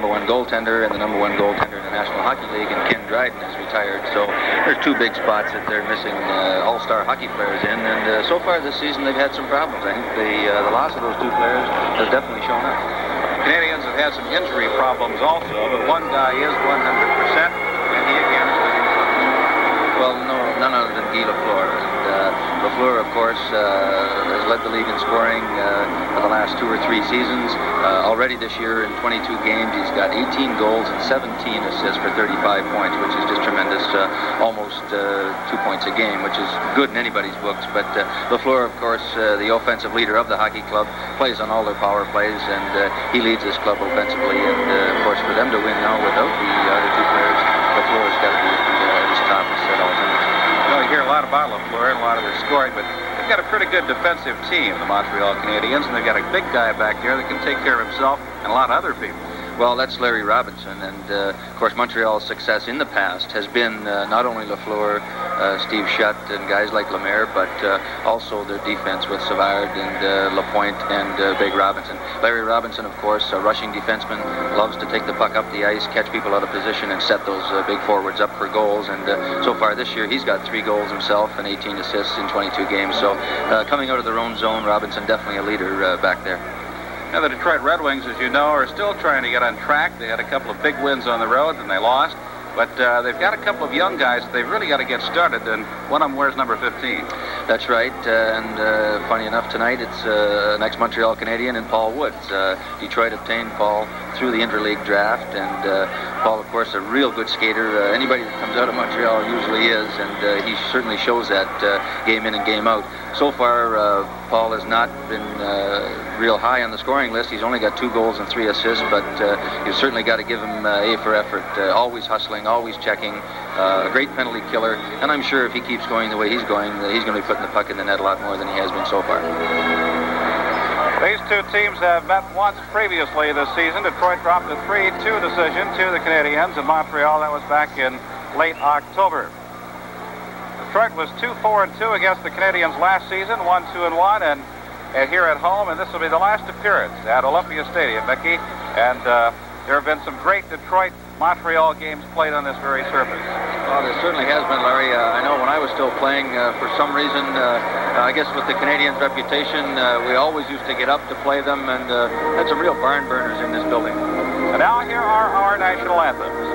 #1 goaltender and the #1 goaltender in the National Hockey League, and Ken Dryden is retired. So there's two big spots that they're missing all-star hockey players in, and so far this season they've had some problems. I think the loss of those two players has definitely shown up. Canadians have had some injury problems also, but one guy is 100%, and he again is leading the league. Well, no, none other than Guy Lafleur. And Lafleur, of course, has led the league in scoring for the last 2 or 3 seasons. Already this year in 22 games, he's got 18 goals and 17 assists for 35 points, which is just tremendous. Almost 2 points a game, which is good in anybody's books. But Lafleur, of course, the offensive leader of the hockey club, plays on all their power plays, and he leads this club offensively. And of course, for them to win now without the other two players, Lafleur's got to be at his top at all times. You know, you hear a lot about Lafleur and a lot of their scoring, but they've got a pretty good defensive team, the Montreal Canadiens, and they've got a big guy back there that can take care of himself and a lot of other people. Well, that's Larry Robinson, and of course Montreal's success in the past has been not only Lafleur, Steve Shutt, and guys like Lemaire, but also their defense with Savard and Lapointe and Big Robinson. Larry Robinson, of course, a rushing defenseman, loves to take the puck up the ice, catch people out of position, and set those big forwards up for goals. And so far this year, he's got 3 goals himself and 18 assists in 22 games. So coming out of their own zone, Robinson definitely a leader back there. Now, the Detroit Red Wings, as you know, are still trying to get on track. They had a couple of big wins on the road, and they lost. But they've got a couple of young guys that they've really got to get started, and one of them wears number 15. That's right, and funny enough, tonight it's an ex-Montreal Canadien and Paul Woods. Detroit obtained Paul through the interleague draft, and Paul, of course, a real good skater. Anybody that comes out of Montreal usually is, and he certainly shows that game in and game out. So far, Paul has not been real high on the scoring list. He's only got 2 goals and 3 assists, but you've certainly got to give him A for effort. Always hustling, always checking, a great penalty killer, and I'm sure if he keeps going the way he's going to be putting the puck in the net a lot more than he has been so far. These two teams have met once previously this season. Detroit dropped a 3-2 decision to the Canadiens in Montreal. That was back in late October. Detroit was 2-4-2 against the Canadiens last season, 1-2-1, and here at home, and this will be the last appearance at Olympia Stadium, Mickey. And there have been some great Detroit-Montreal games played on this very surface. Well, there certainly has been, Larry. I know when I was still playing, for some reason, I guess with the Canadiens' reputation, we always used to get up to play them, and had some real barn burners in this building. And now here are our national anthems.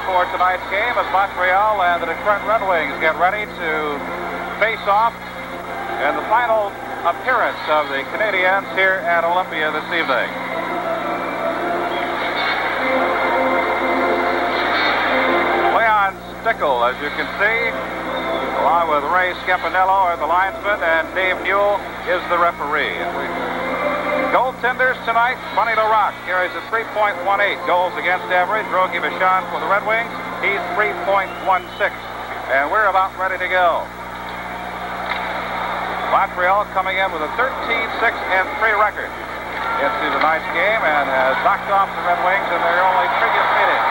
for tonight's game as Montreal and the Detroit Red Wings get ready to face off in the final appearance of the Canadiens here at Olympia this evening. Leon Stickle, as you can see, along with Ray Scampanello are the linesmen, and Dave Newell is the referee. Goaltenders tonight, Bunny LaRock carries a 3.18 goals against average. Rogie Vachon for the Red Wings, he's 3.16. And we're about ready to go. Montreal coming in with a 13-6-3 record into tonight's game and has knocked off the Red Wings in their only previous meeting.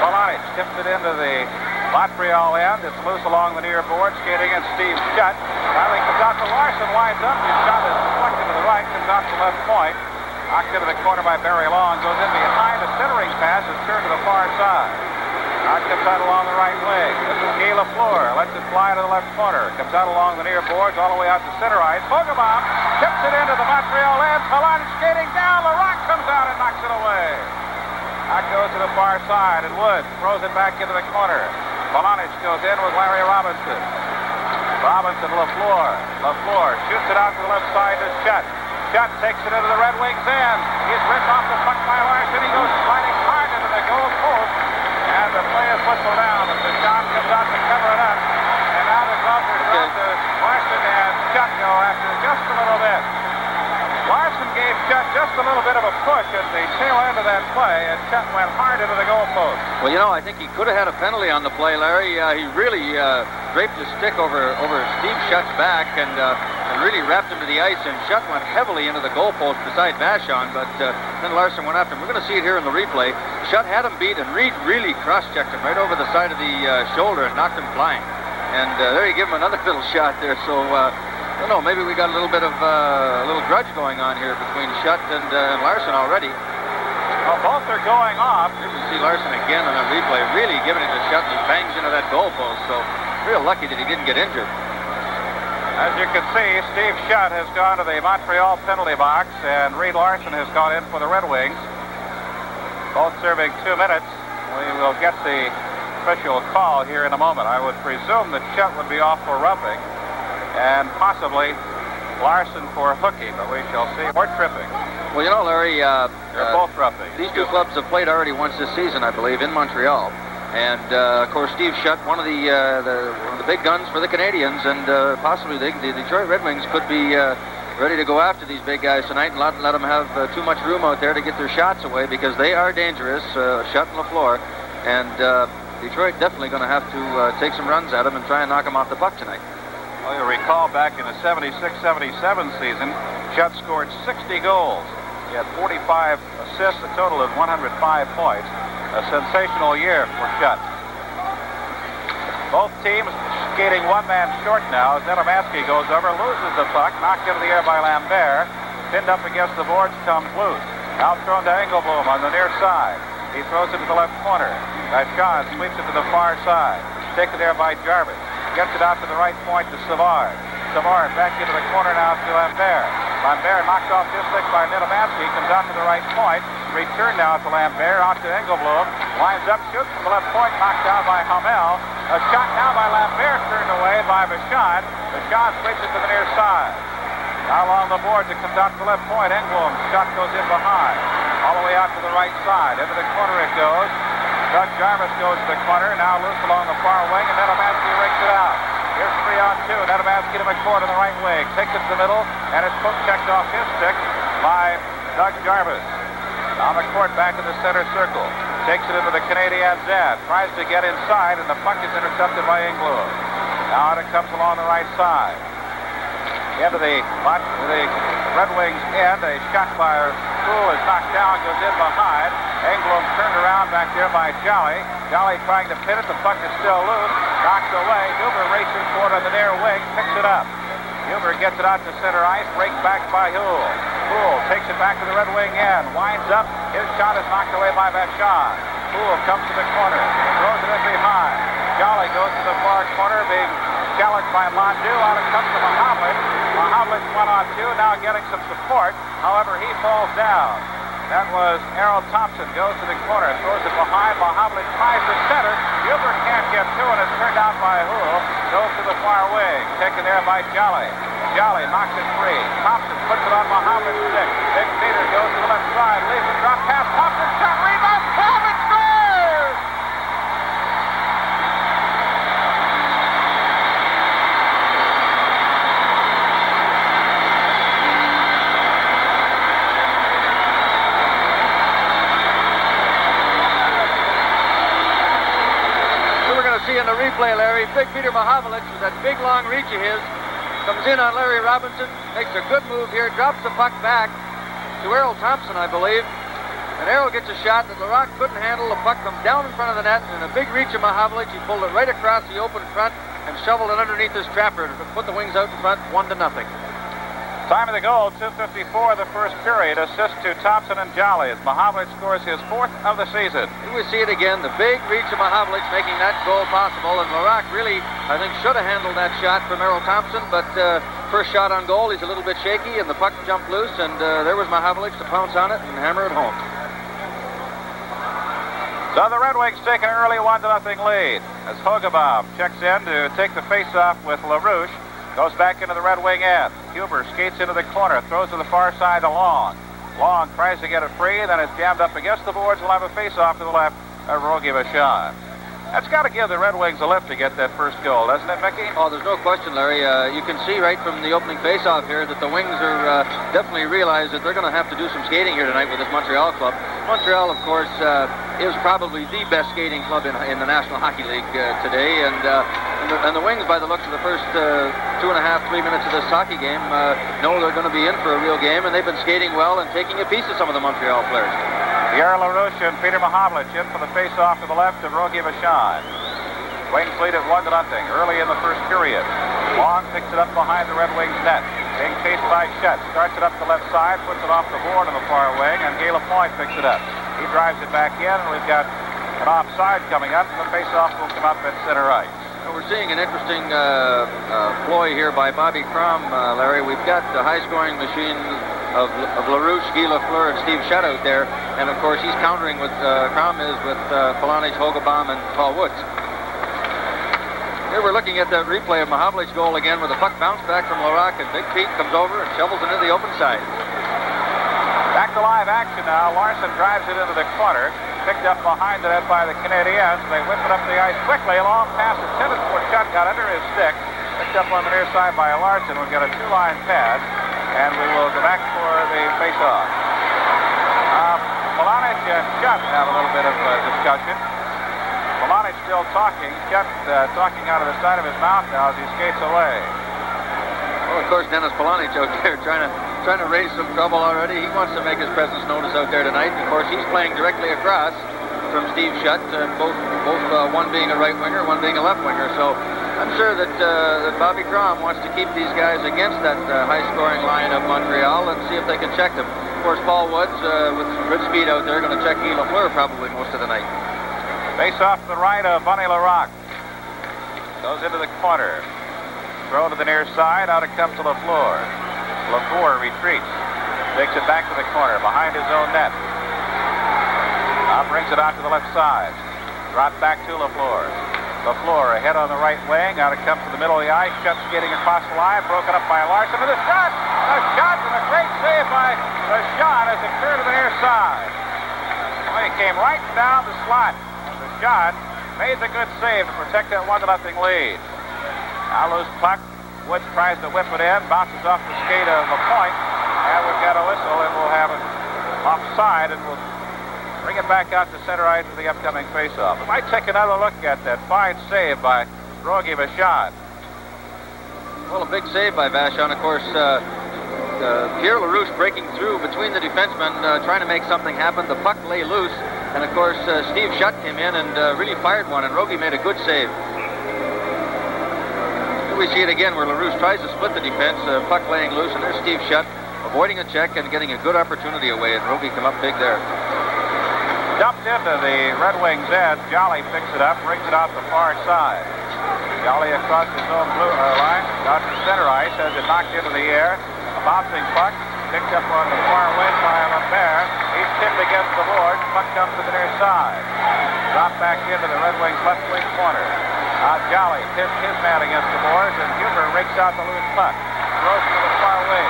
Polonic tips it into the Montreal end. It's loose along the near board, skating in Steve Shutt. Finally comes out to Larson, winds up. His shot is deflected to the right, comes out to the left point. Knocked into the corner by Barry Long, goes in behind. The centering pass is turned to the far side. Now comes out along the right wing. This is Guy Lafleur, lets it fly to the left corner. Comes out along the near boards, all the way out to center ice. Pogobomb tips it into the Montreal end. Polonic skating down. LaRock comes out and knocks it away. That goes to the far side, and Wood throws it back into the corner. Polonic goes in with Larry Robinson. Robinson, LaFleur shoots it out to the left side to Shutt. Shutt takes it into the Red Wings end. He's ripped off the puck by Larson. He goes sliding hard into the goal post. And the play is whistled down. And the shot comes out to cover it up. And now the gloves are dropped to Larson, and Shutt go after just a little bit. Larson gave Shutt just a little bit of a push at the tail end of that play, and Shutt went hard into the goalpost. Well, you know, I think he could have had a penalty on the play, Larry. He really draped his stick over Steve Shutt's back and really wrapped him to the ice, and Shutt went heavily into the goalpost beside Vachon, but then Larson went after him. We're going to see it here in the replay. Shutt had him beat, and Reed really cross-checked him right over the side of the shoulder and knocked him flying. And there he gave him another little shot there, so... I don't know, maybe we got a little bit of a little grudge going on here between Shutt and Larson already. Well, both are going off. Here we see Larson again on the replay, really giving it to Shutt, and he bangs into that goalpost, so real lucky that he didn't get injured. As you can see, Steve Shutt has gone to the Montreal penalty box, and Reed Larson has gone in for the Red Wings. Both serving 2 minutes. We will get the official call here in a moment. I would presume that Shutt would be off for roughing, and possibly Larson for hooking, but we shall see. Or tripping. Well, you know, Larry, they're both roughing. These two clubs have played already once this season, I believe, in Montreal. And of course, Steve Shutt, one of the big guns for the Canadiens, and possibly the Detroit Red Wings could be ready to go after these big guys tonight and not let them have too much room out there to get their shots away, because they are dangerous, Shutt and LaFleur, and Detroit definitely going to have to take some runs at them and try and knock them off the puck tonight. Well, you recall back in the 76-77 season, Shutt scored 60 goals. He had 45 assists, a total of 105 points. A sensational year for Shutt. Both teams skating one man short now. Zedomansky goes over, loses the puck, knocked into the air by Lambert. Pinned up against the boards, comes loose. Now thrown to Engelblum on the near side. He throws it to the left corner. Vachon sweeps it to the far side. Taken there by Jarvis. Gets it out to the right point to Savard. Savard back into the corner now to Lambert. Lambert knocked off his stick by Zedomansky. Comes out to the right point. Return now to Lambert. Out to Engelblum. Lines up, shoots from the left point. Knocked down by Hamel. A shot now by Lambert. Turned away by Vachon. Vachon sweeps it to the near side. Now along the boards, it comes out to the left point. Engelblum. Shot goes in behind. All the way out to the right side. Into the corner it goes. Doug Jarvis goes to the corner. Now loose along the far wing. And Zedomansky rakes it out. Here's 3-on-2. Zedomansky to McCord on the right wing. Takes it to the middle. And it's checked off his stick by Doug Jarvis. Now McCord back in the center circle. Takes it into the Canadiens' end. Tries to get inside, and the puck is intercepted by Engelblum. Now it comes along the right side. Into the Red Wings' end. A shot by Poole is knocked down, goes in behind. Engelblum turned around back there by Jolly. Jolly trying to pin it. The puck is still loose. Knocked away. Huber races for it on the near wing. Picks it up. Huber gets it out to center ice. Raked back by Hull. Poole takes it back to the Red Wing end. Winds up. His shot is knocked away by Vachon. Poole comes to the corner. Throws it in behind. Jolly goes to the far corner, being challenged by Landu. Out it comes to Mahovlich. Mahovlich 1-on-2, now getting some support. However, he falls down. That was Errol Thompson. Goes to the corner. Throws it behind. Mahavlich tries to center. Huber can't get to it. It's turned out by Houle. Goes to the far wing. Taken there by Jolly. Jolly knocks it free. Thompson puts it on Mahavlich's stick. Big Peter goes to the left side. Leaves it. Drop pass. Thompson shot. Rebound. Mahavlich scores! See in the replay, Larry, Big Peter Mahavlich with that big long reach of his comes in on Larry Robinson, makes a good move here, drops the puck back to Errol Thompson, I believe, and Errol gets a shot that Larocque couldn't handle. The puck comes down in front of the net, and a big reach of Mahavlich. He pulled it right across the open front and shoveled it underneath his trapper to put the Wings out in front, 1-0. Time of the goal, 2:54 the first period. Assist to Thompson and Jolly as Mahavlich scores his 4th of the season. Here we see it again, the big reach of Mahavlich making that goal possible, and Larocque really, I think, should have handled that shot from Errol Thompson, but first shot on goal, he's a little bit shaky, and the puck jumped loose, and there was Mahavlich to pounce on it and hammer it home. So the Red Wings take an early 1-0 lead as Hogebaum checks in to take the face-off with LaRouche. Goes back into the Red Wing end. Huber skates into the corner, throws to the far side to Long. Long tries to get it free, then it's jammed up against the boards. We'll have a face-off to the left. Rogie Vachon. That's got to give the Red Wings a lift to get that first goal, doesn't it, Mickey? Oh, there's no question, Larry. You can see right from the opening face-off here that the Wings are definitely realize that they're going to have to do some skating here tonight with this Montreal club. Montreal, of course, is probably the best skating club in the National Hockey League today, and the Wings, by the looks of the first 2.5, 3 minutes of this hockey game, know they're going to be in for a real game, and they've been skating well and taking a piece of some of the Montreal players. Pierre LaRouche and Peter Mahavlich in for the face-off to the left of Rogie Vachon. Wings lead at 1-0 early in the first period. Long picks it up behind the Red Wings net. Being chased by Shutt. Starts it up the left side, puts it off the board on the far wing, and Guy Lapointe picks it up. He drives it back in, and we've got an offside coming up, and the face-off will come up at center ice. We're seeing an interesting ploy here by Bobby Crom, Larry. We've got the high-scoring machine of LaRouche, Guy Lafleur, and Steve Shutt out there, and of course he's countering with Crom is with Polonich, Hogebaum, and Paul Woods. Here we're looking at the replay of Mahavlich's goal again, where the puck bounced back from Larocque, and Big Pete comes over and shovels it into the open side. Back to live action now. Larson drives it into the corner. Picked up behind the net by the Canadiens. They whip it up the ice quickly. A long pass intended for Shutt, got under his stick. Picked up on the near side by Larson. We've got a two-line pass, and we will go back for the face-off. Polonich and Shutt have a little bit of discussion. Polonich still talking. Shutt talking out of the side of his mouth now as he skates away. Well, of course, Dennis Polonich out there trying to raise some trouble already. He wants to make his presence noticed out there tonight. And of course, he's playing directly across from Steve Shutt, both one being a right winger, one being a left winger. So I'm sure that Bobby Crom wants to keep these guys against that high-scoring line of Montreal and see if they can check them. Of course, Paul Woods, with some good speed out there, going to check Guy Lafleur probably most of the night. Face off to the right of Bunny Larocque. Goes into the corner. Throw to the near side. Out it comes to Lafleur. Lafleur retreats. Takes it back to the corner behind his own net. Now brings it out to the left side. Dropped back to Lafleur. Lafleur ahead on the right wing. Out it comes to the middle of the ice. Shutt skating across the line. Broken up by Larson. And a shot! A shot and a great save by Vachon as it cleared to the near side. Well, he came right down the slot. Vachon made the good save to protect that 1-0 lead. Now loose puck. Woods tries to whip it in. Bounces off the skate of Lapointe. And we've got a whistle, and we'll have it offside, and we'll bring it back out to center ice for the upcoming faceoff. We might take another look at that fine save by Rogie Vachon. Well, a big save by Vachon. Of course, Pierre LaRouche breaking through between the defensemen, trying to make something happen. The puck lay loose, and of course, Steve Shutt came in and really fired one, and Rogie made a good save. We see it again where LaRouche tries to split the defense, puck laying loose, and there's Steve Shutt avoiding a check and getting a good opportunity away, and Rogie come up big there. Dumped into the Red Wings end. Jolly picks it up, brings it out the far side. Jolly across his own blue line, out to center ice, has it knocked into the air. A bouncing puck, Picked up on the far wing by Lambert. He's pinned against the boards. Puck comes to the near side. Dropped back into the Red Wings left wing corner. Jolly pinned his man against the boards, and Huber rakes out the loose puck. Throws to the far wing.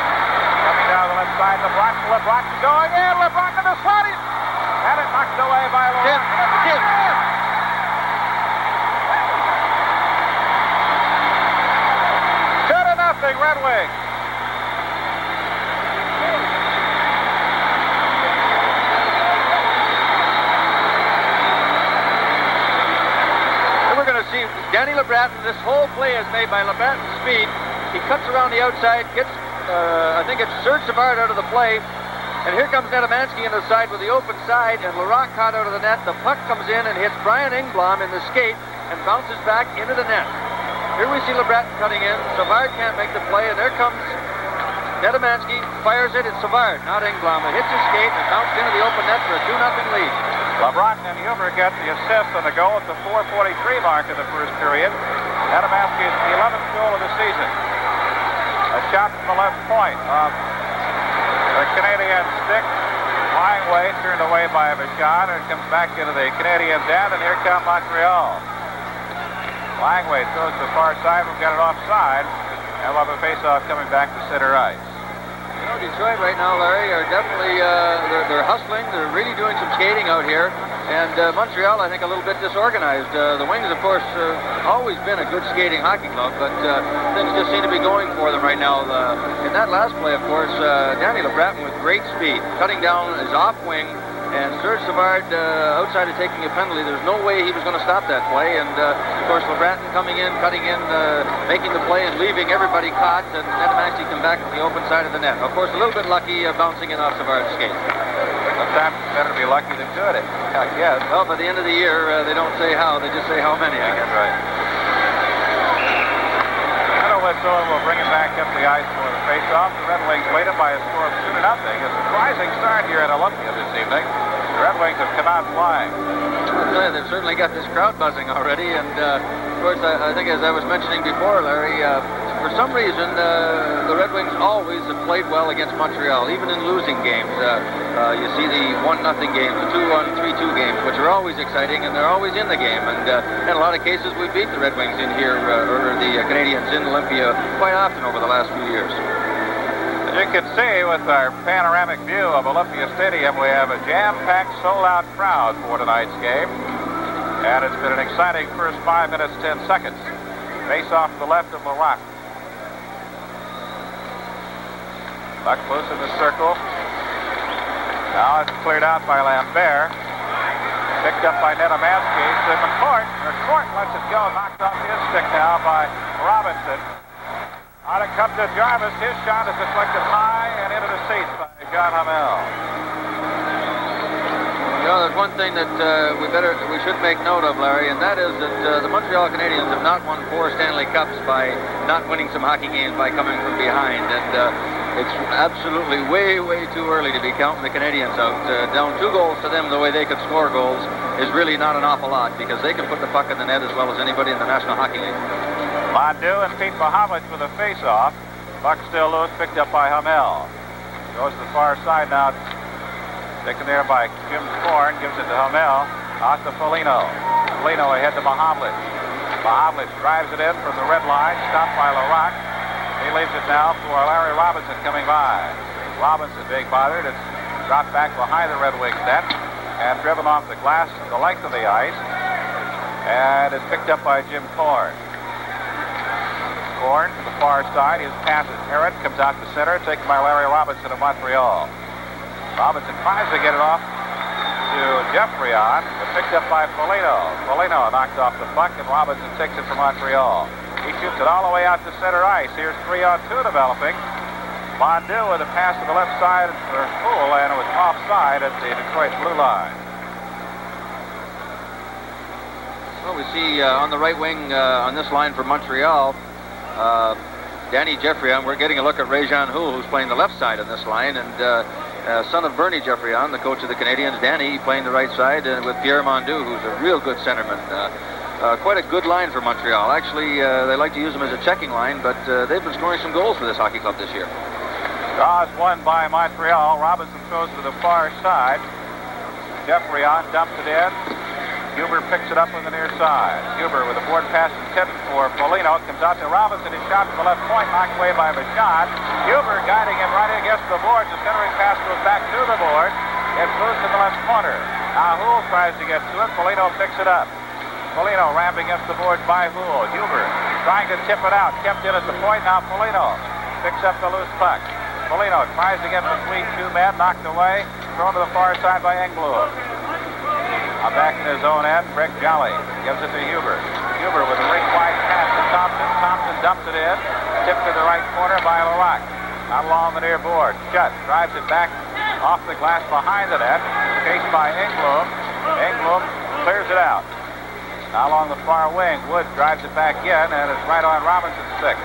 Coming down the left side, LeBrock going in. LeBrock in the slot. Had it knocked away by Laurent. Red Wings. We're going to see Danny LeBratton. This whole play is made by LeBratton's speed. He cuts around the outside, gets, I think it's Serge Savard out of the play. And here comes Nedomansky on the side with the open side, and Laurent caught out of the net. The puck comes in and hits Brian Engblom in the skate and bounces back into the net. Here we see LeBratton cutting in. Savard can't make the play, and there comes Nedomansky, fires it. It's Savard, not Engblom. It hits his skate and bounced into the open net for a 2-0 lead. LeBratton and Huber get the assist on the goal at the 4:43 mark of the first period. Nedomansky's 11th goal of the season. A shot from the left point of the Canadian stick. Flying way, turned away by Vachon, and it comes back into the Canadiens' end, and here come Montreal. Langway throws to the far side. We've got it offside. And we'll have a face-off coming back to center ice. You know, Detroit right now, Larry, are definitely they're hustling. They're really doing some skating out here. And Montreal, I think, a little bit disorganized. The Wings, of course, always been a good skating hockey club, but things just seem to be going for them right now. In that last play, of course, Danny LeBratton with great speed, cutting down his off wing. And Serge Savard, outside of taking a penalty, there's no way he was going to stop that play. And, of course, LeBratton coming in, cutting in, making the play and leaving everybody caught. And Nedomansky come back to the open side of the net. Of course, a little bit lucky bouncing in off Savard's skate. Sometimes it's better to be lucky than good, I guess. Well, by the end of the year, they don't say how, they just say how many. I guess. Right. And a whistle will bring it back up the ice for the face-off. The Red Wings lead it by a score of 2-0. A surprising start here at Olympia this evening. The Red Wings have come out flying. They've certainly got this crowd buzzing already, and of course, I think as I was mentioning before, Larry, for some reason, the Red Wings always have played well against Montreal, even in losing games. You see the 1-0 games, the 2-1, 3-2 games, which are always exciting, and they're always in the game. And in a lot of cases, we beat the Red Wings in here, or the Canadiens in Olympia quite often over the last few years. As you can see with our panoramic view of Olympia Stadium, we have a jam-packed, sold-out crowd for tonight's game. And it's been an exciting first 5 minutes, 10 seconds. Face off to the left of Laurent. Puck loose in the circle. Now it's cleared out by Lambert. Picked up by Nedomansky. To McCourt. McCourt lets it go. Knocked off his stick now by Robinson. On it comes to Jarvis. His shot is deflected high and into the seats by John Hamel. You know, there's one thing that we should make note of, Larry, and that is that the Montreal Canadiens have not won 4 Stanley Cups by not winning some hockey games by coming from behind. And it's absolutely way too early to be counting the Canadiens out. Down 2 goals to them, the way they could score goals is really not an awful lot, because they can put the puck in the net as well as anybody in the National Hockey League. Mondeau and Pete Mahovlich with a face-off. Puck still loose, picked up by Hamel. Goes to the far side now. Taken there by Jim Thorne, gives it to Hamel. Out to Foligno. Foligno ahead to Mahovlich. Mahovlich drives it in from the red line, stopped by Laurent. He leaves it now for Larry Robinson coming by. Robinson being bothered. It's dropped back behind the Red Wings net and driven off the glass the length of the ice. And it's picked up by Jim Thorne. Thorne to the far side. His pass is errant. Comes out to center. Taken by Larry Robinson of Montreal. Robinson tries to get it off to Geoffrion, but picked up by Foligno. Foligno knocked off the puck, and Robinson takes it from Montreal. He shoots it all the way out to center ice. Here's 3-on-2 developing. Mondeau with a pass to the left side for Poole, and it was offside at the Detroit blue line. Well, we see on the right wing on this line for Montreal, Danny Geoffrion. We're getting a look at Réjean Houle, who's playing the left side on this line, and son of Bernie Geoffrion, the coach of the Canadiens. Danny playing the right side with Pierre Mondeau, who's a real good centerman. Quite a good line for Montreal. Actually, they like to use him as a checking line, but they've been scoring some goals for this hockey club this year. Draw is won by Montreal. Robinson throws to the far side. Jeffrey on, dumps it in. Huber picks it up on the near side. Huber with a board pass intended for Foligno. Comes out to Robinson. His shot from the left point, knocked away by Vachon. Huber guiding him right against the board. The centering pass goes back to the board. It's loose in the left corner. Now Houle tries to get to it. Foligno picks it up. Foligno ramping against the board by Houle. Huber trying to tip it out. Kept in at the point. Now Foligno picks up the loose puck. Foligno tries to get between two men. Knocked away. Thrown to the far side by Englund. Back in his own end, Greg Jolly gives it to Huber. Huber with a rink-wide pass to Thompson. Thompson dumps it in. Tipped to the right corner by Larocque. Out along the near board. Schutt drives it back off the glass behind the net. Chased by Englund. Englund clears it out. Now along the far wing, Wood drives it back in, and it's right on Robinson's stick.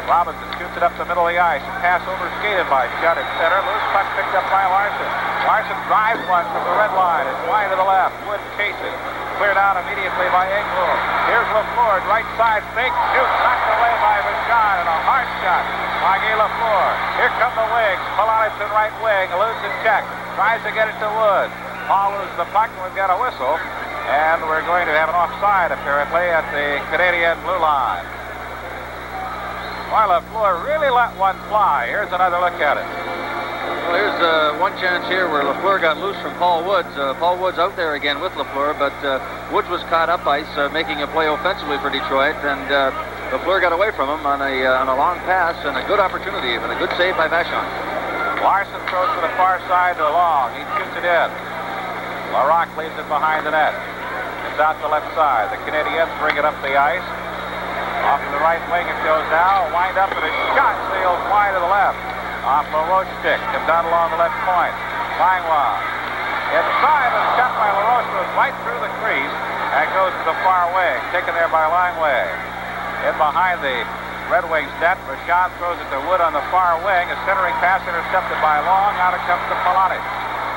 Robinson shoots it up the middle of the ice. Pass overskated by Schutt at center. Loose puck picked up by Larson. Larson drives one from the red line. It's wide to the left. Wood chases. Cleared out immediately by Englund. Here's LaFleur, right side fake. Shoot, knocked away by Vachon, and a hard shot by Guy LaFleur. Here come the wings. Polonich in right wing. Eludes and check. Tries to get it to Wood. Paul loses the puck, and we've got a whistle. And we're going to have an offside, apparently, at the Canadian blue line. Why, LaFleur really let one fly. Here's another look at it. Well, here's one chance here where LaFleur got loose from Paul Woods. Paul Woods out there again with LaFleur, but Woods was caught up ice making a play offensively for Detroit, and LaFleur got away from him on a long pass and a good opportunity, but a good save by Vachon. Larson throws to the far side to Long. He shoots it in. Larocque leaves it behind the net. It's out the left side. The Canadiens bring it up the ice. Off to the right wing it goes now. Wind up and a shot sails wide to the left. Off LaRoche stick. Comes out along the left point. Langlois. Inside and shot by LaRoche goes right through the crease and goes to the far wing. Taken there by Langlois. In behind the Red Wings net. Vachon throws it to Wood on the far wing. A centering pass intercepted by Long. Out it comes to Polonich.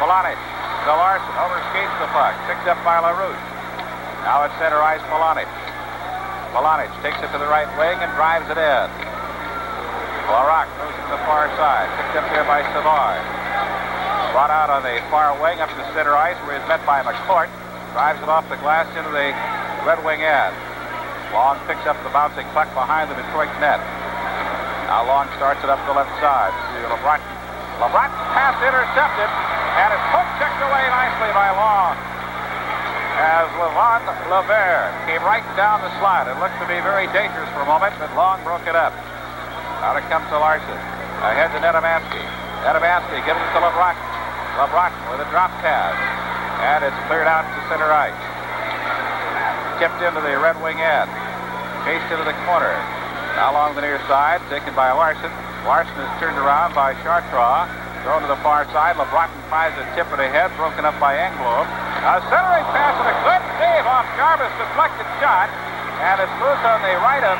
Polonich to Larson. Overskates the puck. Picked up by LaRouche. Now at center ice, Polonich. Polonich takes it to the right wing and drives it in. Larocque throws it to the far side. Picked up there by Savard. Brought out on the far wing up to center ice where he's met by McCourt. Drives it off the glass into the Red Wing end. Long picks up the bouncing puck behind the Detroit net. Now Long starts it up the left side to LeBron. LeBron's pass intercepted, and it's checked away nicely by Long. As Levon Levert came right down the slide. It looked to be very dangerous for a moment, but Long broke it up. Out it comes to Larson. Ahead to Nedomansky. Nedomansky gives it to LeBron. LeBron with a drop pass. And it's cleared out to center ice. Tipped into the Red Wing end. Chased into the corner. Now along the near side, taken by Larson. Larson is turned around by Chartrand. Thrown to the far side. LeBron tries to tip it ahead. Broken up by Englund. A centering pass and a good save off Jarvis. Deflected shot. And it's loose on the right of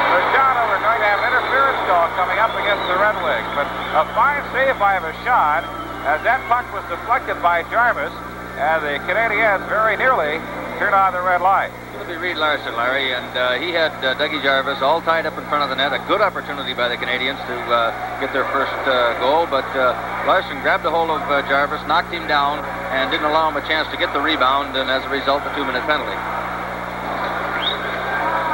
Vachon. We're going to have an interference call coming up against the Red Wings. But a fine save by Vachon as that puck was deflected by Jarvis. And the Canadiens very nearly turned on the red light. It'll be Reed Larson, Larry, and he had Dougie Jarvis all tied up in front of the net. A good opportunity by the Canadiens to get their first goal, but Larson grabbed a hold of Jarvis, knocked him down, and didn't allow him a chance to get the rebound, and as a result, a 2-minute penalty.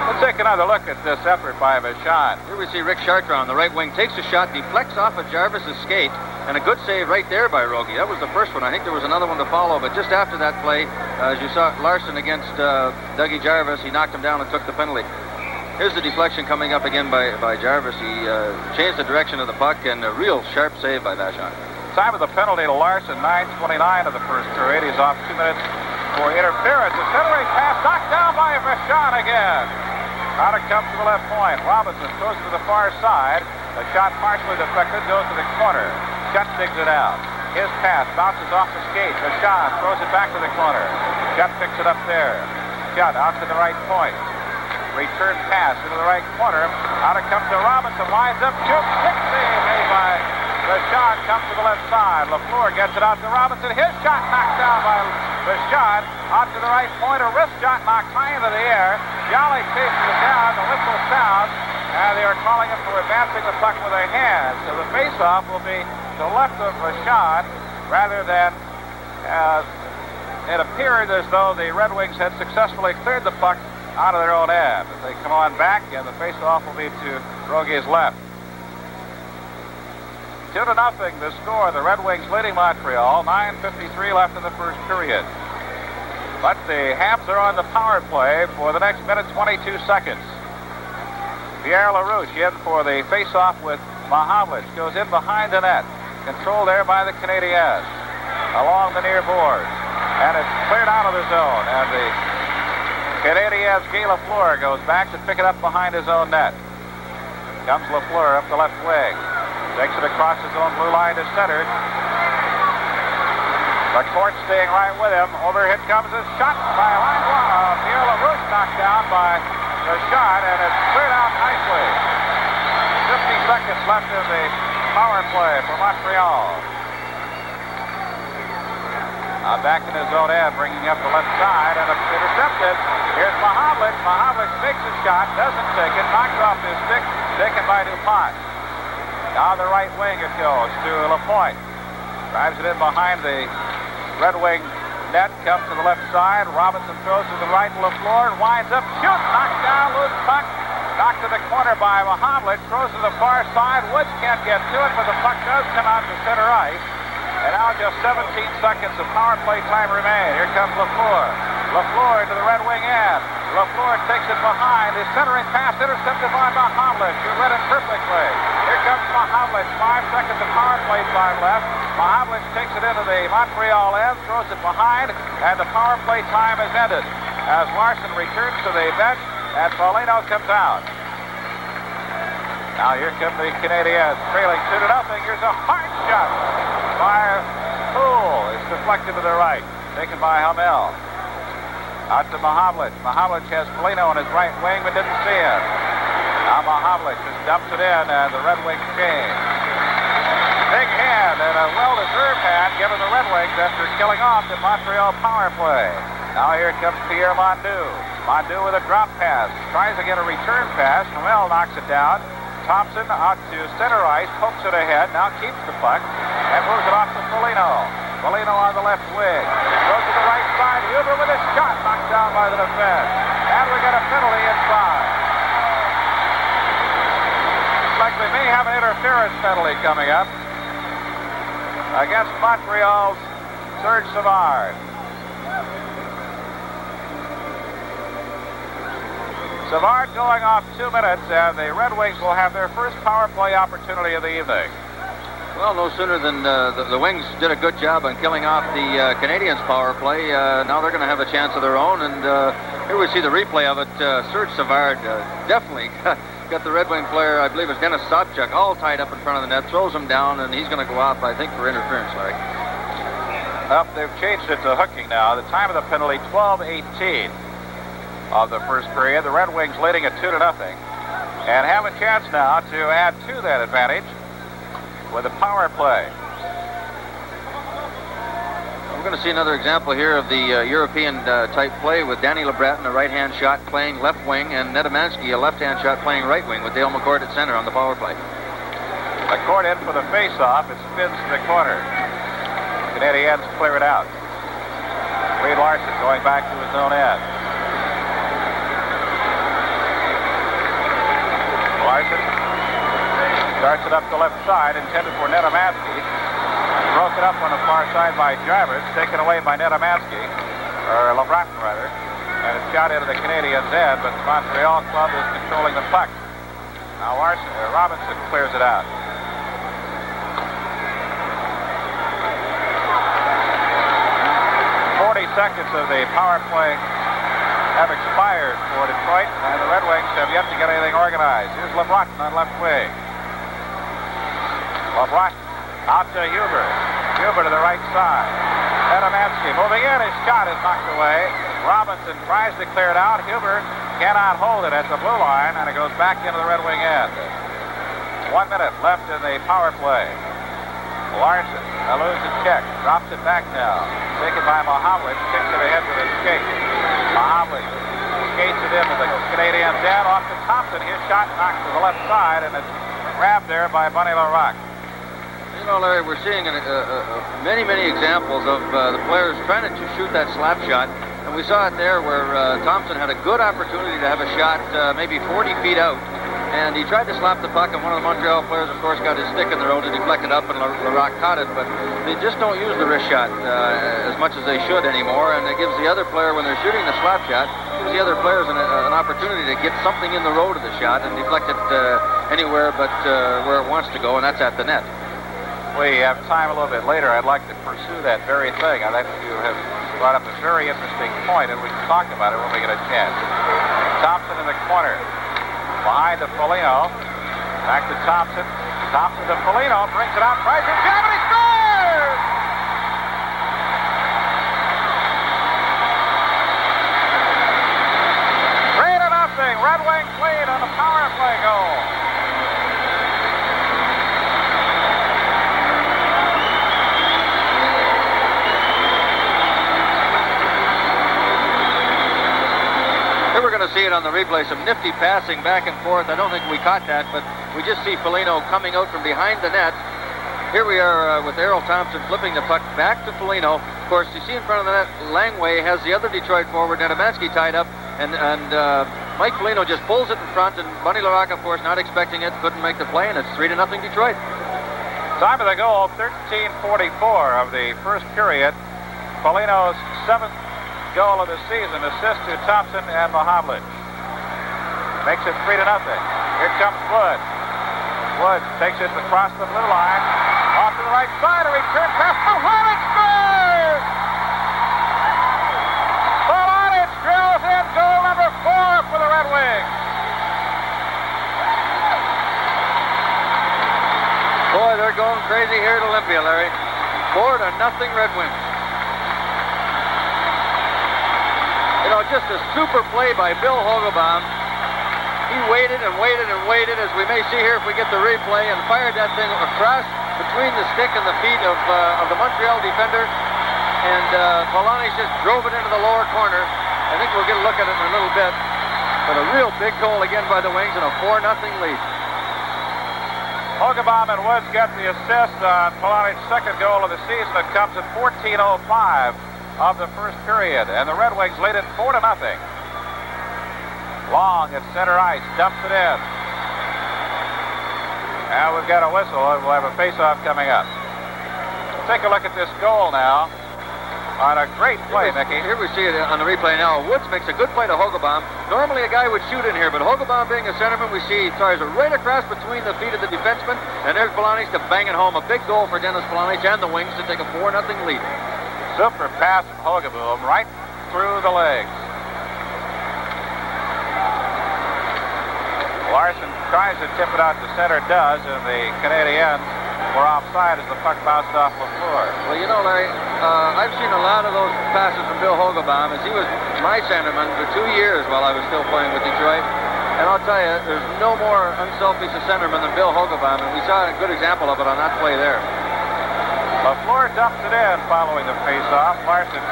Let's take another look at this effort by Vachon. Here we see Rick Chartrand on the right wing, takes a shot, deflects off of Jarvis's skate, and a good save right there by Rogie. That was the first one. I think there was another one to follow, but just after that play, as you saw Larson against Dougie Jarvis, he knocked him down and took the penalty. Here's the deflection coming up again by Jarvis. He changed the direction of the puck, and a real sharp save by Vachon. Time of the penalty to Larson, 9:29 of the first period. He's off 2 minutes for interference. The centering pass knocked down by Vachon again. Out it comes to the left point. Robinson throws to the far side. The shot partially deflected, goes to the corner. Schutt digs it out. His pass bounces off the skate. Vachon throws it back to the corner. Schutt picks it up there. Schutt out to the right point. Return pass into the right corner. Out it comes to Robinson. Lines up. Shoots. Quick save made by Vachon. Comes to the left side. LaFleur gets it out to Robinson. His shot knocked down by Vachon. Out to the right point. A wrist shot knocked high into the air. Jolly chases it down. The whistle sounds. And they are they're calling him for advancing the puck with a hand. So the face-off will be to the left of Rashad rather than it appeared as though the Red Wings had successfully cleared the puck out of their own end. As they come on back, and the face-off will be to Rogue's left. 2-0 the score. The Red Wings leading Montreal. 9:53 left in the first period. But the Habs are on the power play for the next minute 22 seconds. Pierre LaRouche in for the face-off with Mahavlich. Goes in behind the net. Controlled there by the Canadiens. Along the near boards. And it's cleared out of the zone. And the Canadiens' Guy Lafleur goes back to pick it up behind his own net. Comes Lafleur up the left wing. Takes it across his own blue line to center. The court staying right with him. Overhead comes a shot by Langlois. Pierre LaRouche knocked down by the shot, and it's cleared out nicely. 50 seconds left in the power play for Montreal. Back in his own end, bringing up the left side, and it's intercepted. Here's Mahavlich. Mahavlich makes a shot, doesn't take it, knocked off his stick, taken by DuPont. Now the right wing it goes to Lapointe. Drives it in behind the Red Wing net, comes to the left side. Robinson throws to the right, Lafleur winds up, shoots, knocked down, loose puck. Knocked to the corner by Mahavlich, throws to the far side. Woods can't get to it, but the puck does come out to center ice. And now just 17 seconds of power play time remain. Here comes Lafleur. Lafleur into the Red Wing end. Lafleur takes it behind. His centering pass intercepted by Mahavlich, who read it perfectly. Here comes Mahavlich. 5 seconds of power play time left. Mahavlich takes it into the Montreal end, throws it behind, and the power play time is ended as Larson returns to the bench and Foligno comes out. Now here come the Canadiens, trailing 2-0. Here's a hard shot by Poole. It's deflected to the right, taken by Hamel. Out to Mahavlich. Mahavlich has Foligno on his right wing, but didn't see it. Now Mahavlich just dumps it in, and the Red Wings change. Big hand, and a well-deserved hand given the Red Wings after killing off the Montreal power play. Now here comes Pierre Mondeau. Mondeau with a drop pass. Tries to get a return pass. Hamel knocks it down. Thompson out to center ice, pokes it ahead, now keeps the puck, and moves it off to Foligno. Foligno on the left wing. Goes to the right side. Huber with a shot, knocked down by the defense. And we got a penalty inside. Looks like we may have an interference penalty coming up against Montreal's Serge Savard. Savard going off 2 minutes, and the Red Wings will have their first power play opportunity of the evening. Well, no sooner than the Wings did a good job on killing off the Canadiens power play. Now they're going to have a chance of their own, and here we see the replay of it. Serge Savard definitely got the Red Wing player, I believe it's Dennis Sobchuk, all tied up in front of the net, throws him down, and he's going to go off, I think, for interference, Larry. They've changed it to hooking now. The time of the penalty, 12:18 of the first period. The Red Wings leading at 2-0, and have a chance now to add to that advantage with a power play. We're going to see another example here of the European type play with Danny LeBreton, a right-hand shot playing left wing, and Nedomansky, a left-hand shot playing right wing, with Dale McCord at center on the power play. McCord in for the face-off. It spins to the corner. Canadiens clear it out. Reed Larson going back to his own end. Larson starts it up the left side, intended for Nedomansky. Broken up on the far side by Jarvis, taken away by Nedomansky, or LeBreton rather, and it's shot into the Canadiens' end, but the Montreal club is controlling the puck. Now Robinson clears it out. Seconds of the power play have expired for Detroit, and the Red Wings have yet to get anything organized. Here's LeBreton on left wing. LeBreton out to Huber. Huber to the right side. Nedomansky moving in. His shot is knocked away. Robinson tries to clear it out. Huber cannot hold it at the blue line, and it goes back into the Red Wing end. 1 minute left in the power play. Larson eludes a check, drops it back now. Taken by Mahavlich, kicks it ahead with his skate. Mahavlich skates it into the Canadiens end. Off to Thompson. His shot knocked to the left side, and it's grabbed there by Bunny LaRocque. You know, Larry, we're seeing many examples of the players trying to shoot that slap shot. And we saw it there where Thompson had a good opportunity to have a shot maybe 40 feet out. And he tried to slap the puck, and one of the Montreal players, of course, got his stick in the road to deflect it up, and LaRocque caught it. But they just don't use the wrist shot as much as they should anymore, and it gives the other player, when they're shooting the slap shot, gives the other players an opportunity to get something in the road of the shot and deflect it anywhere but where it wants to go, and that's at the net. We have time a little bit later. I'd like to pursue that very thing. I think you have brought up a very interesting point, and we can talk about it when we get a chance. Thompson in the corner. Behind to Foligno. Back to Thompson. Thompson to Foligno. Brings it out. Tries to jam, and he scores! Three to nothing. Red Wings lead on the power play goal. We're going to see it on the replay, some nifty passing back and forth. I don't think we caught that, but we just see Foligno coming out from behind the net. Here we are with Errol Thompson flipping the puck back to Foligno. Of course, you see in front of the net, Langway has the other Detroit forward, Nedomansky, tied up, and Mike Foligno just pulls it in front, and Bunny LaRocque, of course, not expecting it, couldn't make the play, and it's 3-0 Detroit. Time of the goal, 13:44 of the first period. Foligno's 7th goal of the season, assist to Thompson and Mahavlich. Makes it 3-0. Here comes Wood. Wood takes it across the blue line. Off to the right side, a return pass. Mahavlich scores! Mahavlich drills in goal number 4 for the Red Wings. Boy, they're going crazy here at Olympia, Larry. 4-0 Red Wings. You know, just a super play by Bill Hogebaum. He waited and waited and waited, as we may see here if we get the replay, and fired that thing across between the stick and the feet of the Montreal defender. And Polonius just drove it into the lower corner. I think we'll get a look at it in a little bit. But a real big goal again by the Wings and a 4-0 lead. Hogebaum and Woods get the assist on Polonius' 2nd goal of the season. It comes at 14:05. Of the first period, and the Red Wings lead it 4-0. Long at center ice, dumps it in. And we've got a whistle, and we'll have a face-off coming up. Take a look at this goal now. On a great play, Mickey. Here we see it on the replay now. Woods makes a good play to Hogebaum. Normally a guy would shoot in here, but Hogebaum being a centerman, we see he throws it right across between the feet of the defenseman, and there's Polonius to bang it home. A big goal for Dennis Polonius and the Wings to take a 4-0 lead. Super pass from Hogebaum right through the legs. Larson tries to tip it out to center, does, and the Canadiens were offside as the puck bounced off the floor. Well, you know, Larry, I've seen a lot of those passes from Bill Hogebaum, as he was my centerman for 2 years while I was still playing with Detroit. And I'll tell you, there's no more unselfish a centerman than Bill Hogebaum, and we saw a good example of it on that play there. LaFleur dumps it in following the face-off. Larson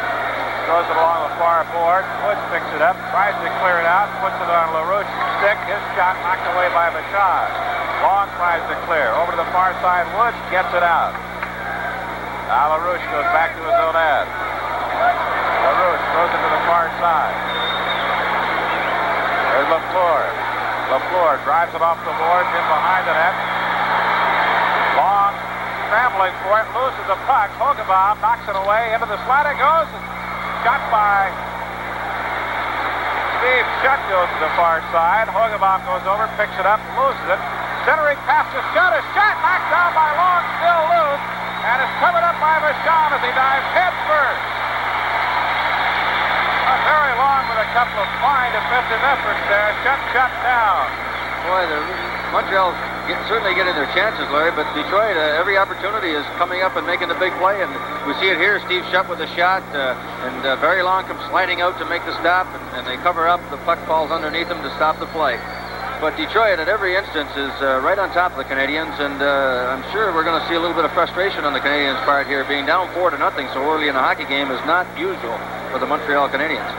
throws it along the far board. Woods picks it up, tries to clear it out, puts it on LaRouche's stick. His shot knocked away by Bouchard. Long tries to clear. Over to the far side, Woods gets it out. Now LaRouche goes back to his own end. LaRouche throws it to the far side. There's LaFleur. LaFleur drives it off the boards in behind the net. Long scrambling for it, loses the puck. Hogebaum knocks it away into the slot. It goes. Shot by Steve Shutt goes to the far side. Hogebaum goes over, picks it up, loses it. Centering pass to Shutt. A shot knocked down by Long, still loose, and is covered up by Vachon as he dives head first. Very Long with a couple of fine defensive efforts there. Shutt down. Boy, Montreal's certainly getting their chances, Larry, but Detroit, every opportunity is coming up and making the big play, and we see it here. Steve Shutt with a shot, and Very Long comes sliding out to make the stop, and they cover up. The puck falls underneath them to stop the play. But Detroit, at every instance, is right on top of the Canadiens, and I'm sure we're going to see a little bit of frustration on the Canadiens' part here. Being down 4-0 so early in a hockey game is not usual for the Montreal Canadiens.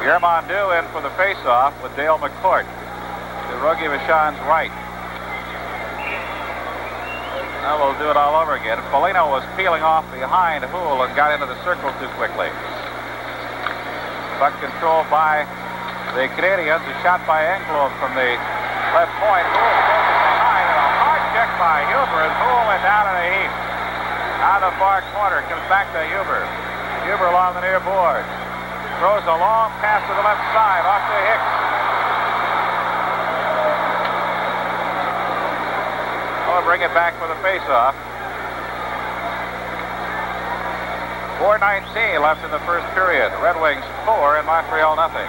Germondeau in for the faceoff with Dale McCourt to Rogie Vachon's right. Now we'll do it all over again. Foligno was peeling off behind Houle and got into the circle too quickly. Puck controlled by the Canadiens. A shot by Englund from the left point. Houle goes behind and a hard check by Huber, and Houle went down in a heap. Out of the far corner, comes back to Huber. Huber along the near board. Throws a long pass to the left side, off to Hicks. Oh, bring it back for the faceoff. 4:19 left in the first period. Red Wings 4 and Montreal nothing.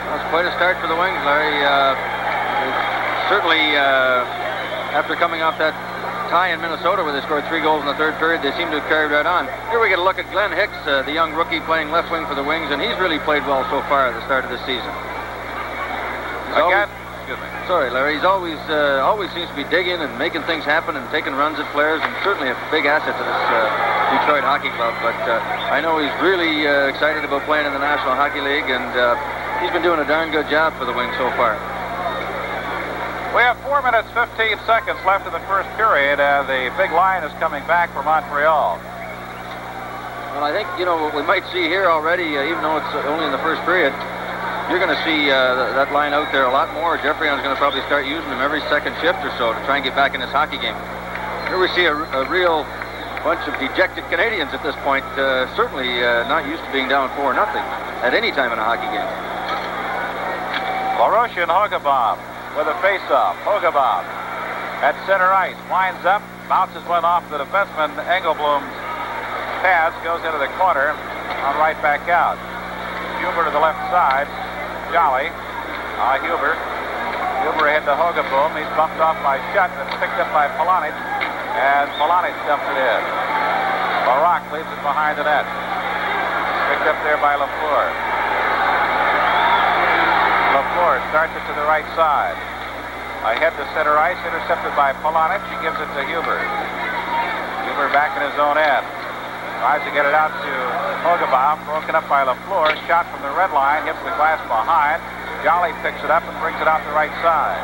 Well, it's quite a start for the Wings, Larry. Certainly, after coming off that tie in Minnesota where they scored 3 goals in the third period, they seem to have carried right on. Here we get a look at Glenn Hicks, the young rookie playing left wing for the Wings, and he's really played well so far at the start of the season. Sorry, Larry. He's always seems to be digging and making things happen and taking runs at players, and certainly a big asset to this Detroit Hockey Club. But I know he's really excited about playing in the National Hockey League, and he's been doing a darn good job for the Wings so far. We have 4 minutes, 15 seconds left in the first period, and the big line is coming back for Montreal. Well, I think, what we might see here already, even though it's only in the first period, you're going to see that line out there a lot more. Geoffrion's going to probably start using them every second shift or so to try and get back in this hockey game. Here we see a real bunch of dejected Canadians at this point, certainly not used to being down 4-0 at any time in a hockey game. LaRoche and Hogebaum with a face-off. Hogebaum at center ice, winds up, bounces one off the defenseman. Engelblum's pass goes into the corner on right back out. Huber to the left side. Jolly. Huber ahead to Hogebaum. He's bumped off by Schutt and picked up by Polonich. And Polonich dumps it in. Barak leaves it behind the net. Picked up there by Lafleur. Lafleur starts it to the right side. Ahead to center ice, intercepted by Polonich. He gives it to Huber. Huber back in his own end. Tries to get it out to Hogebaum, broken up by Lafleur. Shot from the red line, hits the glass behind. Jolly picks it up and brings it out the right side.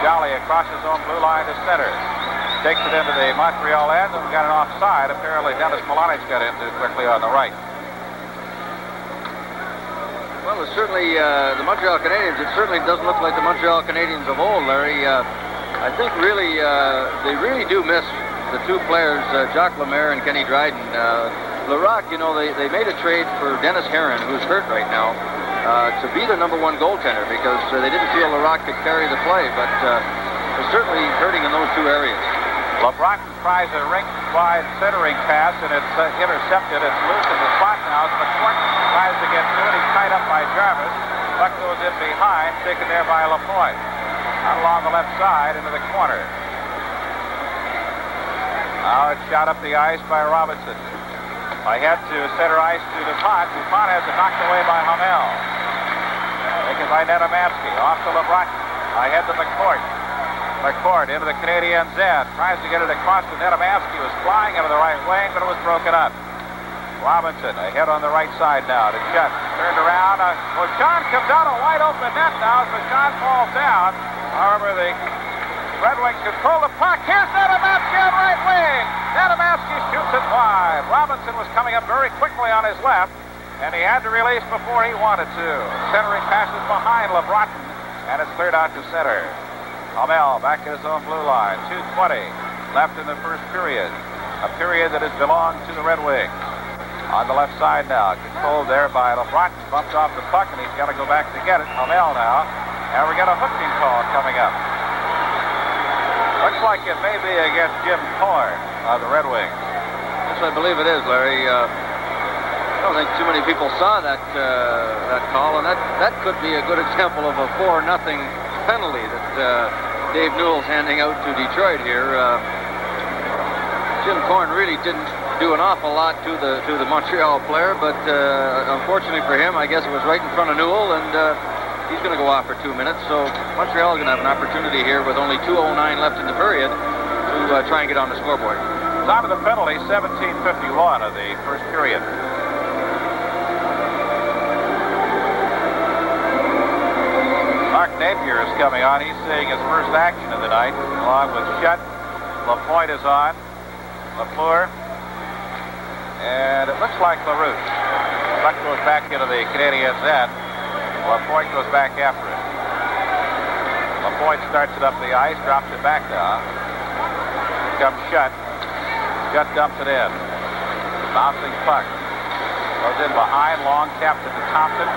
Jolly across his own blue line to center. Takes it into the Montreal end and got an offside. Apparently Dennis Polonich got into quickly on the right. Well, it's certainly the Montreal Canadiens. It certainly doesn't look like the Montreal Canadiens of old, Larry. I think really they really do miss the two players, Jacques Lemaire and Kenny Dryden. Larocque, they made a trade for Dennis Herron, who's hurt right now, to be the #1 goaltender because they didn't feel Larocque could carry the play, but they're certainly hurting in those two areas. LeBron tries a rink-wide centering pass, and it's intercepted. It's loose in the spot now. McCourt tries to get to it. He's tied up by Jarvis. Puck goes in behind, taken there by Lapointe. Out along the left side into the corner. Now it's shot up the ice by Robinson. Ahead to center ice to DuPont. DuPont has it knocked away by Hamel. Taken by Nedomansky. Off to LeBron. Ahead to McCourt. McCourt into the Canadiens' end. Tries to get it across to Nedomansky. Was flying into the right wing, but it was broken up. Robinson ahead on the right side now to Chet. Turned around. Vachon comes out a wide open net now as Vachon falls down. However, the Red Wings control the puck. Here's Nedomansky on right wing. Nedomansky shoots it wide. Robinson was coming up very quickly on his left, and he had to release before he wanted to. Centering passes behind LeBroton, and it's cleared out to center. Hamel back at his own blue line. 2:20 left in the first period. A period that has belonged to the Red Wings. On the left side now, controlled there by LeBroton. Bumped off the puck, and he's got to go back to get it. Hamel now. And we got a hooking call coming up. Looks like it may be against Jim Thorne of the Red Wings. Yes, I believe it is, Larry. I don't think too many people saw that call, and that could be a good example of a 4-0 penalty that Dave Newell's handing out to Detroit here. Jim Thorne really didn't do an awful lot to the Montreal player, but unfortunately for him, I guess it was right in front of Newell, and he's going to go off for 2 minutes. So Montreal is going to have an opportunity here with only 2:09 left in the period to try and get on the scoreboard. Time of the penalty, 17:51 of the first period. Mark Napier is coming on. He's seeing his first action of the night, along with Shutt. Lapointe is on. Lafleur. And it looks like LaRouche. Buck goes back into the Canadiens' end. Lapointe goes back after it. Lapointe starts it up the ice, drops it back down. Here comes Shutt. Shutt dumps it in. Bouncing puck. Goes in behind, long captain to Thompson.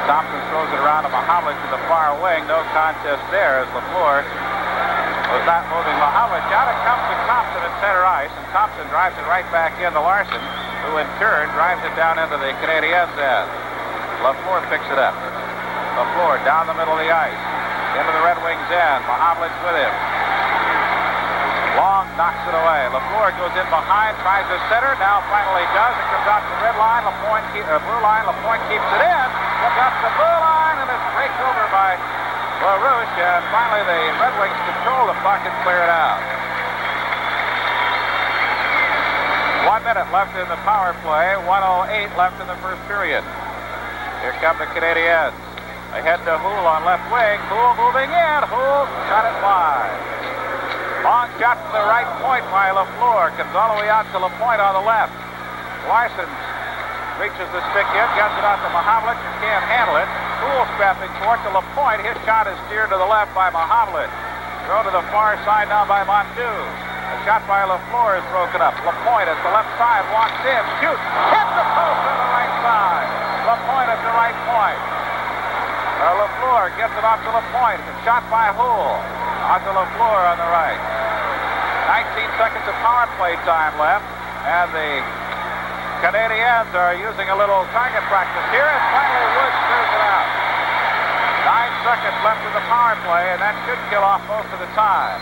Thompson throws it around to Mahovlich to the far wing. No contest there as Lafleur was not moving Mahovlich. Out it comes to Thompson at center ice, and Thompson drives it right back into Larson, who in turn drives it down into the Canadiens' end. Lafleur picks it up. Lafleur down the middle of the ice, into the Red Wings' end. Mahovlich with him. Long knocks it away. Lafleur goes in behind, tries to center. Now finally does. It comes out to the red line. Blue line. Lapointe keeps it in. Comes out to the blue line, and it's raked over by LaRouche. And finally the Red Wings control the puck and clear it out. 1 minute left in the power play. 1:08 left in the first period. Here come the Canadiens. Ahead to Houle on left wing. Houle moving in. Houle shot it wide. Long shot to the right point by Lafleur. Comes all the way out to Lapointe on the left. Larson reaches the stick in, gets it out to Mahovlich, and can't handle it. Houle strapping for it to Lapointe. His shot is steered to the left by Mahovlich. Thrown to the far side now by Montu. A shot by Lafleur is broken up. Lapointe at the left side walks in, shoots, hits the post on the right side. Lapointe at the right point. Lafleur gets it off to Lapointe. It's a shot by Houle. On to Lafleur on the right. 19 seconds of power play time left, and the Canadiens are using a little target practice here, and finally Woods clears it out. 9 seconds left in the power play, and that should kill off most of the time.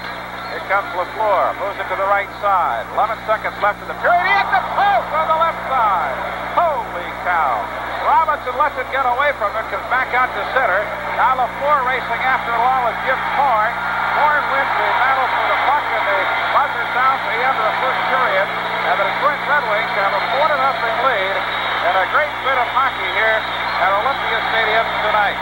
Here comes Lafleur, moves it to the right side. 11 seconds left in the period. He hits the post on the left side. Holy cow. Robinson lets it get away from him, comes back out to center. Now Lafleur racing after along with Jim Thorne. Thorne wins the battle for the puck, and the buzzer sounds for the end of the first period. And the Detroit Red Wings have a 4-0 lead, and a great bit of hockey here at Olympia Stadium tonight.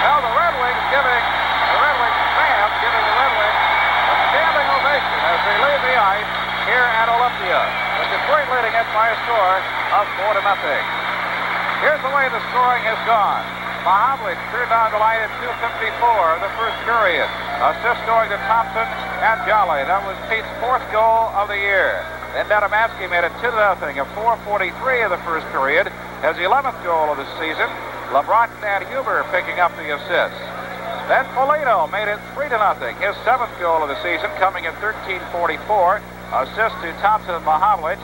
Now the Red Wings fans giving the Red Wings a standing ovation as they leave the ice here at Olympia. With Detroit leading it by a score of 4-0. Here's the way the scoring has gone. Mahovlich turned on the line at 2:54 of the first period. Assist going to Thompson and Jolly. That was Pete's 4th goal of the year. Then Nedemansky made it 2-0 at 4:43 of the first period. His 11th goal of the season. LeBron and Huber picking up the assists. Then Foligno made it 3-0. His 7th goal of the season coming at 13:44. Assist to Thompson and Mahovlich.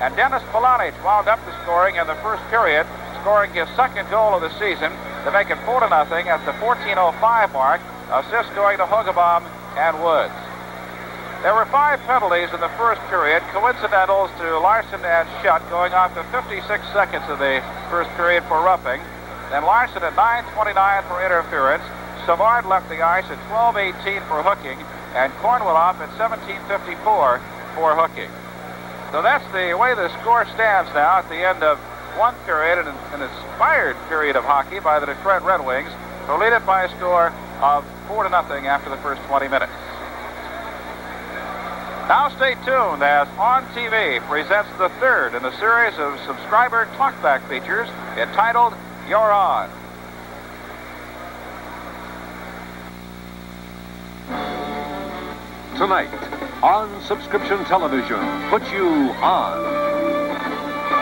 And Dennis Polonich wound up the scoring in the first period, scoring his 2nd goal of the season to make it 4-0 at the 14:05 mark. Assist going to Hogebaum and Woods. There were 5 penalties in the first period, coincidentals to Larson and Shutt going off to 56 seconds of the first period for roughing. Then Larson at 9:29 for interference. Savard left the ice at 12:18 for hooking, and Cornwell off at 17:54 for hooking. So that's the way the score stands now at the end of one period, and an inspired period of hockey by the Detroit Red Wings, who lead it by a score of 4-0 after the first 20 minutes. Now stay tuned as On TV presents the 3rd in a series of subscriber talkback features entitled You're On. Tonight, On Subscription Television puts you on.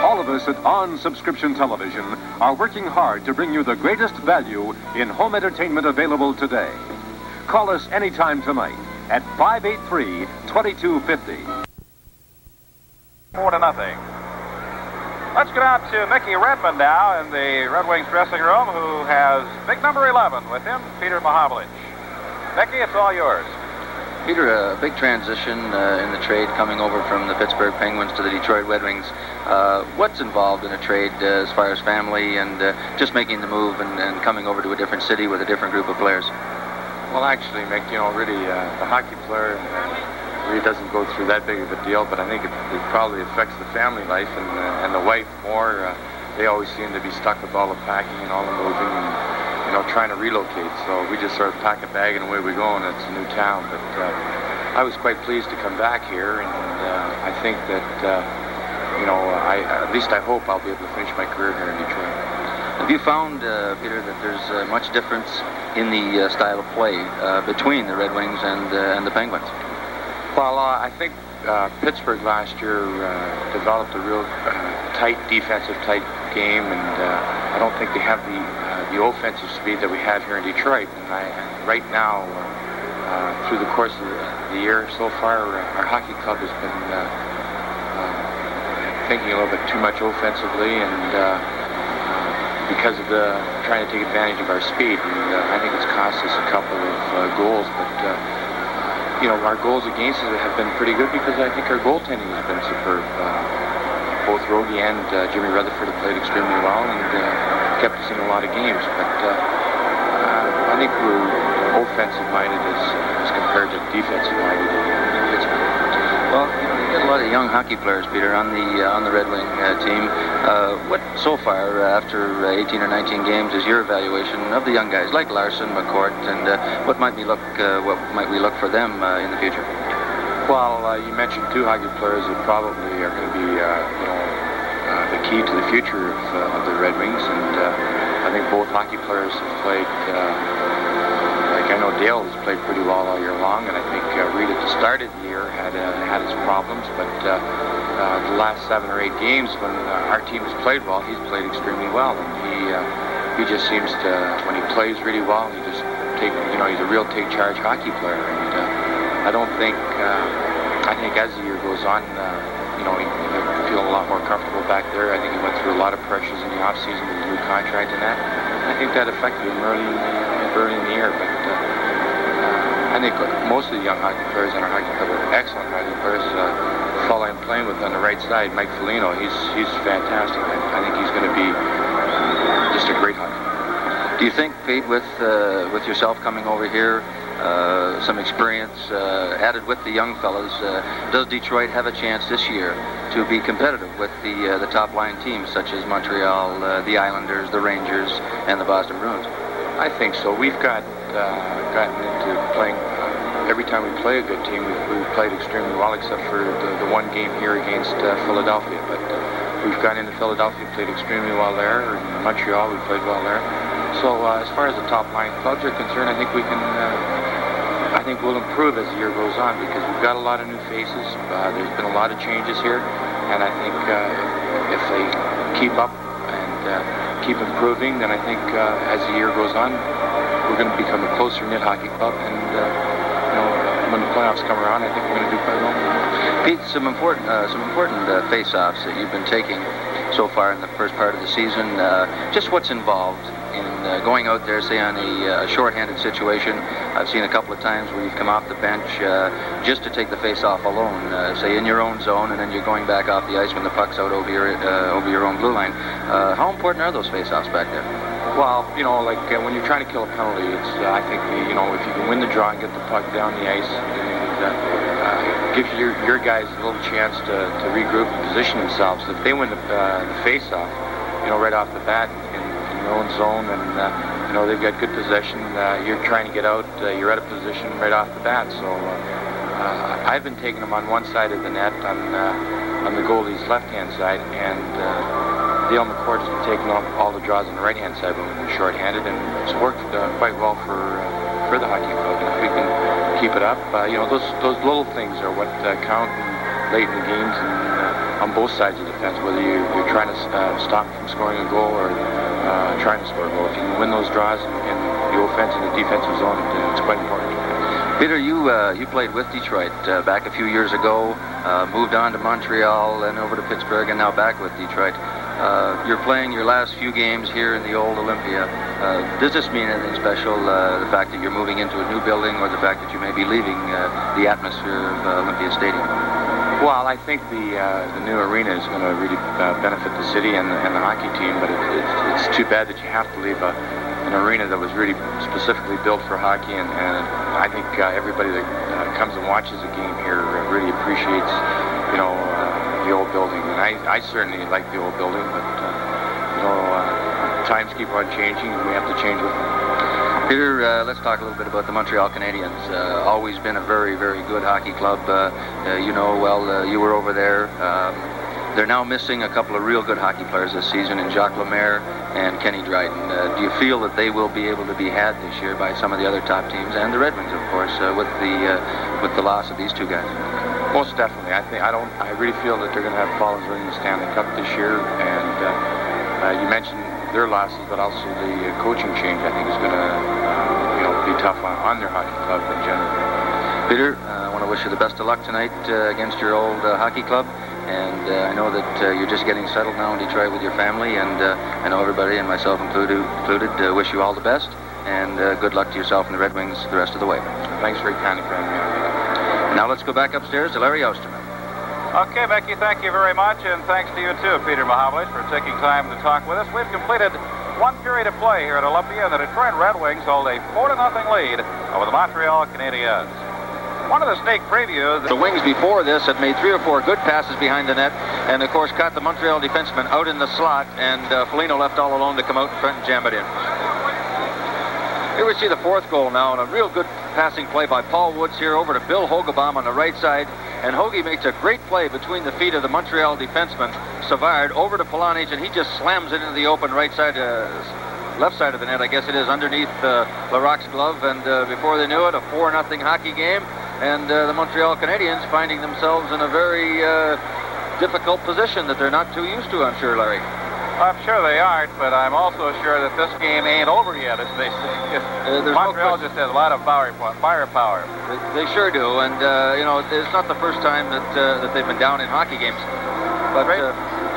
All of us at On Subscription Television are working hard to bring you the greatest value in home entertainment available today. Call us anytime tonight at 583-2250. 4-0. Let's get out to Mickey Redmond now in the Red Wings dressing room, who has big number 11 with him, Peter Mahovlich. Mickey, it's all yours. Peter, a big transition in the trade coming over from the Pittsburgh Penguins to the Detroit Red Wings. What's involved in a trade as far as family and just making the move and coming over to a different city with a different group of players? Well, actually, Mick, really, the hockey player really doesn't go through that big of a deal, but I think it probably affects the family life and the wife more. They always seem to be stuck with all the packing and all the moving. trying to relocate. So we just sort of pack a bag and away we go, and it's a new town. But I was quite pleased to come back here, and I think that, at least I hope I'll be able to finish my career here in Detroit. Have you found, Peter, that there's much difference in the style of play between the Red Wings and the Penguins? Well, I think Pittsburgh last year developed a real tight game, and I don't think they have the offensive speed that we have here in Detroit. And right now, through the course of the year so far, our hockey club has been thinking a little bit too much offensively, and because of trying to take advantage of our speed, and I think it's cost us a couple of goals. But our goals against us have been pretty good because I think our goaltending has been superb. Both Rogie and Jimmy Rutherford have played extremely well and kept us in a lot of games. But I think we're offensive-minded as compared to defensive-minded in Pittsburgh. Well, you got a lot of young hockey players, Peter, on the Red Wing team. What so far, after 18 or 19 games, is your evaluation of the young guys like Larson, McCourt, and what might we look for them in the future? Well, you mentioned two hockey players that probably are going to be, the key to the future of the Red Wings, and I think both hockey players have played. I know Dale has played pretty well all year long, and I think Reed at the start of the year had his problems, but the last 7 or 8 games when our team has played well, he's played extremely well, and he just seems to, when he plays really well, he's a real take-charge hockey player, and I think as the year goes on, he feel a lot more comfortable back there. I think he went through a lot of pressures in the off-season with the new contract and that. I think that affected him early in the year, but I think most of the young hockey players in our hockey club are excellent hockey players. The fellow I'm playing with on the right side, Mike Foligno, he's fantastic. I think he's going to be just a great hockey player. Do you think, Pete, with yourself coming over here, some experience added with the young fellas, does Detroit have a chance this year to be competitive with the top-line teams such as Montreal, the Islanders, the Rangers, and the Boston Bruins? I think so. We've gotten into playing. Every time we play a good team, we've played extremely well, except for the one game here against Philadelphia. But we've gone into Philadelphia, played extremely well there. In Montreal, we played well there. So as far as the top-line clubs are concerned, I think we can. I think we'll improve as the year goes on because we've got a lot of new faces. There's been a lot of changes here, and I think if they keep up and keep improving, then I think as the year goes on, we're going to become a closer-knit hockey club, and when the playoffs come around, I think we're going to do quite well. Pete, some important face-offs that you've been taking so far in the first part of the season. Just what's involved in going out there, say, on a shorthanded situation. I've seen a couple of times where you've come off the bench just to take the face-off alone, say in your own zone, and then you're going back off the ice when the puck's out over your own blue line. How important are those face-offs back there? Well, when you're trying to kill a penalty, it's I think if you can win the draw and get the puck down the ice, and gives your guys a little chance to regroup and position themselves. If they win the face-off, right off the bat in your own zone, and they've got good possession, you're trying to get out, you're out of position right off the bat. So I've been taking them on one side of the net on the goalie's left-hand side, and Dale McCourt has been taking all the draws on the right-hand side when we're short-handed, and it's worked quite well for the hockey club. And if we can keep it up, those little things are what count late in the games and on both sides of the fence, whether you're trying to stop from scoring a goal or trying to score a goal. If you can win those draws in the offense and the defensive zone, it's quite important. Peter, you played with Detroit back a few years ago, moved on to Montreal and over to Pittsburgh, and now back with Detroit. You're playing your last few games here in the old Olympia. Does this mean anything special, the fact that you're moving into a new building, or the fact that you may be leaving the atmosphere of Olympia Stadium? Well, I think the new arena is going to really benefit the city and the hockey team, but it's too bad that you have to leave an arena that was really specifically built for hockey, and I think everybody that comes and watches a game here really appreciates, the old building. And I certainly like the old building, but times keep on changing, and we have to change with them. Peter, let's talk a little bit about the Montreal Canadiens. Always been a very, very good hockey club. You know, well, you were over there. They're now missing a couple of real good hockey players this season in Jacques Lemaire and Kenny Dryden. Do you feel that they will be able to be had this year by some of the other top teams and the Red Wings, of course, with the loss of these two guys? Most definitely. I really feel that they're going to have problems winning the Stanley Cup this year. And you mentioned their losses, but also the coaching change, I think, is going to be tough on their hockey club in general. Peter, I want to wish you the best of luck tonight against your old hockey club. And I know that you're just getting settled now in Detroit with your family, and I know everybody, and myself included, wish you all the best, and good luck to yourself and the Red Wings the rest of the way. Thanks very kindly for having me. Now let's go back upstairs to Larry Osterman. Okay, Becky, thank you very much, and thanks to you too, Peter Mahovlich, for taking time to talk with us. We've completed one period of play here at Olympia, and the Detroit Red Wings hold a 4-0 lead over the Montreal Canadiens. One of the sneak previews. The Wings before this had made 3 or 4 good passes behind the net, and of course caught the Montreal defenseman out in the slot, and Foligno left all alone to come out in front and jam it in. Here we see the 4th goal now, and a real good passing play by Paul Woods here over to Bill Hogebaum on the right side, and Hoagie makes a great play between the feet of the Montreal defenseman Savard over to Polonich, and he just slams it into the open right side, left side of the net, I guess it is, underneath Larocque's glove, and before they knew it, a 4-0 hockey game. And the Montreal Canadiens finding themselves in a very difficult position that they're not too used to, I'm sure, Larry. I'm sure they aren't, but I'm also sure that this game ain't over yet, as they say. Montreal just has a lot of firepower. They sure do, and it's not the first time that they've been down in hockey games. But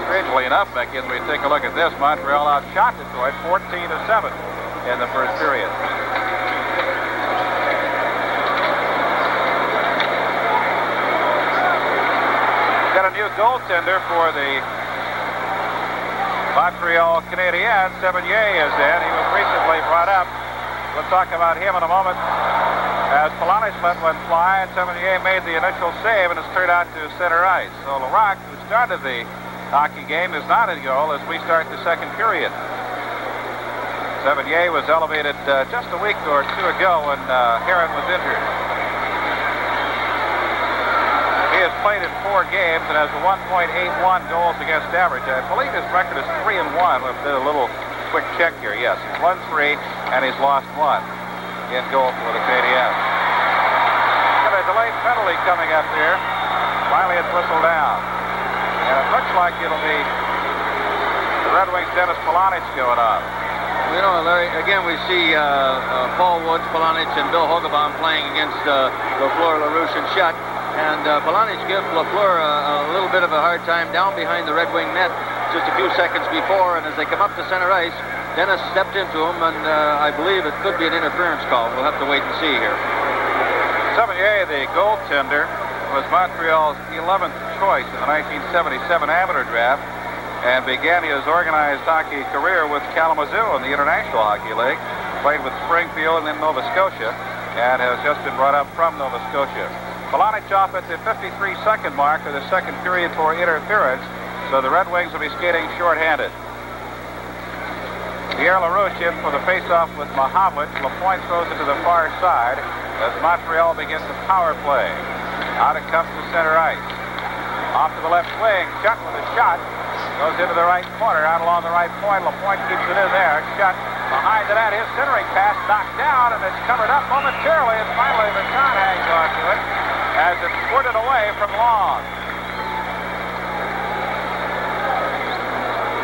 strangely enough, Becky, as we take a look at this, Montreal outshot Detroit 14-7 in the first period. Got a new goaltender for the Montreal Canadiens. Sevigny is in. He was recently brought up. We'll talk about him in a moment. As Polonich let one fly, and Sevigny made the initial save, and it's turned out to center ice. So Larocque, who started the hockey game, is not in goal as we start the second period. Sevigny was elevated just a week or two ago when Heron was injured. He has played in 4 games and has a 1.81 goals against average. I believe his record is 3-1. We'll do a little quick check here. Yes, he's won 3 and he's lost 1 in goal for the Canadiens. Got a delayed penalty coming up here. Finally, it's whistled down. And it looks like it'll be the Red Wings' Dennis Polonich going on. You know, Larry, again, we see Paul Woods, Polonich, and Bill Hogebaum playing against Lafleur, LaRouche, and Schutt. And Polonich gives Lafleur a little bit of a hard time down behind the Red Wing net just a few seconds before. And as they come up to center ice, Dennis stepped into him, and I believe it could be an interference call. We'll have to wait and see here. Sevigny, the goaltender, was Montreal's 11th choice in the 1977 amateur draft and began his organized hockey career with Kalamazoo in the International Hockey League. Played with Springfield and in Nova Scotia and has just been brought up from Nova Scotia. Polonich off at the 53-second mark of the second period for interference, so the Red Wings will be skating shorthanded. Pierre LaRouche in for the face-off with Mahovlich. Lapointe throws it to the far side as Montreal begins the power play. Out it comes to center ice. Off to the left wing. Schutt with a shot. Goes into the right corner, out along the right point. Lapointe keeps it in there. Schutt behind the net. His centering pass knocked down, and it's covered up momentarily, and finally the shot hangs on to it as it's squirted away from Long.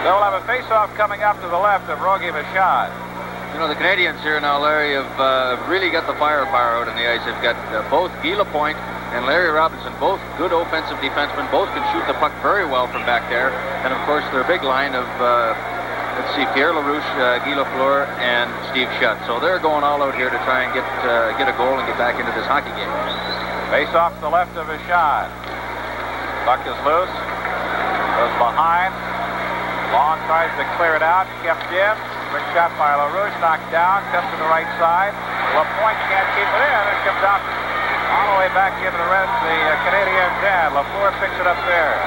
They'll have a face-off coming up to the left of Rogie Vachon. You know, the Canadiens here now, Larry, have really got the firepower out on the ice. They've got both Guy Lapointe and Larry Robinson, both good offensive defensemen. Both can shoot the puck very well from back there. And, of course, their big line of, let's see, Pierre LaRouche, Guy Lafleur, and Steve Schutt. So they're going all out here to try and get a goal and get back into this hockey game. Face-off to the left of Vachon. Puck is loose. Goes behind. Long tries to clear it out. Kept in. Quick shot by LaRouche. Knocked down. Comes to the right side. Lapointe can't keep it in. It comes out all the way back into the Canadiens' end. Lafleur picks it up there.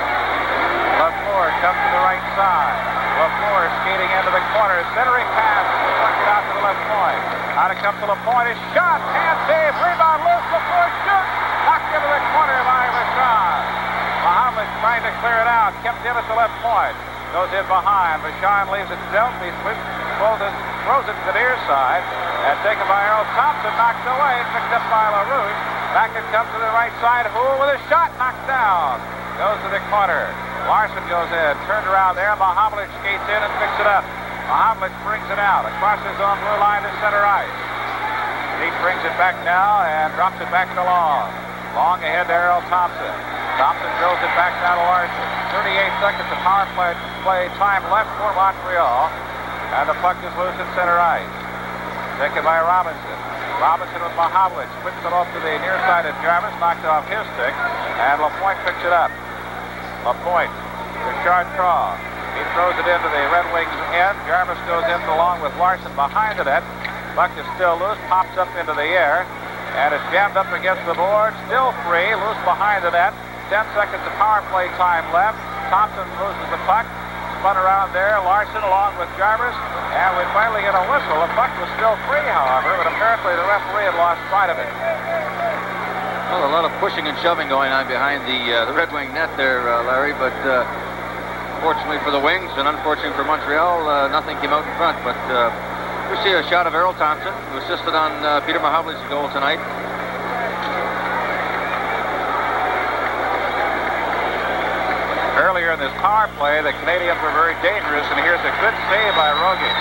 Lafleur comes to the right side. LaFleur skating into the corner. Centering pass. Deflected out to the left point. Out it comes to LaPointe. His shot. Hand save. Rebound loose. LaFleur shoots. Knocked into the corner by Vachon. Mahamlic trying to clear it out. Kept in at the left point. Goes in behind. Vachon leaves it dealt. He throws it to the near side. And taken by Earl Thompson. Knocked away. Picked up by LaRouche. Back it comes to the right side. Houle with a shot. Knocked down. Goes to the corner. Larson goes in. Turned around there. Mahamlic skates in and picks it up. Mahamlic brings it out. Across his own blue line to center ice. He brings it back now and drops it back to Long. Long ahead to Earl Thompson. Thompson throws it back now to Larson. 38 seconds of power play time left for Montreal. And the puck is loose at center ice. Taken by Robinson. Robinson with Mahamlic. Puts it off to the near side of Jarvis. Knocked off his stick. And LaPointe picks it up. LaPointe to Chartrand. He throws it into the Red Wings end. Jarvis goes in along with Larson behind the net. Puck is still loose. Pops up into the air. And it's jammed up against the board. Still free. Loose behind the net. 10 seconds of power play time left. Thompson loses the puck. Spun around there. Larson along with Jarvis. And we finally get a whistle. The puck was still free, however, but apparently the referee had lost sight of it. Well, a lot of pushing and shoving going on behind the Red Wing net there, Larry, but fortunately for the Wings and unfortunately for Montreal, nothing came out in front. But we see a shot of Earl Thompson, who assisted on Peter Mahamlic's goal tonight. Earlier in this power play, the Canadiens were very dangerous, and here's a good save by Rogie.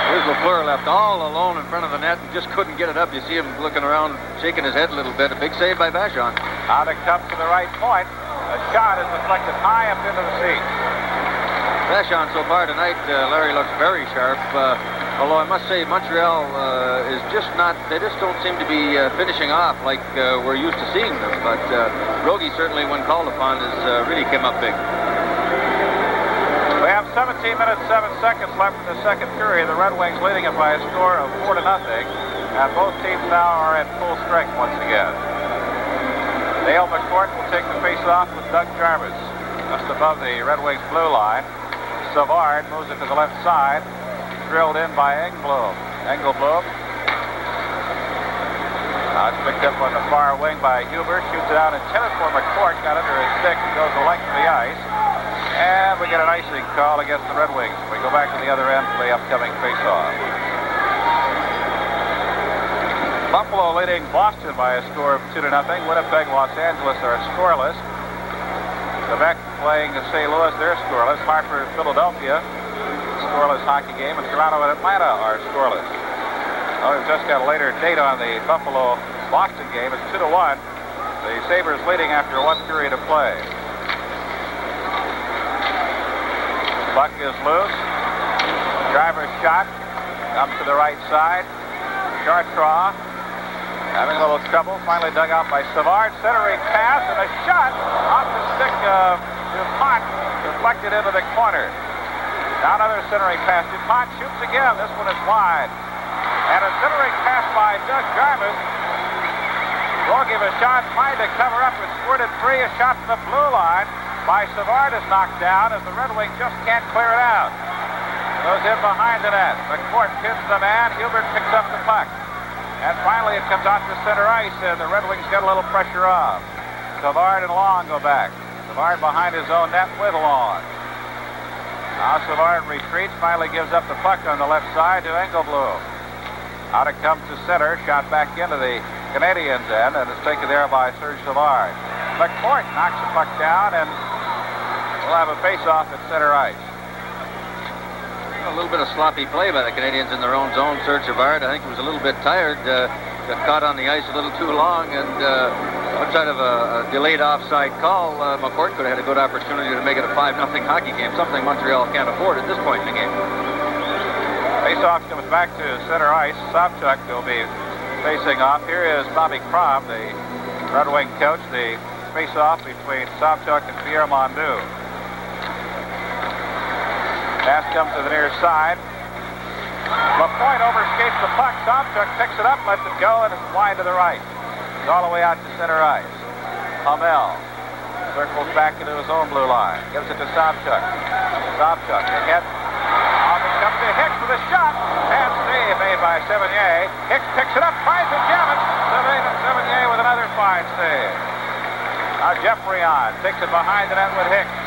Here's LaFleur left all alone in front of the net and just couldn't get it up. You see him looking around, shaking his head a little bit. A big save by Vachon. Out it comes to the right point. A shot is deflected high up into the seats. Vachon so far tonight, Larry, looks very sharp. Although I must say Montreal is just not, they just don't seem to be finishing off like we're used to seeing them. But Rogie certainly, when called upon, has really came up big. We have 17 minutes, 7 seconds left in the second period. The Red Wings leading it by a score of 4-0. And both teams now are at full strength once again. Dale McCourt will take the face-off with Doug Jarvis. Just above the Red Wings blue line. Savard moves it to the left side. Drilled in by Engelblum. It's picked up on the far wing by Huber. Shoots it out intended for McCourt. Got under his stick and goes the length of the ice. And we get an icing call against the Red Wings. We go back to the other end for the upcoming face-off. Buffalo leading Boston by a score of 2-0. Winnipeg, Los Angeles are scoreless. Quebec playing St. Louis, they're scoreless. Hartford, Philadelphia, scoreless hockey game, and Toronto and Atlanta are scoreless. Oh, we've just got a later date on the Buffalo-Boston game. It's 2-1. The Sabres leading after one period of play. Puck is loose. Driver's shot. Comes to the right side. Chartrand having a little trouble. Finally dug out by Savard. Centering pass and a shot off the stick of DuPont. Deflected into the corner. Now another centering pass. DuPont shoots again. This one is wide. And a centering pass by Doug Jarvis. Will give a shot. Trying to cover up. It's squirted free. A shot from the blue line by Savard is knocked down as the Red Wings just can't clear it out. Goes in behind the net. McCourt pins the man. Hubert picks up the puck. And finally it comes out to center ice, and the Red Wings get a little pressure off. Savard and Long go back. Savard behind his own net with Long. Now Savard retreats, finally gives up the puck on the left side to Engelblum. Out it comes to center, shot back into the Canadiens end, and it's taken there by Serge Savard. McCourt knocks the puck down, and we'll have a face-off at center ice. A little bit of sloppy play by the Canadiens in their own zone. Serge Savard, I think he was a little bit tired. Got caught on the ice a little too long, and outside of a delayed offside call, McCourt could have had a good opportunity to make it a 5-0 hockey game, something Montreal can't afford at this point in the game. Face-off comes back to center ice. Sobchuk will be facing off. Here is Bobby Crom, the Red Wing coach. The face-off between Sobchuk and Pierre Mondeau. Pass comes to the near side. LaPointe overskates the puck. Sobchuk picks it up, lets it go, and it's wide to the right. It's all the way out to center ice. Hamel Circles back into his own blue line. Gives it to Sobchuk. Sobchuk ahead. Off it comes to Hicks with a shot. And save made by Sevigny. Hicks picks it up, tries to jam it. Sevigny with another fine save. Now Geoffrion takes it behind the net with Hicks.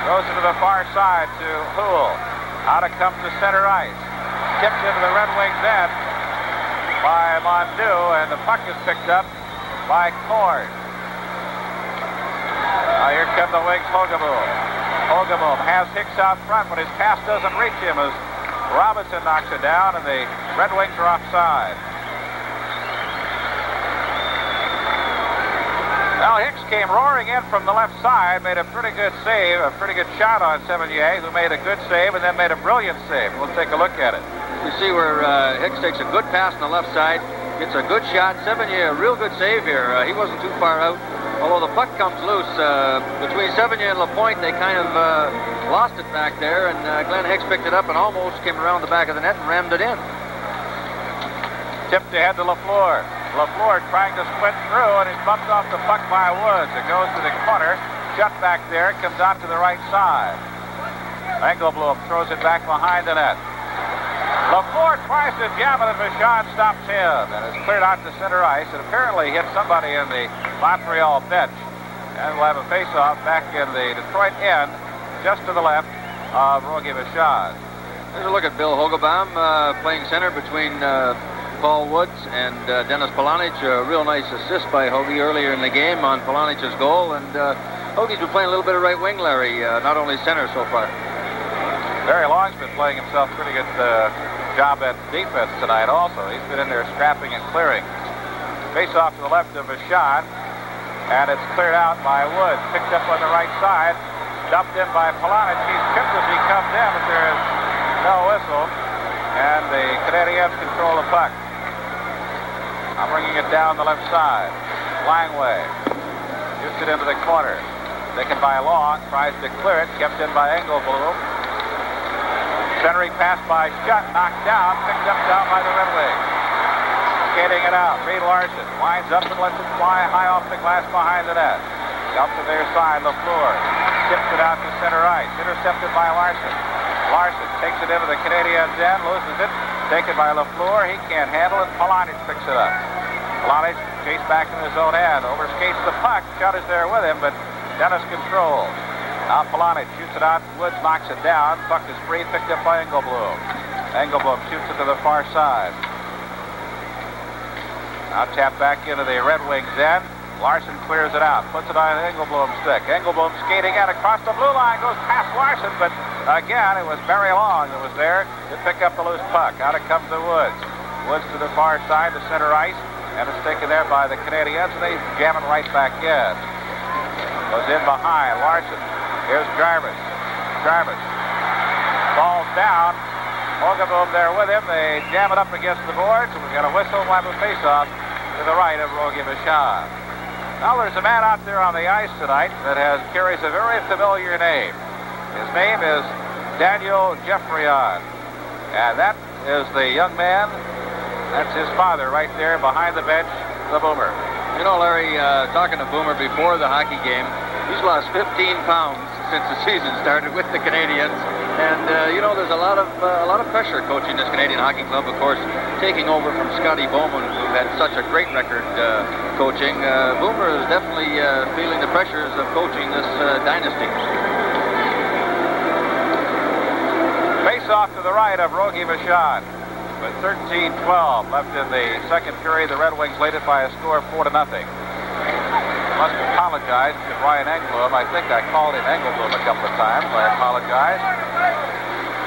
Goes it to the far side to Houle. Out it comes to center ice. Tipped into the Red Wings end by Mondeau, and the puck is picked up by Cord. Now here come the Wings, Hogaboom. Hogaboom has Hicks out front, but his pass doesn't reach him as Robinson knocks it down, and the Red Wings are offside. Now Hicks came roaring in from the left side, made a pretty good save, a pretty good shot on Sevigny, who made a good save and then made a brilliant save. We'll take a look at it. You see where Hicks takes a good pass on the left side, gets a good shot. Sevigny, a real good save here. He wasn't too far out. Although the puck comes loose between Sevigny and Lapointe, they kind of lost it back there, and Glenn Hicks picked it up and almost came around the back of the net and rammed it in. Tipped ahead to Lafleur. Lafleur trying to sprint through, and he's bumped off the puck by Woods. It goes to the corner, shut back there, comes out to the right side. Engelblum throws it back behind the net. Lafleur tries to jam it, and Vachon stops him, and it's cleared out to center ice. It apparently hit somebody in the Montreal bench, and we'll have a face-off back in the Detroit end, just to the left of Rogie Vachon. There's a look at Bill Hogaboom playing center between Paul Woods and Dennis Polonich. A real nice assist by Hoagie earlier in the game on Polonich's goal, and Hoagie's been playing a little bit of right wing, Larry, not only center so far. Barry Long's been playing himself pretty good job at defense tonight also. He's been in there scrapping and clearing. Face off to the left of Vachon, and it's cleared out by Woods. Picked up on the right side, dumped in by Polonich. He's tripped as he comes in, but there is no whistle, and the Canadiens control the puck. I'm bringing it down the left side. Langway shoots it into the corner. Taken by Long, tries to clear it, kept in by Engelblum. Centering pass by Schutt, knocked down, picked up down by the Red Wings. Skating it out, Reed Larson winds up and lets it fly high off the glass behind the net. Up to their side, Lafleur tips it out to center ice, intercepted by Larson. Larson takes it into the Canadiens' end, loses it, taken by Lafleur. He can't handle it. Polonich picks it up. Polonich chased back in his own end, overskates the puck. Schutt is there with him, but Dennis controls. Now Polonich shoots it out. Woods knocks it down. Puck is free, picked up by Engelblum. Engelblum shoots it to the far side. Now tapped back into the Red Wings' end. Larson clears it out, puts it on Engelblum's stick. Engelblum skating in across the blue line, goes past Larson, but again, it was Barry Long that was there to pick up the loose puck. Out it comes to Woods. Woods to the far side, to center ice, and it's taken there by the Canadiens, and they jam it right back in. Goes in behind Larson. Here's Jarvis. Jarvis falls down. Hogaboom there with him. They jam it up against the boards, and we've got a whistle. We'll have a face-off to the right of Rogie Vachon. Now there's a man out there on the ice tonight that carries a very familiar name. His name is Daniel Geoffrion, and that is the young man. That's his father right there behind the bench, the Boomer. You know, Larry, talking to Boomer before the hockey game, he's lost 15 pounds since the season started with the Canadiens, and you know, there's a lot of pressure coaching this Canadian Hockey Club. Of course, taking over from Scotty Bowman, who had such a great record coaching. Boomer is definitely feeling the pressures of coaching this dynasty. Face off to the right of Rogie Vachon. With 13-12 left in the second period, the Red Wings lead it by a score of 4-0. Must apologize to Brian Engelblum. I think I called him Engelblum a couple of times. I apologize.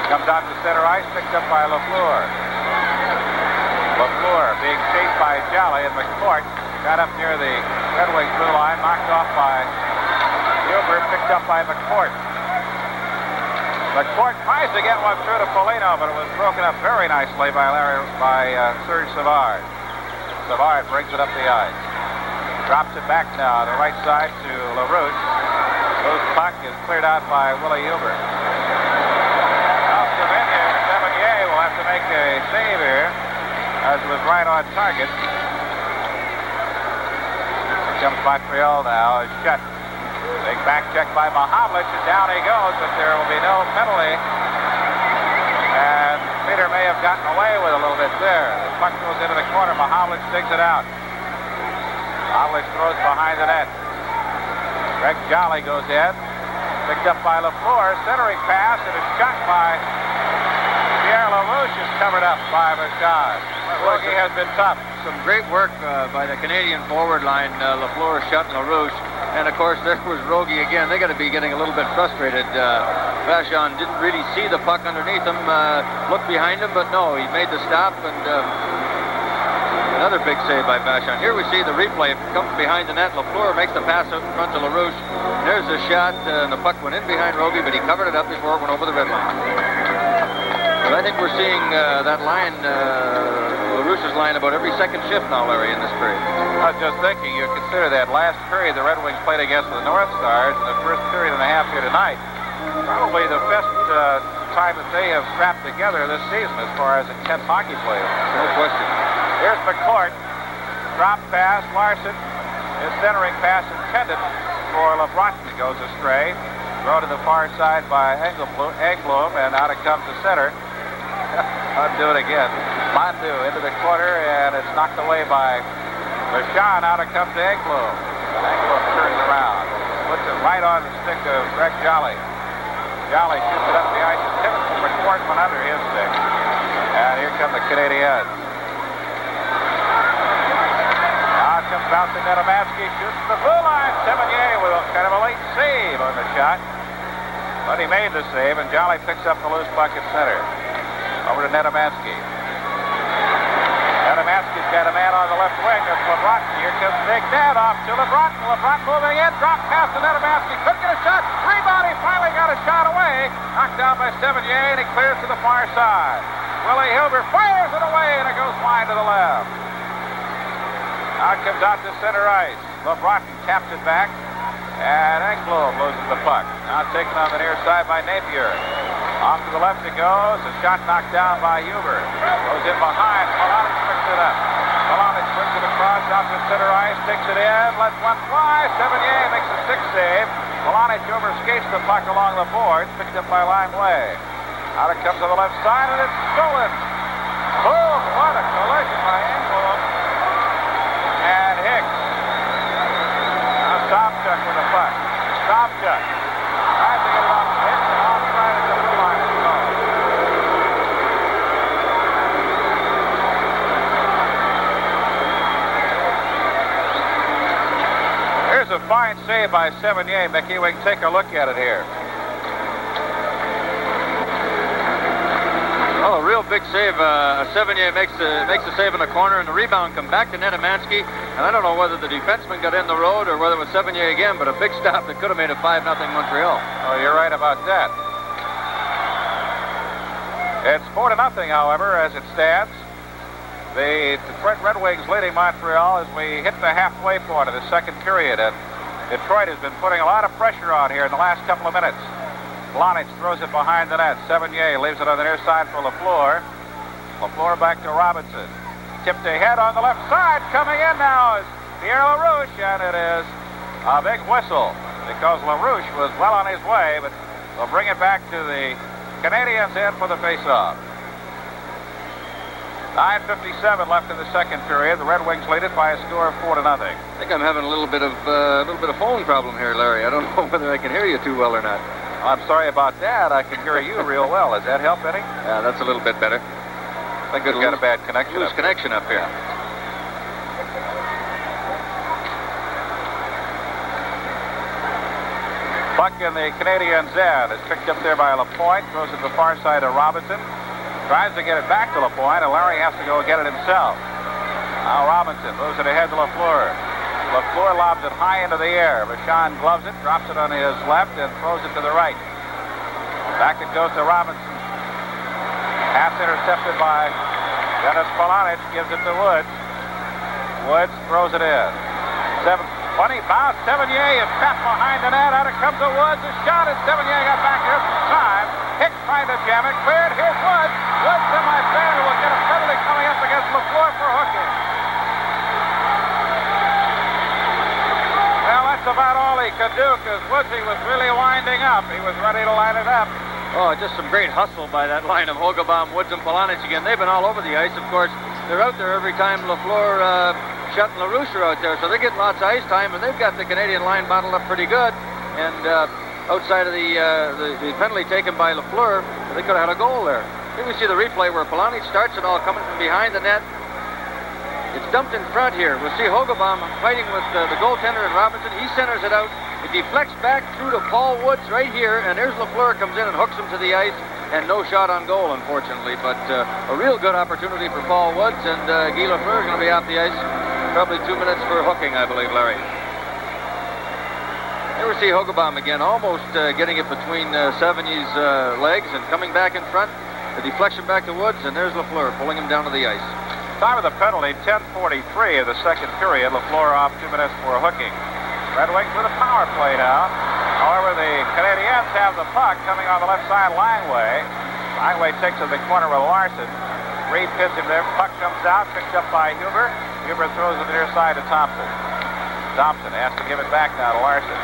Comes out to center ice, picked up by Lafleur. Lafleur being chased by Jolly, and McCourt got up near the Red Wings blue line, knocked off by Huber, picked up by McCourt. McCourt tries to get one through to Foligno, but it was broken up very nicely by Serge Savard. Savard brings it up the ice. Drops it back now to the right side to LaRouche. Loose puck is cleared out by Willie Huber. Now Sevigny will have to make a save here, as it was right on target. Here comes Montreal now. Schutt Big back check by Mahavlich, and down he goes, but there will be no penalty. And Peter may have gotten away with a little bit there. The puck goes into the corner. Mahavlich digs it out. Mahavlich throws behind the net. Greg Jolly goes in. Picked up by LaFleur. Centering pass, and a shot by Pierre LaRouche is covered up by Vachon. Rogie has been tough. Some great work by the Canadian forward line. LaFleur shot LaRouche. And, of course, there was Rogie again. They got to be getting a little bit frustrated. Vachon didn't really see the puck underneath him, looked behind him, but no, he made the stop, and another big save by Vachon. Here we see the replay. It comes behind the net. LaFleur makes the pass out in front to LaRouche. There's the shot, and the puck went in behind Rogie, but he covered it up before it went over the red line. But I think we're seeing that line, LaRouche's line, about every second shift now, Larry, in this period. I was just thinking, you consider that last period the Red Wings played against the North Stars, and the first period and a half here tonight, probably the best time that they have strapped together this season as far as intense hockey play. No question. Here's McCourt. Drop pass, Larson. His centering pass intended for LeBronson. Goes astray. Throw to the far side by Engblom, and out it comes the center. I'll do it again. Mondu into the corner, and it's knocked away by Vachon. Out it comes to Engblom. Engblom turns around. Puts it right on the stick of Greg Jolly. Jolly shoots it up the ice, and Timmons from McCourt went under his stick. And here come the Canadiens. Now comes bouncing Netamansky, shoots the blue line. Sevigny with kind of a late save on the shot. But he made the save, and Jolly picks up the loose puck at center. Over to Netamansky. Netamansky's got a man on the left wing. That's LeBronson. Here comes Big Ned off to LeBronson. LeBronson moving in. Drop pass to Netamansky. Couldn't get a shot. Rebound. He finally got a shot away. Knocked down by Sevigny, and he clears to the far side. Willie Hilber fires it away, and it goes wide to the left. Now it comes out to center ice. LeBronson taps it back, and Engblom loses the puck. Now taken on the near side by Napier. Off to the left it goes. A shot knocked down by Huber. Goes in behind. Polonic picks it up. Polonic brings it across out to center ice. Takes it in. Lets one fly. Sevigny makes a 6 save. Polonic over skates the puck along the boards. Picked up by Langley. Out it comes to the left side, and it's stolen. Boom! What a collision by Engblom and Hicks. Now Sobchuk with the puck. Sobchuk tries to get it off Hicks, and off right at the blue line it goes. Here's a fine save by Sevigny, Mickey. We can take a look at it here. Oh, a real big save. Sevigny makes the save in the corner, and the rebound come back to Netamansky. And I don't know whether the defenseman got in the road or whether it was Sevigny again, but a big stop that could have made it 5-0 Montreal. Oh, you're right about that. It's 4-0, however, as it stands. The Detroit Red Wings leading Montreal as we hit the halfway point of the second period. And Detroit has been putting a lot of pressure on here in the last couple of minutes. Blonich throws it behind the net. Sevigny leaves it on the near side for LaFleur. LaFleur back to Robinson. Tipped ahead on the left side. Coming in now is Pierre LaRouche, and it is a big whistle because LaRouche was well on his way, but they'll bring it back to the Canadiens in for the face-off. 9:57 left in the second period. The Red Wings lead it by a score of 4-0. I think I'm having a little bit of phone problem here, Larry. I don't know whether I can hear you too well or not. I'm sorry about that. I can hear you real well. Does that help any? Yeah, that's a little bit better. I think we've got a bad connection. Loose connection up here. Puck in the Canadiens' end. It's picked up there by Lapointe. Throws it to the far side of Robinson. Tries to get it back to Lapointe, and Larry has to go get it himself. Now Robinson moves it ahead to LaFleur. LaFleur lobs it high into the air. Vachon gloves it, drops it on his left, and throws it to the right. Back it goes to Robinson. Pass intercepted by Dennis Polonic. Gives it to Woods. Woods throws it in. 20 bounce. Sevigny is trapped behind the net. Out it comes to Woods. A shot, and Sevigny got back here some time. Hicks trying to jam it. Cleared. Here's Woods. Woods, semi-fair, will get a penalty coming up against LaFleur for hooking. Well, that's about all he Duke as Woodsy was really winding up. He was ready to line it up. Oh, just some great hustle by that line of Hogabaum, Woods, and Polonich again. They've been all over the ice. Of course, they're out there every time Lafleur, Shutt, and LaRouche are out there, so they're getting lots of ice time, and they've got the Canadian line bottled up pretty good. And outside of the penalty taken by Lafleur, they could have had a goal there. Here we see the replay where Polonich starts it all coming from behind the net. It's dumped in front here. We'll see Hogabaum fighting with the goaltender and Robinson. He centers it out. It deflects back through to Paul Woods right here, and there's Lafleur comes in and hooks him to the ice, and no shot on goal, unfortunately. But a real good opportunity for Paul Woods, and Guy Lafleur is going to be off the ice probably 2 minutes for hooking, I believe, Larry. Here we see Hogabaum again, almost getting it between Savigny's legs and coming back in front. The deflection back to Woods, and there's Lafleur pulling him down to the ice. Time of the penalty, 10:43 of the second period. Lafleur off 2 minutes for hooking. Red Wings with a power play now. However, the Canadiens have the puck coming on the left side. Langway. Langway takes to the corner with Larson. Reed pins him there. Puck comes out, picked up by Huber. Huber throws it near side to Thompson. Thompson has to give it back now to Larson.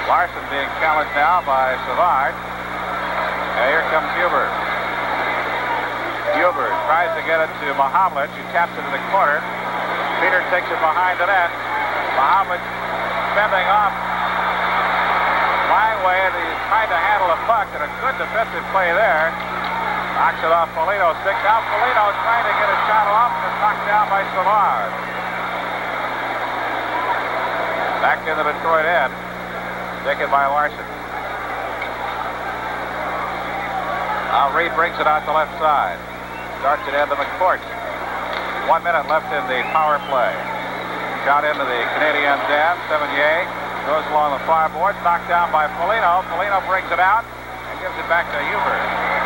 Larson being challenged now by Savard. And here comes Huber. Huber tries to get it to Mahavlich, who taps it to the corner. Peter takes it behind the net. Mahavlich fending off Langway, and he's trying to handle the puck, and a good defensive play there. Knocks it off Foligno's stick. Now Foligno trying to get a shot off, and it's knocked down by Savard. Back in the Detroit end. Taken by Larson. Now Reed brings it out the left side. Starts it into McCourt. 1 minute left in the power play. Shot into the Canadiens' end. Sevigny goes along the far boards. Knocked down by Foligno. Foligno brings it out and gives it back to Huber.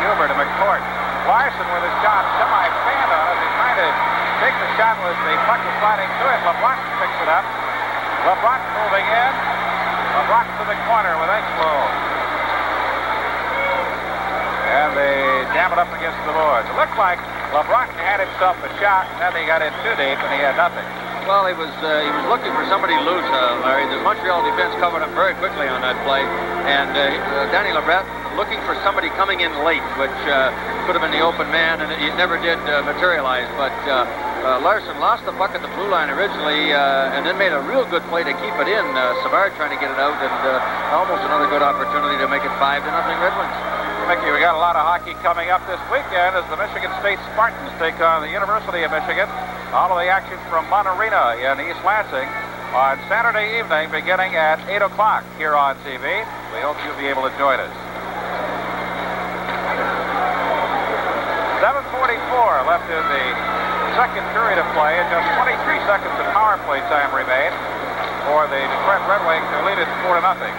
Huber to McCourt. Larson with his shot semi-fanned on it. He's trying to take the shot with the puck was sliding to it. LeBlanc picks it up. LeBlanc moving in. LeBlanc to the corner with Engstlow. And they jam it up against the boards. It looked like LeBlanc had himself a shot, and then he got in too deep, and he had nothing. Well, he was looking for somebody loose, Larry. The Montreal defense covered him very quickly on that play, and Danny Labrat looking for somebody coming in late, which could have been the open man, and it never did materialize. But Larson lost the puck at the blue line originally, and then made a real good play to keep it in. Savard trying to get it out, and almost another good opportunity to make it 5-0 Red Wings. Mickey, we got a lot of hockey coming up this weekend as the Michigan State Spartans take on the University of Michigan. All of the action from Monterina in East Lansing on Saturday evening beginning at 8 o'clock here on TV. We hope you'll be able to join us. 7:44 left in the second period of play, and just 23 seconds of power play time remain for the Detroit Red Wings to lead it 4-0.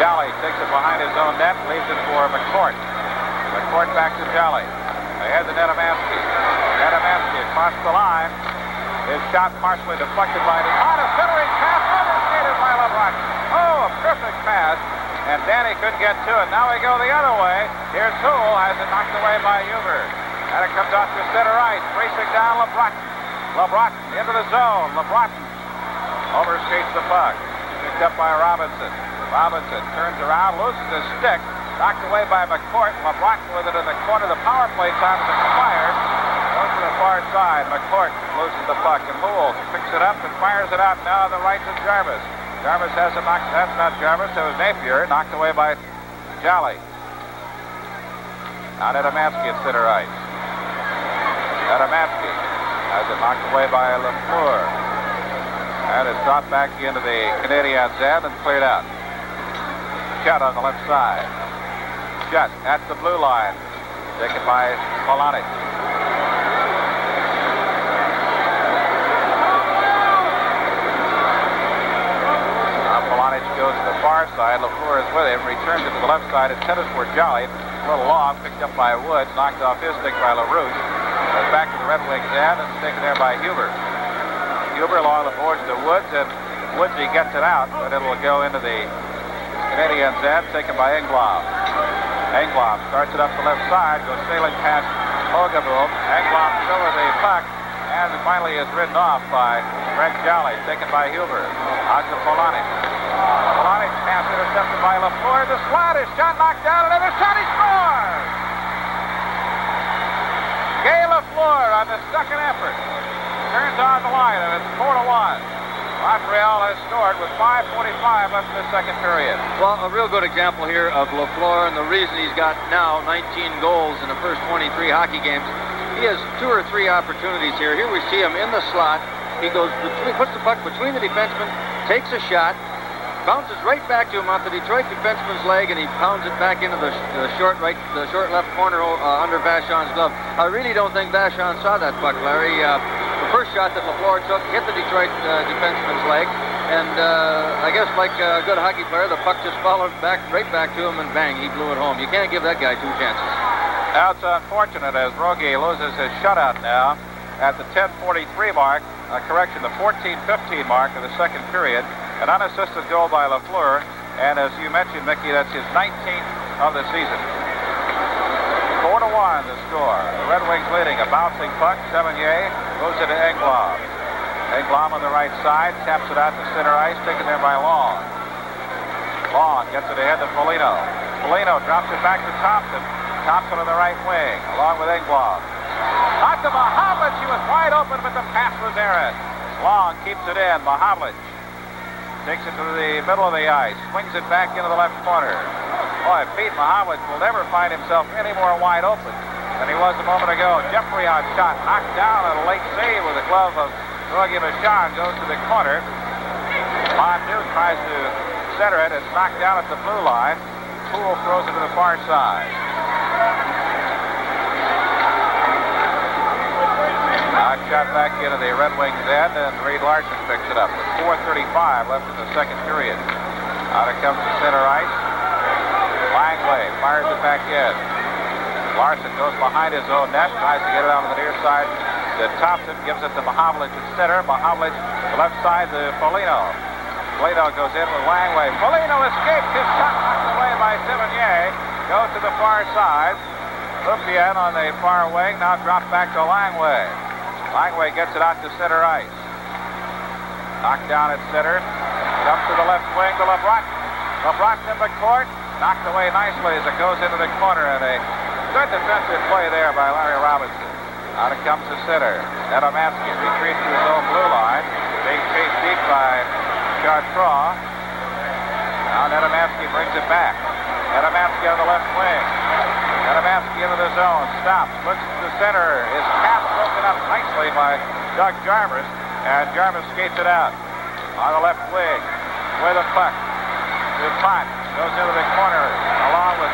Jolly takes it behind his own net, leaves it for McCourt. McCourt back to Jolly. Ahead to Nedemansky. Nedemansky across the line. His shot partially deflected by the centering pass, understated by LeBlanc. Oh, a perfect pass. And Danny couldn't get to it. Now we go the other way. Here's Houle, has it knocked away by Huber. And it comes off to center ice. Racing down LeBlanc. LeBlanc into the zone. LeBlanc overskates the puck. Picked up by Robinson. Robinson turns around, loses his stick, knocked away by McCourt. LeBlanc with it in the corner. The power play time is expired. Goes to the far side. McCourt loses the puck, and Houle picks it up and fires it out now on the right to Jarvis. Jarvis has it knocked. That's not Jarvis. It was Napier, knocked away by Jolly. Now Nedemansky at center ice. Nedemansky has it knocked away by Lafleur. And it's dropped back into the Canadiens' end and cleared out. Shutt on the left side. Shutt at the blue line. Taken by Polonich. Now Polonich goes to the far side. Lafleur is with him. Returns it to the left side. Intended for Jolly. A little long. Picked up by Woods. Knocked off his stick by LaRouche. Goes back to the Red Wings' end and taken there by Huber. Huber along the boards to Woods, and Woodsy gets it out, but it'll go into the Canadiens' end, taken by Engblom. Engblom starts it up the left side, goes sailing past Hogaboom. Engblom over the puck, And finally is ridden off by Greg Jolly, taken by Huber. Out to Polonic. Polonic pass intercepted by LaFleur. The slot is shot, knocked down. Another shot, he scores! Gay LaFleur on the second effort. Turns on the line, and it's 4-1. Montreal has scored with 5:45 left in the second period. Well, a real good example here of LaFleur, and the reason he's got now 19 goals in the first 23 hockey games. He has 2 or 3 opportunities here. Here we see him in the slot. He goes between, puts the puck between the defensemen, takes a shot, bounces right back to him off the Detroit defenseman's leg, and he pounds it back into the short left corner under Vachon's glove. I really don't think Vachon saw that puck, Larry. The first shot that LaFleur took hit the Detroit defenseman's leg, and I guess like a good hockey player, the puck just followed right back to him, and bang, he blew it home. You can't give that guy 2 chances. Now it's unfortunate as Rogie loses his shutout now at the 10:43 mark, the 14:15 mark of the second period. An unassisted goal by LaFleur, and as you mentioned, Mickey, that's his 19th of the season. 4-1 the score. The Red Wings leading. A bouncing puck. Sevigny moves it to Engblom. Engblom on the right side, taps it out to center ice, taken there by Long. Long gets it ahead to Foligno. Foligno drops it back to Thompson. Thompson on the right wing, along with Engblom. Out to Mahavlich. He was wide open, but the pass was errant. Long keeps it in. Mahavlich takes it to the middle of the ice, swings it back into the left corner. Boy, Pete Mahavlich will never find himself any more wide open than he was a moment ago. Jeffrey on shot, knocked down on a late save with the glove of Rogie Vachon, goes to the corner. Mondu tries to center it. It's knocked down at the blue line. Poole throws it to the far side. Shot back into the Red Wings end, and Reed Larson picks it up with 4:35 left in the second period. Out it comes to center ice. Langley fires it back in. Larson goes behind his own net, tries to get it out on the near side. Thompson gives it to Mahavlich at center. Mahavlich the left side to Foligno. Foligno goes in with Langley. Foligno escapes. His shot knocked away by Sevigny. Goes to the far side. Lupien on the far wing, now dropped back to Langley. Langley gets it out to center ice. Knocked down at center. Comes to the left wing to LeBron. LeBron in the court. Knocked away nicely as it goes into the corner. And a good defensive play there by Larry Robinson. Out it comes to center. Nedomansky retreats to his own blue line. Being chased deep by Chartrand. Now Nedomansky brings it back. Nedomansky on the left wing. Nedomansky into the zone. Stops. Looks to the center. His pass broken up nicely by Doug Jarvis. And Jarvis skates it out. On the left wing. With a puck. Dupont goes into the corner. Along with...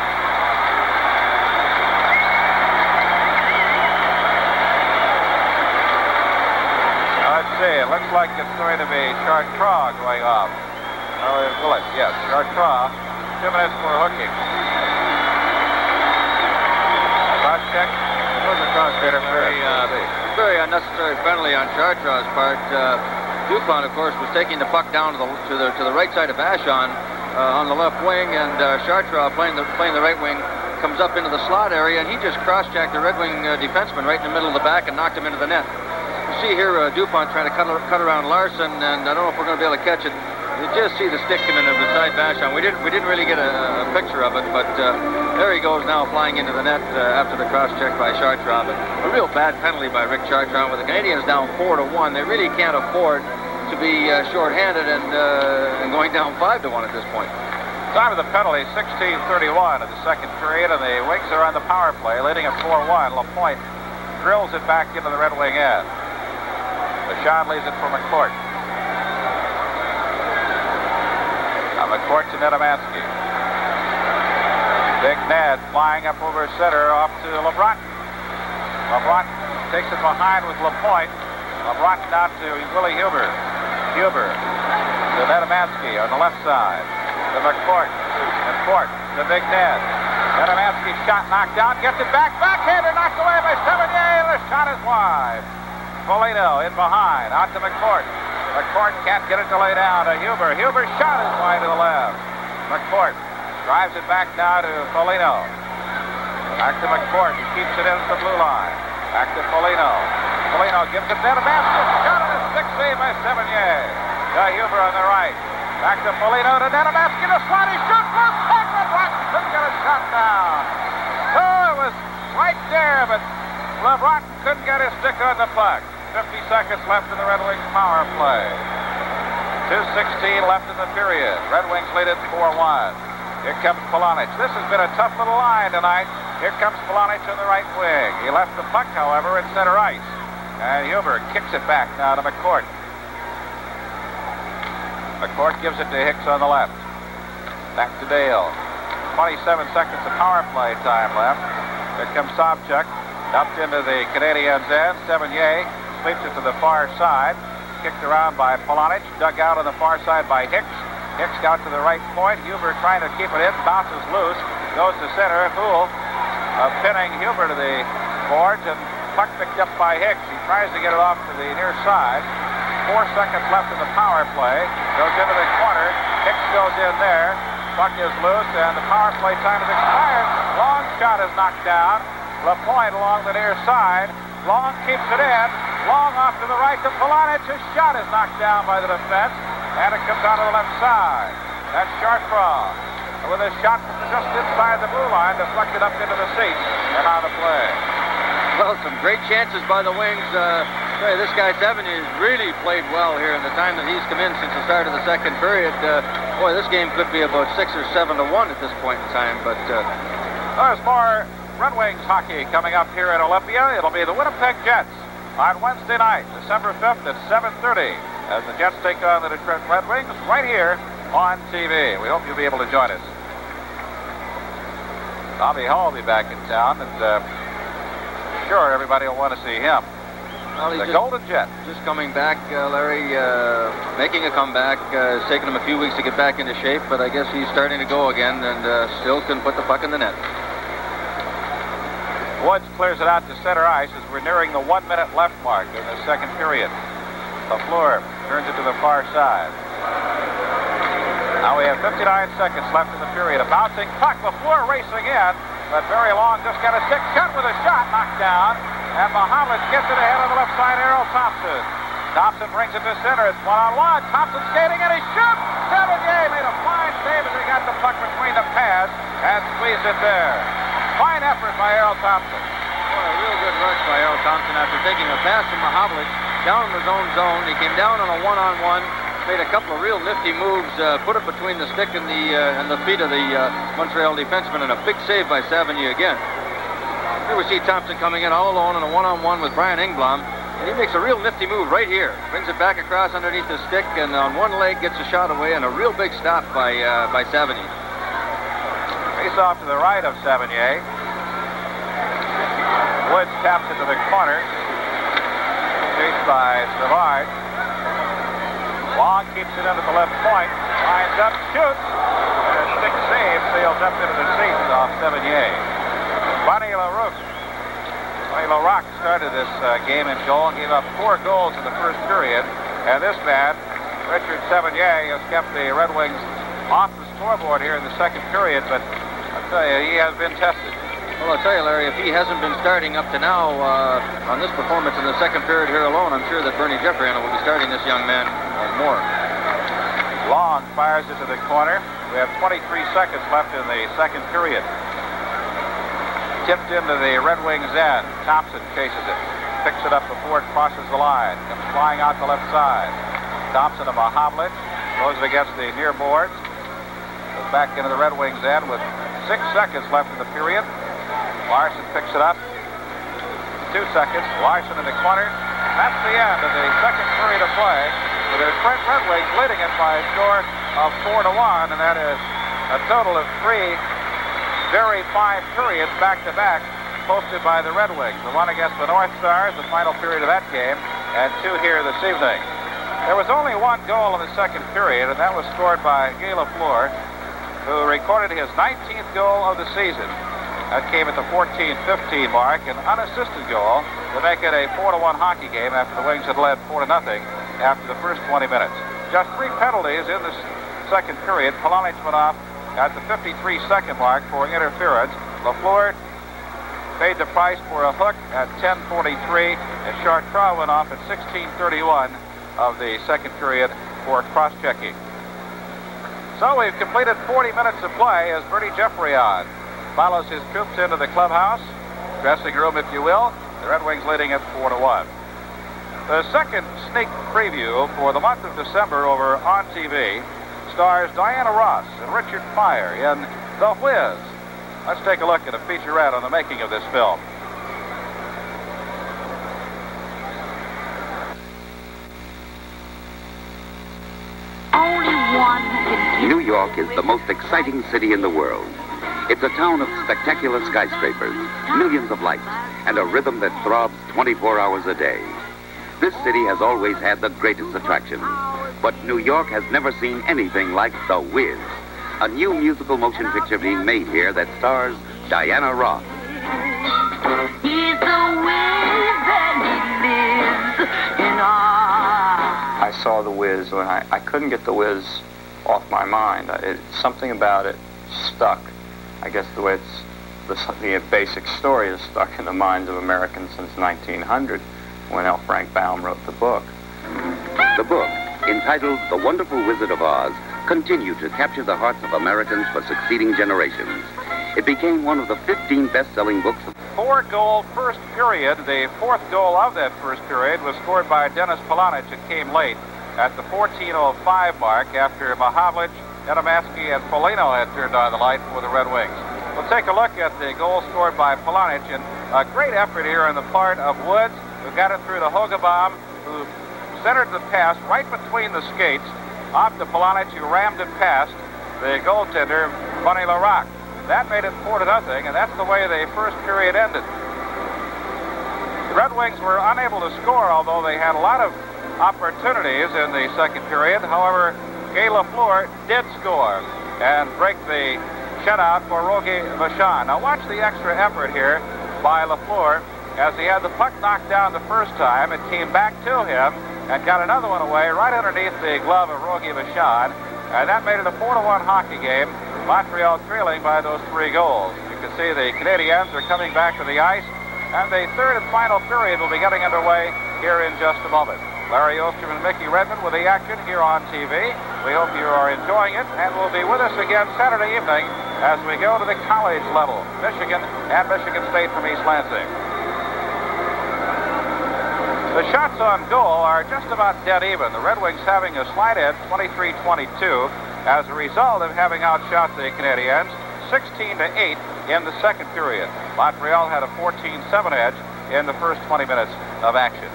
Now let's see. It looks like it's going to be Chartrand going off. Oh, will it? Yes. Chartrand. 2 minutes for hooking. Check. Very unnecessary penalty on Chartrand's part. Dupont, of course, was taking the puck down to the right side of Vachon on the left wing, and Chartrand playing the right wing comes up into the slot area, and he just cross-checked the Red Wing defenseman right in the middle of the back and knocked him into the net. You see here Dupont trying to cut around Larson, and I don't know if we're going to be able to catch it. You just see the stick coming in beside Vachon. We didn't really get a picture of it, but there he goes now flying into the net after the cross-check by Chartrand. But a real bad penalty by Rick Chartrand. With the Canadiens down 4-1, they really can't afford to be shorthanded and going down 5-1 at this point. Time of the penalty, 16:31 of the second period, and the Wings are on the power play, leading at 4-1. Lapointe drills it back into the Red Wing end. Vachon leaves it for McCourt. McCourt to Nedomansky. Big Ned flying up over center off to LeBron. LeBron takes it behind with Lapointe. LeBron down to Willie Huber. Huber to Nedomansky on the left side. To McCourt. McCourt to Big Ned. Nedomansky shot knocked down. Gets it back. Backhander knocked away by Sevigny. The shot is wide. Foligno in behind. Out to McCourt. McCourt can't get it to lay down to Huber. Huber's shot is wide to the left. McCourt drives it back now to Foligno. Back to McCourt. He keeps it in at the blue line. Back to Foligno. Foligno gives it there to Basket. Shot on a stick save by Sevigny. Huber on the right. Back to Foligno to Basket. A sliding shot. LeBron couldn't get a shot down. Oh, it was right there, but LeBron couldn't get his stick on the puck. 50 seconds left in the Red Wings power play. 2:16 left in the period. Red Wings lead it 4-1. Here comes Polonich. This has been a tough little line tonight. Here comes Polonich on the right wing. He left the puck, however, in center ice. And Huber kicks it back now to McCourt. McCourt gives it to Hicks on the left. Back to Dale. 27 seconds of power play time left. Here comes Sobchuk. Dumped into the Canadiens' end. Sevigny sweeps it to the far side. Kicked around by Polonich. Dug out on the far side by Hicks. Hicks out to the right point. Huber trying to keep it in. Bounces loose. Goes to center. Houle pinning Huber to the boards. And puck picked up by Hicks. He tries to get it off to the near side. 4 seconds left in the power play. Goes into the corner. Hicks goes in there. Puck is loose. And the power play time is expired. Long shot is knocked down. LaPointe along the near side. Long keeps it in. Long off to the right to Polonich. His shot is knocked down by the defense. And it comes out of the left side. That's Chartrand with a shot from just inside the blue line, deflected up into the seats and out of play. Well, some great chances by the Wings. This guy Sevigny has really played well here in the time that he's come in since the start of the second period. This game could be about 6 or 7 to 1 at this point in time. But there's more Red Wings hockey coming up here at Olympia. It'll be the Winnipeg Jets on Wednesday night, December 5th at 7:30, as the Jets take on the Detroit Red Wings right here on TV. We hope you'll be able to join us. Bobby Hall will be back in town, and sure everybody will want to see him. Well, the Golden Jet. Just coming back, Larry, making a comeback. It's taken him a few weeks to get back into shape, but I guess he's starting to go again, and still can put the puck in the net. Woods clears it out to center ice as we're nearing the 1 minute left mark in the second period. LaFleur turns it to the far side. Now we have 59 seconds left in the period. A bouncing puck. LaFleur racing in, but very long. Just got a stick cut with a shot knocked down. And Mahovlich gets it ahead on the left side. Errol Thompson. Thompson brings it to center. It's one-on-one. Thompson skating and he shoots. Sevigny made a fine save as he got the puck between the pads and squeezed it there. Fine effort by Errol Thompson. What a real good rush by Errol Thompson after taking a pass from Mahovlich down in his own zone. He came down on a one-on-one, made a couple of real nifty moves, put it between the stick and the feet of the Montreal defenseman, and a big save by Sevigny again. Here we see Thompson coming in all alone in a one-on-one with Brian Engblom, and he makes a real nifty move right here. Brings it back across underneath the stick, and on one leg gets a shot away, and a real big stop by Sevigny. Face off to the right of Sevigny. Woods taps it to the corner. Chased by Savard. Long keeps it into the left point. Lines up, shoots. And a stick save sails up into the seats off Sevigny. Bonnie LaRocque started this game in goal and gave up 4 goals in the first period. And this man, Richard Sevigny, has kept the Red Wings off the scoreboard here in the second period, but I'll tell you, he has been tested. Well, I'll tell you, Larry, if he hasn't been starting up to now on this performance in the second period here alone, I'm sure that Bernie Jeffriano will be starting this young man more. Long fires it to the corner. We have 23 seconds left in the second period. Tipped into the Red Wings end. Thompson chases it. Picks it up before it crosses the line. Comes flying out the left side. Thompson to Mahovlich. Throws it against the near boards. Goes back into the Red Wings end with 6 seconds left in the period. Larson picks it up. 2 seconds. Larson in the corner. That's the end of the second period of play. With the Detroit Red Wings leading it by a score of 4-1, and that is a total of 3 very fine periods back-to-back posted by the Red Wings. The one against the North Stars, the final period of that game, and 2 here this evening. There was only 1 goal in the second period, and that was scored by Guy Lafleur, who recorded his 19th goal of the season. That came at the 14-15 mark, an unassisted goal to make it a 4-1 hockey game after the Wings had led 4-0 after the first 20 minutes. Just 3 penalties in the second period. Polonich went off at the 53-second mark for interference. Lafleur paid the price for a hook at 10:43, and Chartrand went off at 16:31 of the second period for cross-checking. So we've completed 40 minutes of play as Bernie Geoffrion follows his troops into the clubhouse, dressing room, if you will. The Red Wings leading at 4-1. The second sneak preview for the month of December over On TV stars Diana Ross and Richard Pryor in The Whiz. Let's take a look at a featurette on the making of this film. New York is the most exciting city in the world. It's a town of spectacular skyscrapers, millions of lights, and a rhythm that throbs 24 hours a day. This city has always had the greatest attractions, but New York has never seen anything like The Whiz, a new musical motion picture being made here that stars Diana Ross. He's the Whiz and he lives in I saw The Whiz when I couldn't get The Whiz off my mind. Something about it stuck. I guess the way the basic story is stuck in the minds of Americans since 1900, when L. Frank Baum wrote the book. The book, entitled The Wonderful Wizard of Oz, continued to capture the hearts of Americans for succeeding generations. It became one of the 15 best-selling books of 4-goal first period. The fourth goal of that first period was scored by Dennis Polonich. It came late at the 14:05 mark after Mahavlich, Edemansky, and Foligno had turned on the light for the Red Wings. We'll take a look at the goal scored by Polonich, and a great effort here on the part of Woods, who got it through to Hogebaum, who centered the pass right between the skates, off to Polonich, who rammed it past the goaltender, Bunny Larocque. That made it 4-0, and that's the way the first period ended. The Red Wings were unable to score, although they had a lot of opportunities in the second period. However, Guy Lafleur did score and break the shutout for Rogie Vachon. Now watch the extra effort here by Lafleur as he had the puck knocked down the first time. It came back to him and got another one away right underneath the glove of Rogie Vachon, and that made it a 4-1 hockey game. Montreal trailing by those 3 goals. You can see the Canadiens are coming back to the ice, and the third and final period will be getting underway here in just a moment. Larry Ostrom and Mickey Redmond with the action here on TV. We hope you are enjoying it, and will be with us again Saturday evening as we go to the college level, Michigan and Michigan State from East Lansing. The shots on goal are just about dead even. The Red Wings having a slight edge, 23-22, as a result of having outshot the Canadiens 16-8 in the second period. Montreal had a 14-7 edge in the first 20 minutes of action.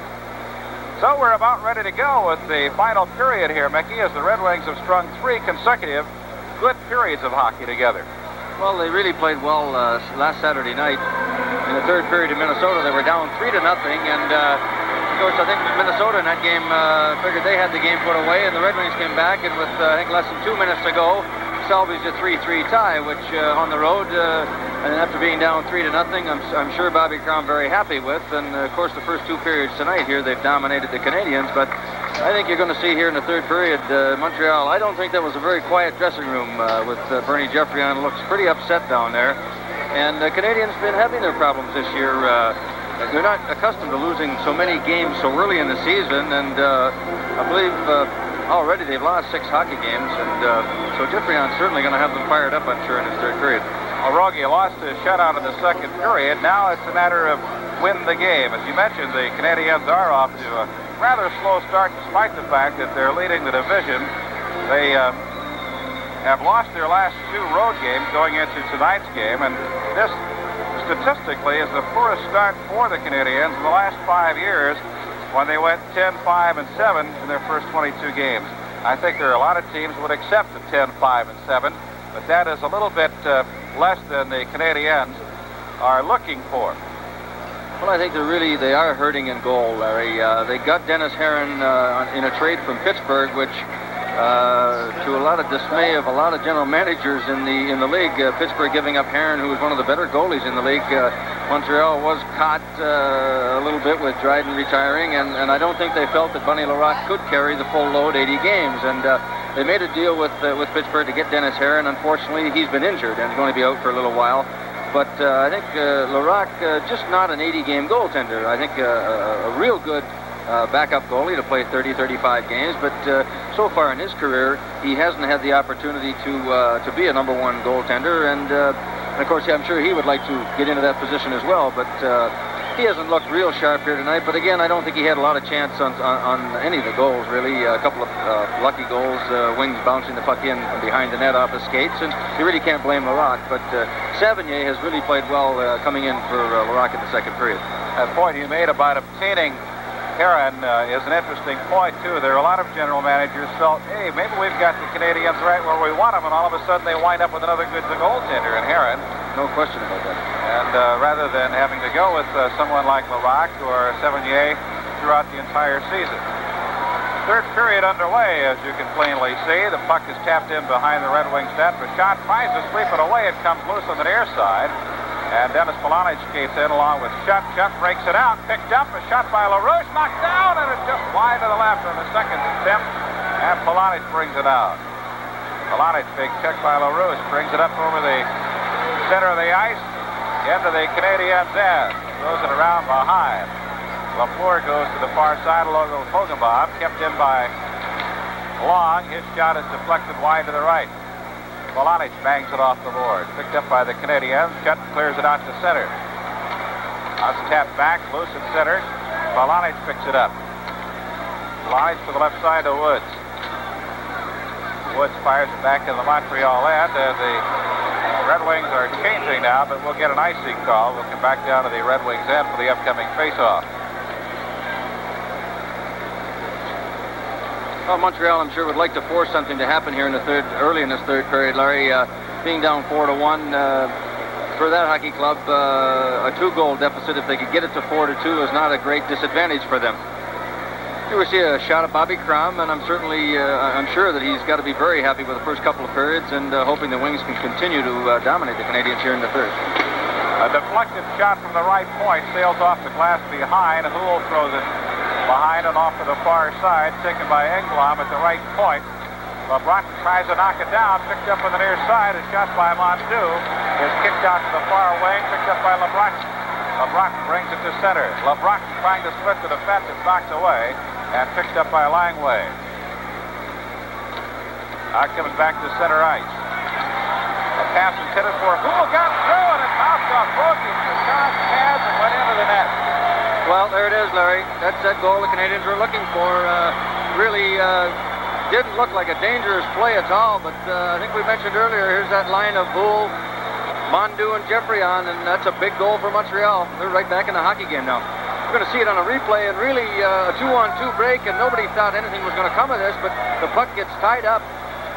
So we're about ready to go with the final period here, Mickey, as the Red Wings have strung 3 consecutive good periods of hockey together. Well, they really played well last Saturday night. In the third period in Minnesota, they were down 3-0, and of course, I think Minnesota in that game figured they had the game put away, and the Red Wings came back, and with I think less than 2 minutes to go, salvaged a 3-3 tie, which on the road, and after being down 3-0, I'm sure Bobby Crown very happy with. And of course, the first 2 periods tonight here, they've dominated the Canadiens, but I think you're going to see here in the third period, Montreal, I don't think that was a very quiet dressing room with Bernie Geoffrion. Looks pretty upset down there, and the Canadiens been having their problems this year. They're not accustomed to losing so many games so early in the season, and I believe already they've lost 6 hockey games, and so Geoffrion's certainly going to have them fired up, I'm sure, in his third period. Well, Rogie lost his shutout in the second period. Now it's a matter of win the game. As you mentioned, the Canadiens are off to a rather slow start, despite the fact that they're leading the division. They have lost their last 2 road games going into tonight's game, and this statistically is the poorest start for the Canadiens in the last 5 years, when they went 10-5-7 in their first 22 games. I think there are a lot of teams would accept a 10-5-7, but that is a little bit less than the Canadiens are looking for. Well, I think they are hurting in goal, Larry. They got Dennis Herron in a trade from Pittsburgh, which to a lot of dismay of a lot of general managers in the league, Pittsburgh giving up Herron, who was one of the better goalies in the league. Montreal was caught a little bit with Dryden retiring, and I don't think they felt that Bunny Larocque could carry the full load 80 games, and they made a deal with Pittsburgh to get Dennis Herron. Unfortunately, he's been injured and is going to be out for a little while. But I think Larac, just not an 80-game goaltender. I think a real good backup goalie to play 30, 35 games. But so far in his career, he hasn't had the opportunity to be a number one goaltender. And of course, I'm sure he would like to get into that position as well. But he hasn't looked real sharp here tonight. But again, I don't think he had a lot of chance on any of the goals, really. A couple of lucky goals, wings bouncing the puck in from behind the net off his skates. And you really can't blame Larac. But Savigny has really played well coming in for Larac in the second period. That point you made about obtaining Heron is an interesting point, too. There are a lot of general managers felt, hey, maybe we've got the Canadiens right where we want them, and all of a sudden they wind up with another good goaltender in Heron. No question about that. And rather than having to go with someone like Larac or Savigny throughout the entire season. Third period underway, as you can plainly see. The puck is tapped in behind the Red Wings net. Bouchard tries to sweep it away. It comes loose on the near side. And Dennis Polonich skates in along with Shutt. Shutt breaks it out. Picked up. A shot by LaRouche. Knocked down. And it's just wide to the left on the second attempt. And Polonich brings it out. Polonich, big check by LaRouche. Brings it up over the center of the ice. Into the Canadiens' end. Throws it around behind. Lafleur goes to the far side. Hogenbaum kept in by Long. His shot is deflected wide to the right. Polonich bangs it off the board. Picked up by the Canadiens. Shutt clears it out to center. Now it's tapped back, loose at center. Polonich picks it up. Polonich to the left side to Woods. Woods fires it back in the Montreal end. The Red Wings are changing now, but we'll get an icing call. We'll come back down to the Red Wings end for the upcoming face-off. Well, Montreal, I'm sure, would like to force something to happen here in the early in this third period, Larry. Being down 4-1 for that hockey club, a 2-goal deficit, if they could get it to 4-2, is not a great disadvantage for them. Here we see a shot of Bobby Crum, and I'm sure that he's got to be very happy with the first couple of periods, and hoping the Wings can continue to dominate the Canadiens here in the third. A deflected shot from the right point sails off the glass behind. Houle throws it behind and off to the far side, taken by Engblom at the right point. LeBron tries to knock it down, picked up on the near side. A shot by Mondeau is kicked out to the far wing, picked up by LeBron. LeBron brings it to center. LeBron trying to split the defense, it's knocked away and picked up by Langway. Now comes back to center ice. A pass intended for Houle, got through, and it bounced off Bogey's pads and went into the net. Well, there it is, Larry. That's that goal the Canadiens were looking for. Really didn't look like a dangerous play at all, but I think we mentioned earlier, here's that line of Houle, Mondeau, and Geoffrion, and that's a big goal for Montreal. They're right back in the hockey game now. We're going to see it on a replay, and really a 2-on-2 break, and nobody thought anything was going to come of this, but the puck gets tied up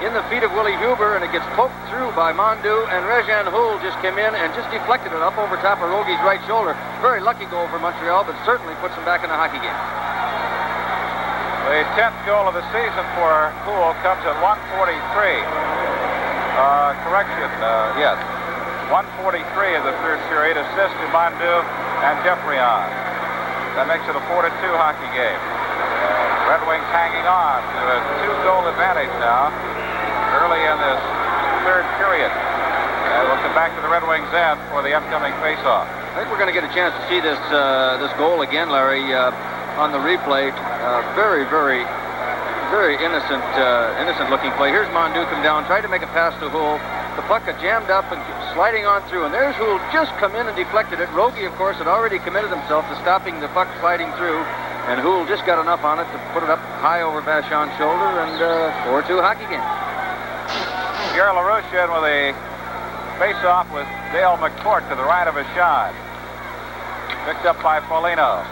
in the feet of Willie Huber, and it gets poked through by Mondeau, and Réjean Houle just came in and just deflected it up over top of Rogi's right shoulder. Very lucky goal for Montreal, but certainly puts them back in the hockey game. The 10th goal of the season for Houle comes at 1:43. Yes. 1:43 of the third period. Assist to Mondeau and Geoffrion. That makes it a 4-2 hockey game. Red Wings hanging on to a 2-goal advantage now early in this third period. And we'll come back to the Red Wings end for the upcoming face-off. I think we're going to get a chance to see this goal again, Larry, on the replay. Very, very, very innocent-looking play. Here's Mondeau come down, tried to make a pass to Houle. The puck got jammed up and sliding on through, and there's Houle just come in and deflected it. Rogi, of course, had already committed himself to stopping the puck sliding through, and Houle just got enough on it to put it up high over Vachon's shoulder, and 4-2 hockey game. Pierre LaRouche in with a face-off with Dale McCourt to the right of a shot. Picked up by Foligno.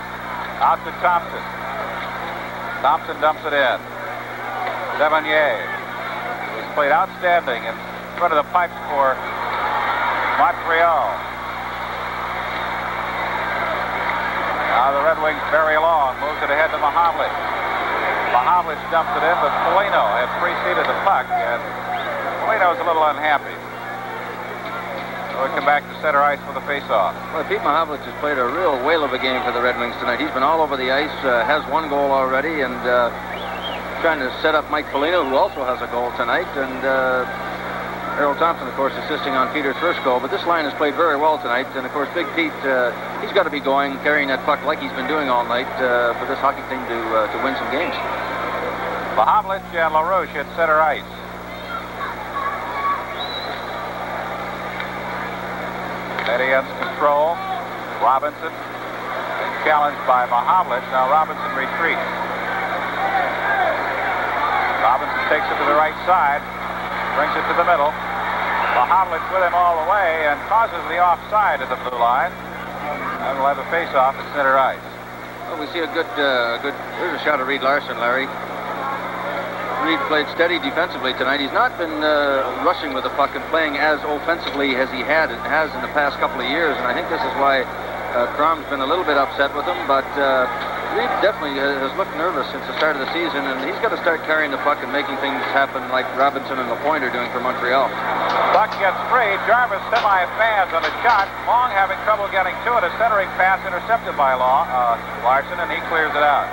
Out to Thompson. Thompson dumps it in. Sevigny. He's played outstanding in front of the pipes for Montreal. Now the Red Wings very long. Moves it ahead to Mahovlich. Mahovlich dumps it in, but Foligno had preceded the puck, and Foligno's a little unhappy. So we come back to center ice for the face-off. Well, Pete Mahovlich has played a real whale of a game for the Red Wings tonight. He's been all over the ice, has 1 goal already, and trying to set up Mike Foligno, who also has a goal tonight. And Errol Thompson, of course, assisting on Peter's first goal. But this line has played very well tonight. And, of course, Big Pete, he's got to be going, carrying that puck like he's been doing all night for this hockey team to win some games. Mahavlich and LaRouche at center ice. Canadiens control. Robinson challenged by Mahavlich. Now Robinson retreats. Robinson takes it to the right side, brings it to the middle. Mahavlich with him all the way and causes the offside at the blue line. And we'll have a face-off at center ice. Well, we see a good. There's a shot of Reed Larson, Larry. Reed played steady defensively tonight. He's not been rushing with the puck and playing as offensively as he has in the past couple of years, and I think this is why Crom's been a little bit upset with him, but Reed definitely has looked nervous since the start of the season, and he's got to start carrying the puck and making things happen like Robinson and Lapointe are doing for Montreal. Puck gets free. Jarvis semi-fans on a shot. Long having trouble getting to it. A centering pass intercepted by Larson, and he clears it out.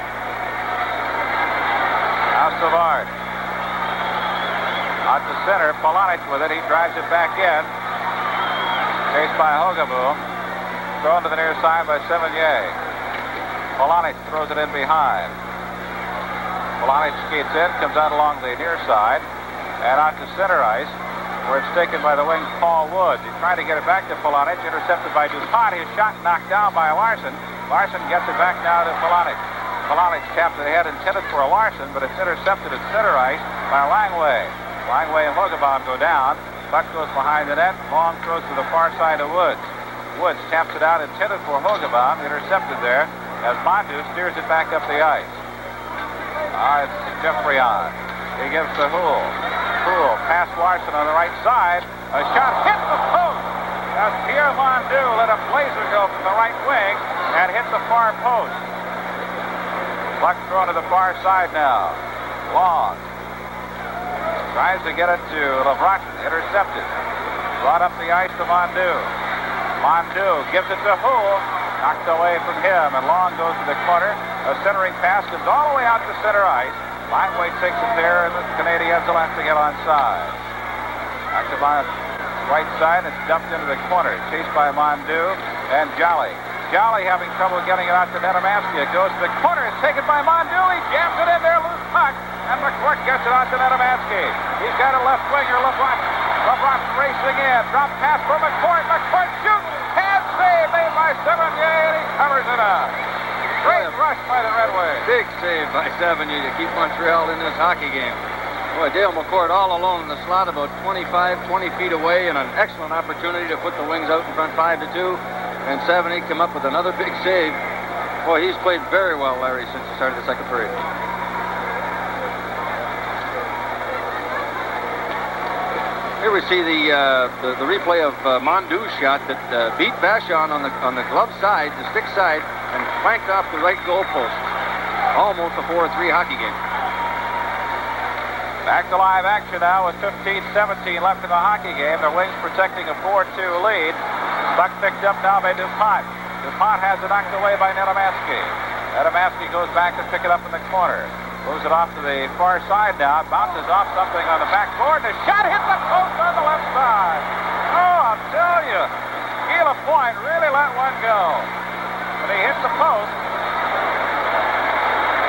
Now Savard. Out to center. Polonich with it. He drives it back in. Chased by Hogeboom. Thrown to the near side by Sevigny. Polonich throws it in behind. Polonich skates in, comes out along the near side, and out to center ice, where it's taken by the wing Paul Woods. He's trying to get it back to Polonich, intercepted by DuPont. His shot knocked down by Larson. Larson gets it back now to Polonich. Polonich tapped it ahead, intended for a Larson, but it's intercepted at center ice by Langway. Langway and Hogeboom go down. Puck goes behind the net. Long throws to the far side of Woods. Woods taps it out, intended for Hogeboom, intercepted there as Mondu steers it back up the ice. It's Jeffrey on. He gives to Houle. Houle past Larson on the right side. A shot hit the post as Pierre Mondu let a blazer go from the right wing and hit the far post. Puck thrown to the far side now. Long tries to get it to LeBron. Intercepted. Brought up the ice to Mondu. Mondu gives it to Houle. Knocked away from him, and Long goes to the corner. A centering pass comes all the way out to center ice. Langway takes it there, and the Canadiens will have to get onside. Back to my right side, it's dumped into the corner. Chased by Mondu and Jolly. Jolly having trouble getting it out to Netamansky. It goes to the corner. It's taken by Mondu. He jams it in there, loose puck, and McCourt gets it out to Netamansky. He's got a left winger, LeBron. LeBron racing in. Drop pass for McCourt. McCourt shoots. Hand save made by Sevigny, and he covers it up. Great rush by the Red Wings. Big save by Sevigny to keep Montreal in this hockey game. Boy, Dale McCourt all alone in the slot, about 20 feet away, and an excellent opportunity to put the Wings out in front 5-2. And Sevigny come up with another big save. Boy, he's played very well, Larry, since the start of the second period. Here we see the replay of Mondu's shot that beat Vachon on the glove side, the stick side, and flanked off the right goal post. Almost a 4-3 hockey game. Back to live action now with 15-17 left in the hockey game. The Wings protecting a 4-2 lead. Puck picked up now by DuPont. DuPont has it knocked away by Netamansky. Netamansky goes back to pick it up in the corner. Moves it off to the far side now. Bounces off something on the backboard. The shot hit the post on the left side. Oh, I'll tell you. Guy Lapointe really let one go. But he hit the post.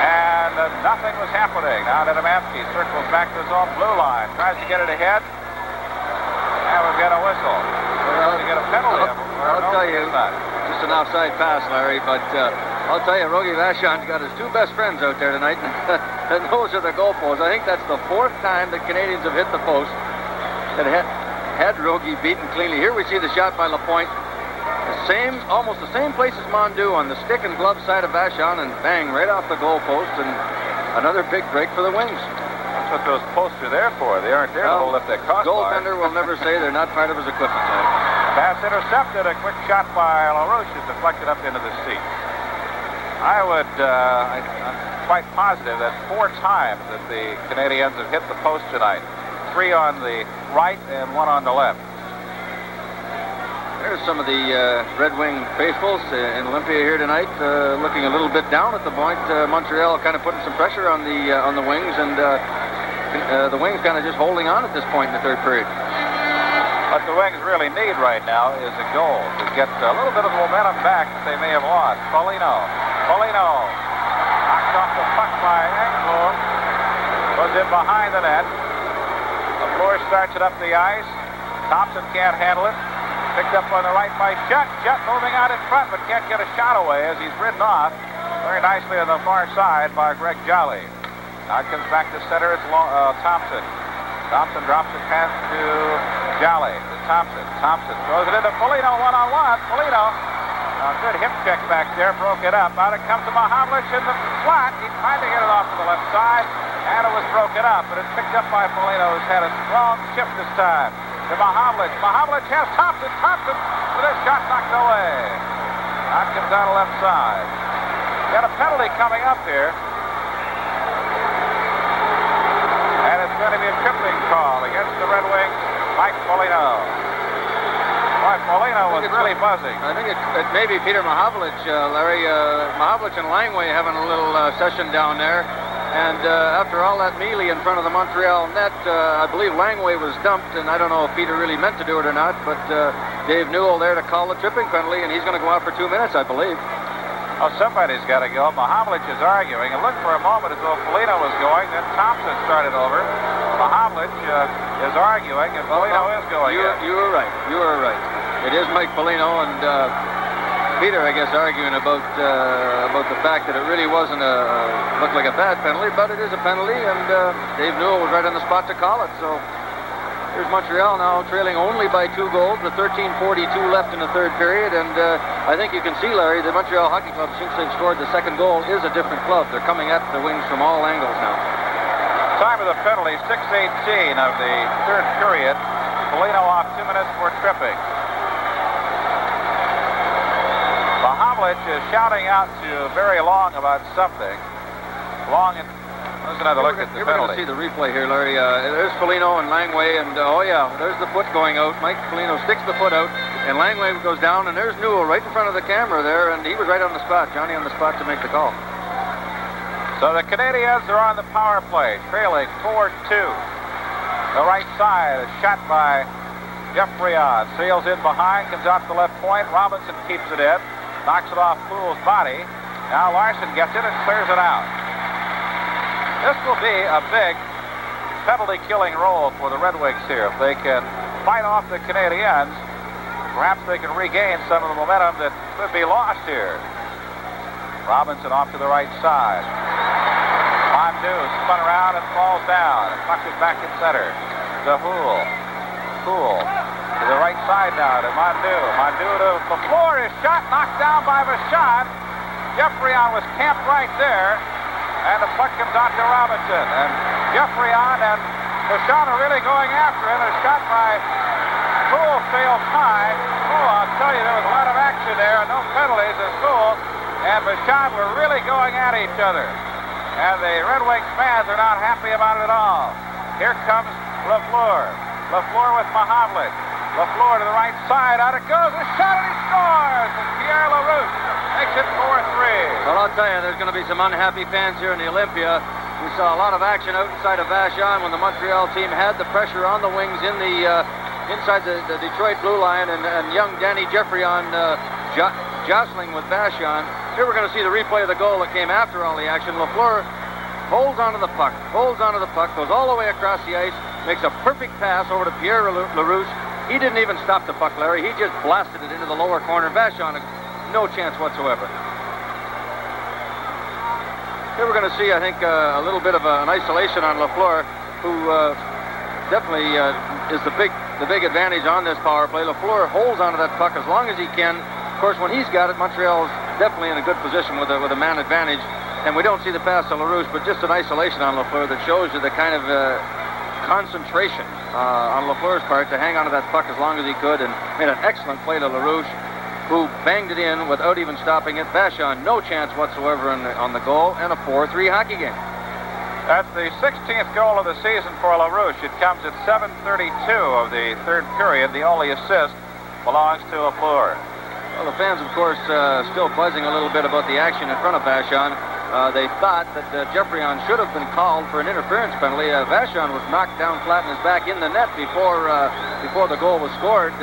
And nothing was happening. Now Netamansky circles back to his own blue line. Tries to get it ahead. And we've got a whistle. We're going to get a penalty. I'll tell you, just an offside pass, Larry, but I'll tell you, Rogie Vachon's got his two best friends out there tonight, and those are the goalposts. I think that's the fourth time the Canadiens have hit the post that had Rogie beaten cleanly. Here we see the shot by Lapointe. Almost the same place as Mondu on the stick and glove side of Vachon, and bang, right off the goalpost, and another big break for the Wings. That's what those posts are there for. They aren't there to hold up that crossbar. Goaltender will never say they're not part of his equipment. Pass intercepted. A quick shot by LaRouche is deflected up into the seat. I'm quite positive that 4 times that the Canadiens have hit the post tonight. 3 on the right and 1 on the left. There's some of the Red Wing faithfuls in Olympia here tonight, looking a little bit down at the point. Montreal kind of putting some pressure on the Wings, and the Wings kind of just holding on at this point in the third period. What the Wings really need right now is a goal to get a little bit of momentum back that they may have lost. Foligno knocked off the puck by Engblom. Was in behind the net. LaFleur starts it up the ice. Thompson can't handle it. Picked up on the right by Shutt. Shutt moving out in front, but can't get a shot away as he's ridden off very nicely on the far side by Greg Jolly. Now it comes back to center. It's Thompson. Thompson drops it past to Jolly. To Thompson. Thompson throws it into Foligno one-on-one. Foligno, good hip check back there, broke it up. Out it comes to Mahavlich in the slot. He tried to get it off to the left side, and it was broken up, but it's picked up by Foligno, who's had a strong shift this time. To Mahavlich. Mahavlich has Thompson. Thompson with his shot knocked away. That comes out of left side. Got a penalty coming up here. And it's going to be a tripling call against the Red Wings, Mike Foligno. Boy, Foligno was really buzzing. I think it may be Peter Mahavlich, Larry. Mahavlich and Langway having a little session down there. And after all that melee in front of the Montreal net, I believe Langway was dumped, and I don't know if Peter really meant to do it or not, but Dave Newell there to call the tripping penalty, and he's going to go out for 2 minutes, I believe. Oh, somebody's got to go. Mahavlich is arguing. It looked for a moment as though Foligno was going. Then Thompson started over. Mahavlich is arguing, and Foligno is going. You were right. You were right. It is Mike Foligno, and Peter, I guess, arguing about the fact that it really wasn't looked like a bad penalty, but it is a penalty, and Dave Newell was right on the spot to call it. So here's Montreal now trailing only by 2 goals with 13:42 left in the third period, and I think you can see, Larry, the Montreal Hockey Club, since they've scored the second goal, is a different club. They're coming at the Wings from all angles now. Time of the penalty, 6:18 of the third period. Foligno off 2 minutes for tripping. Mahavlich is shouting out to Barry Long about something. Long and let's another look at the penalty. We're going to see the replay here, Larry. There's Foligno and Langway, and oh yeah, there's the foot going out. Mike Foligno sticks the foot out, and Langway goes down, and there's Newell right in front of the camera there, and he was right on the spot, Johnny on the spot to make the call. So the Canadiens are on the power play, trailing 4-2. The right side is shot by Geoffrion. Sails in behind, comes out to the left point. Robinson keeps it in, knocks it off Poole's body. Now Larson gets it and clears it out. This will be a big penalty-killing role for the Red Wings here. If they can fight off the Canadiens, perhaps they can regain some of the momentum that could be lost here. Robinson off to the right side. Mondu spun around and falls down. And puck is back in center. To Houle. Houle to the right side now to Mondu. Mondu to LaFleur. His shot knocked down by Vachon. Geoffrion was camped right there. And the puck comes out to Robinson. And Geoffrion and Vachon are really going after him. A shot by Houle failed high. Oh, I'll tell you, there was a lot of action there. No penalties as Houle and Vachon were really going at each other. And the Red Wings fans are not happy about it at all. Here comes LaFleur. LaFleur with Mahavlich. LaFleur to the right side. Out it goes. A shot and he scores. And Pierre LaRouche makes it 4-3. Well, I'll tell you, there's going to be some unhappy fans here in the Olympia. We saw a lot of action out inside of Vachon when the Montreal team had the pressure on the Wings in the inside the Detroit blue line, and young Danny Geoffrion jostling with Vachon. Here we're going to see the replay of the goal that came after all the action. LaFleur holds onto the puck, goes all the way across the ice, makes a perfect pass over to Pierre LaRouche. He didn't even stop the puck, Larry. He just blasted it into the lower corner. Vachon, no chance whatsoever. Here we're going to see, I think, a little bit of an isolation on LaFleur, who definitely is the big advantage on this power play. LaFleur holds onto that puck as long as he can. Of course, when he's got it, Montreal's definitely in a good position with a man advantage. And we don't see the pass to LaRouche, but just an isolation on LaFleur that shows you the kind of concentration on LaFleur's part to hang onto that puck as long as he could, and made an excellent play to LaRouche, who banged it in without even stopping it. Vachon, no chance whatsoever on the goal, and a 4-3 hockey game. That's the 16th goal of the season for LaRouche. It comes at 7:32 of the third period. The only assist belongs to LaFleur. Well, the fans, of course, still buzzing a little bit about the action in front of Vachon. They thought that Geoffrion should have been called for an interference penalty. Vachon was knocked down flat in his back in the net before before the goal was scored.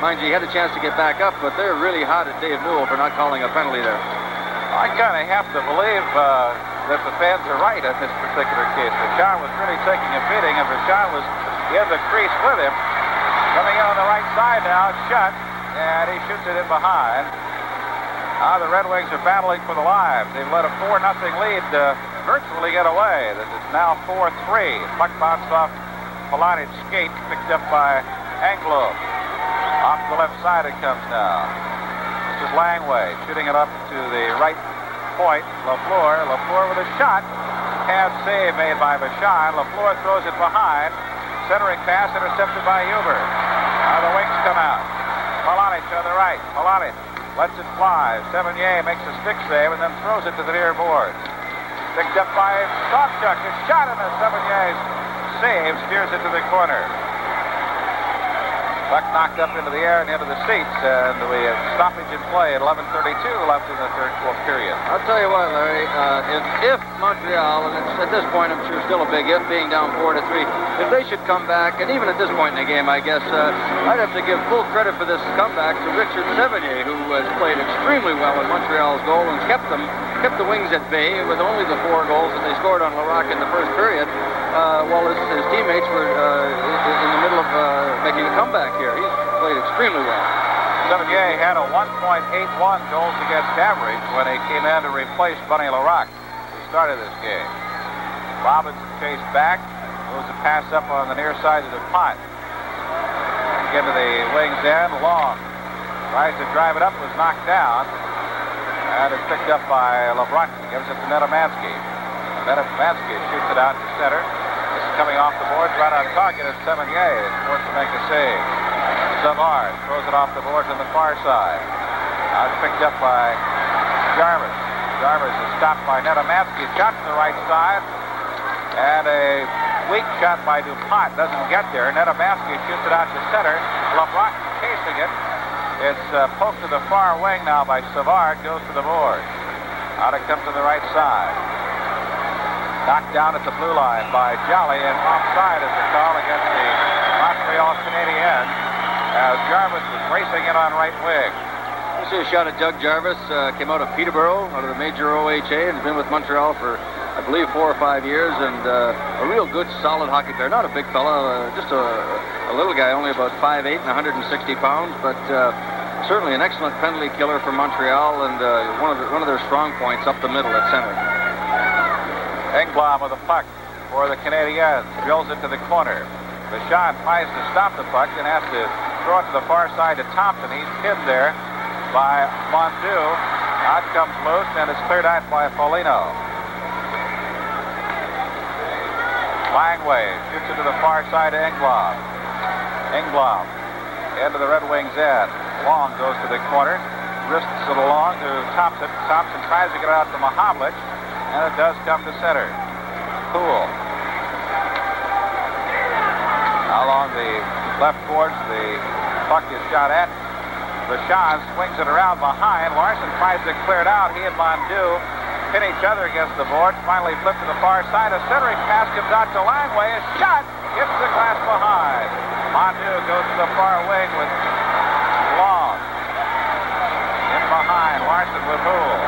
Mind you, he had a chance to get back up, but they're really hot at Dave Newell for not calling a penalty there. I kind of have to believe that the fans are right in this particular case. Vachon was really taking a beating, and Vachon was in the crease with him. Coming in on the right side now, shut, and he shoots it in behind. The Red Wings are battling for the lives. They've let a 4-0 lead virtually get away. It's now 4-3. Puck bounced off Polanic's skate, picked up by Anglo. Off the left side it comes now. This is Langway shooting it up to the right point. Lafleur with a shot. Pad save made by Vachon. Lafleur throws it behind. Centering pass intercepted by Huber. Now the Wings come out. Polanic on the right. Polanic lets it fly. Sevigny makes a stick save and then throws it to the near board. Picked up by Sawchuk. A shot in the Sevigny's save. Steers it to the corner. Puck knocked up into the air and into the seats, and we have stoppage in play at 11:32 left in the fourth period. I'll tell you what, Larry, if Montreal, and it's at this point I'm sure still a big if, being down 4-3, if they should come back, and even at this point in the game, I guess, I'd have to give full credit for this comeback to Richard Sevigny, who has played extremely well in Montreal's goal and kept the Wings at bay with only the 4 goals that they scored on Larocque in the first period, while his teammates were in the middle of making a comeback here. He's played extremely well. Sevigny had a 1.81 goals against average when he came in to replace Bunny Larocque, who started this game. Robinson chased back, moves a pass up on the near side of the pot. Again to the Wings end. Long tries to drive it up, was knocked down, and it's picked up by LeBron. Gives it to Nedomansky. Nedomansky shoots it out to center. This is coming off the boards right on target as Sevigny is forced to make a save. Savard throws it off the boards on the far side. Now it's picked up by Jarvis. Jarvis is stopped by Nedomansky. Shot to the right side. And a weak shot by DuPont doesn't get there. Nedomansky shoots it out to center. LeBron chasing it. It's poked to the far wing now by Savard. Goes to the board. Out it comes to the right side. Knocked down at the blue line by Jolly, and offside is the call against the Montreal Canadiens as Jarvis was racing in on right wing. You see a shot at Doug Jarvis, came out of Peterborough, out of the major OHA, and has been with Montreal for, I believe, 4 or 5 years, and a real good, solid hockey player. Not a big fella, just a little guy, only about 5'8" and 160 pounds, but certainly an excellent penalty killer for Montreal, and one of their strong points up the middle at center. Engblom with a puck for the Canadiens. Drills it to the corner. Vachon tries to stop the puck and has to throw it to the far side to Thompson. He's pinned there by Mondeau. Out comes loose, and it's cleared out by Foligno. Langway shoots it to the far side to Engblom. Engblom into the Red Wings end. Long goes to the corner. Wrists it along to Thompson. Thompson tries to get it out to Mahavlich. And it does come to center. Poole. Along the left boards, the puck is shot at. Vachon swings it around behind. Larson tries to clear it out. He and Mondeau pin each other against the boards. Finally flipped to the far side. A centering pass comes out to Langway. A shot hits the glass behind. Mondeau goes to the far wing with Long. In behind, Larson with Poole.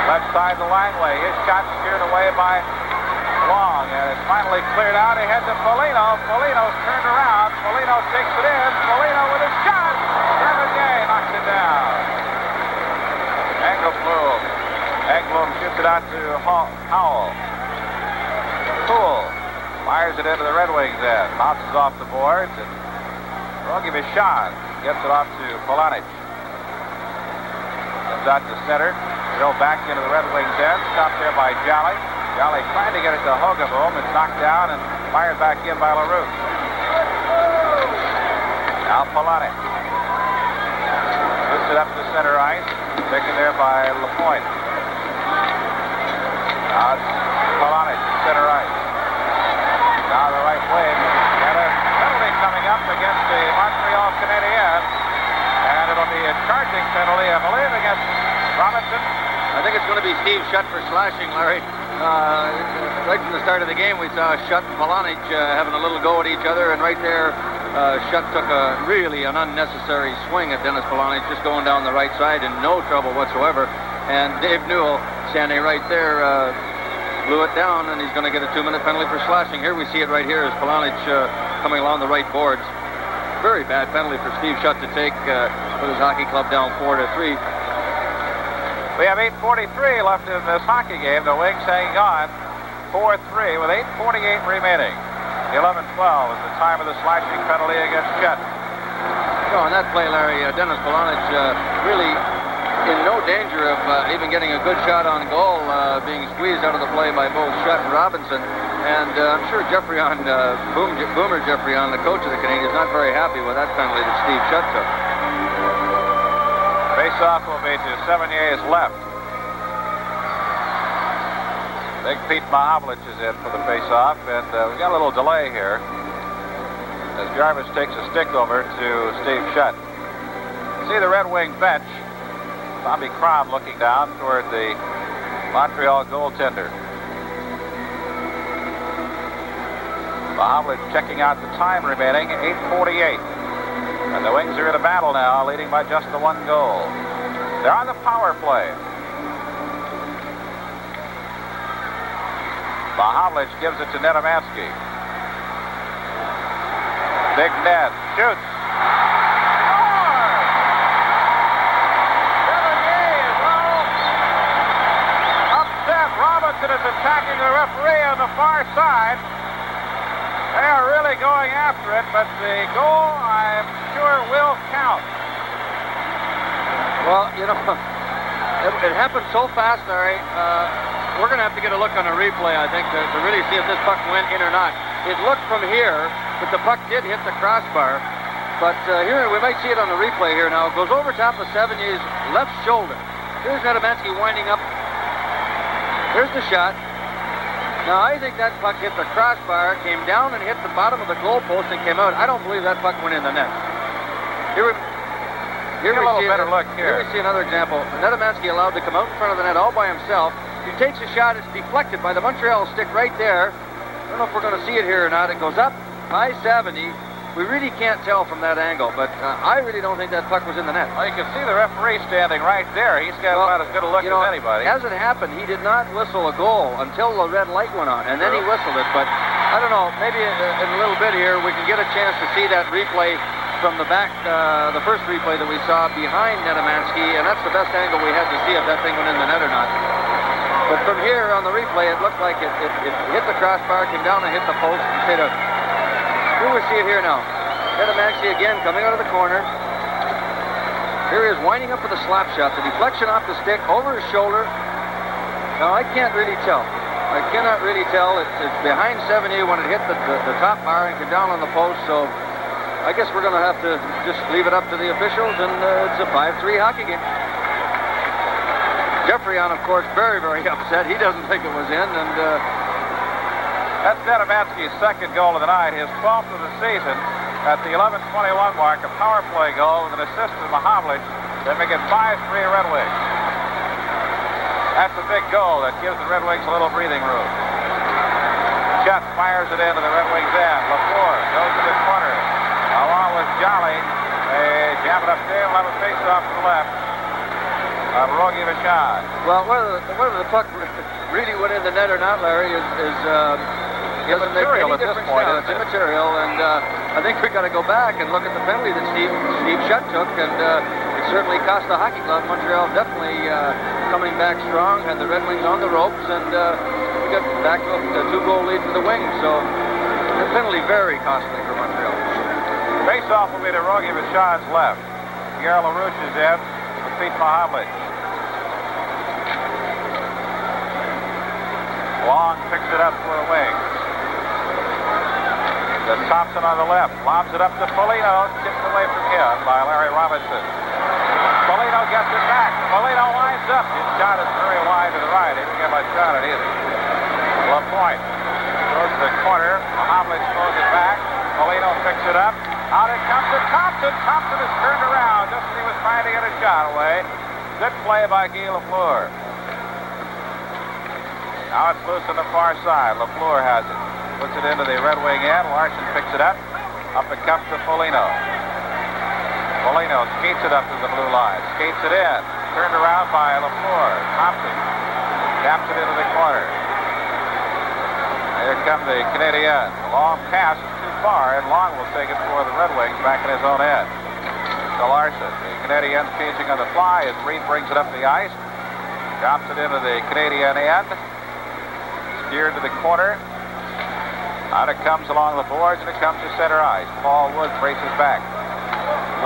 Left side to Langway. His shot steered away by Long, and it's finally cleared out. Ahead to Foligno. Foligno's turned around. Foligno takes it in. Foligno with a shot. Sevigny knocks it down. Engblom shoots it out to Howell. Poole fires it into the Red Wings end. Bounces off the boards, and Rogi Vachon gets it off to Polanic. Comes out to center. Go back into the Red Wings end. Stopped there by Jolly. Jolly trying to get it to Hogeboom. It's knocked down and fired back in by LaRue. Now Polanic. Puts it up to center ice. Taken there by Lapointe. Now it's Polanic, center ice. Now the right wing. And a penalty coming up against the Montreal Canadiens. And it'll be a charging penalty, I believe, against Robinson. I think it's going to be Steve Shutt for slashing, Larry. Right from the start of the game, we saw Shutt and Polanic having a little go at each other, and right there, Shutt took an unnecessary swing at Dennis Polonic, just going down the right side in no trouble whatsoever. And Dave Newell, standing right there, blew it down, and he's going to get a 2-minute penalty for slashing. Here we see it right here as Polonic coming along the right boards. Very bad penalty for Steve Shutt to take with his hockey club down 4-3. We have 8:43 left in this hockey game. The Wings hanging on 4-3 with 8:48 remaining. 11-12 is the time of the slashing penalty against Shutt. On that play, Larry, Dennis Polonic really in no danger of even getting a good shot on goal, being squeezed out of the play by both Shutt and Robinson. And I'm sure Geoffrion, Boomer Geoffrion, the coach of the Canadiens, is not very happy with that penalty that Steve Shutt took. Face-off will be to Severnier's left. Big Pete Mahavlich is in for the face-off, and we got a little delay here as Jarvis takes a stick over to Steve Shutt. See the Red Wing bench. Bobby Crom looking down toward the Montreal goaltender. Mahavlich checking out the time remaining, 8:48. And the Wings are in a battle now, leading by just the 1 goal. They're on the power play. Mahavlich gives it to Nedomansky. Big net, shoots. Robinson is attacking the referee on the far side. They are really going after it, but the goal, I'm sure, will count. Well, you know, it happened so fast, Larry. We're going to have to get a look on a replay, I think, to really see if this puck went in or not. It looked from here that the puck did hit the crossbar, but here we might see it on the replay here now. It goes over top of Severnier's left shoulder. Here's Nedomansky winding up. Here's the shot. Now, I think that puck hit the crossbar, came down and hit the bottom of the goalpost and came out. I don't believe that puck went in the net. Here we see another example. Nedomansky allowed to come out in front of the net all by himself. He takes a shot. It's deflected by the Montreal stick right there. I don't know if we're going to see it here or not. It goes up high 70. We really can't tell from that angle, but I really don't think that puck was in the net. Well, you can see the referee standing right there. He's got about as good a look as anybody. As it happened, he did not whistle a goal until the red light went on, and then he whistled it. But I don't know, maybe in a little bit here we can get a chance to see that replay from the back, the first replay that we saw behind Nedomansky, and that's the best angle we had to see if that thing went in the net or not. But from here on the replay, it looked like it hit the crossbar, came down and hit the post, and stayed out. Here we see it here now. Nedomansky again coming out of the corner. Here he is winding up with a slap shot. The deflection off the stick over his shoulder. Now I can't really tell. I cannot really tell. It's behind 70 when it hit the top bar and came down on the post. So I guess we're going to have to just leave it up to the officials, and it's a 5-3 hockey game. Geoffrion, of course, very, very upset. He doesn't think it was in, and that's Nedomansky's second goal of the night, his 12th of the season. At the 11:21 mark, a power play goal with an assist from Mahavlich. They make it 5-3 Red Wings. That's a big goal that gives the Red Wings a little breathing room. Shutt fires it into the Red Wings end. Lafleur goes to the corner along with Jolly. They jam it upstairs and have a face-off to the left. Rogi Vachon. Well, whether the puck really went in the net or not, Larry, is immaterial at this point. It's immaterial, and I think we've got to go back and look at the penalty that Steve Shutt took, and it certainly cost the hockey club. Montreal definitely coming back strong, had the Red Wings on the ropes, and we got back to a 2-goal lead for the Wings. So the penalty very costly for Montreal. Face-off will be to Rogi Vachon's left. Pierre LaRouche is in with Pete Mahavlich. Long picks it up for the Wings. The Thompson on the left, lobs it up to Foligno, tipped away from him by Larry Robinson. Foligno gets it back. Foligno lines up. His shot is very wide to the right. He didn't get much shot at either. LaPointe goes to the corner. Mahavlich throws it back. Foligno picks it up. Out it comes to Thompson. Thompson is turned around just as he was trying to get a shot away. Good play by Guy Lafleur. Now it's loose on the far side. Lafleur has it. Puts it into the Red Wing end. Larson picks it up. Up it comes to Foligno. Foligno skates it up to the blue line. Skates it in. Turned around by LaFleur. Thompson taps it into the corner. Here come the Canadiens. A long pass is too far, and Long will take it for the Red Wings back in his own end. To Larson. The Canadiens changing on the fly as Reed brings it up the ice. Drops it into the Canadian end. Steered to the corner. Out it comes along the boards, and it comes to center ice. Paul Woods races back.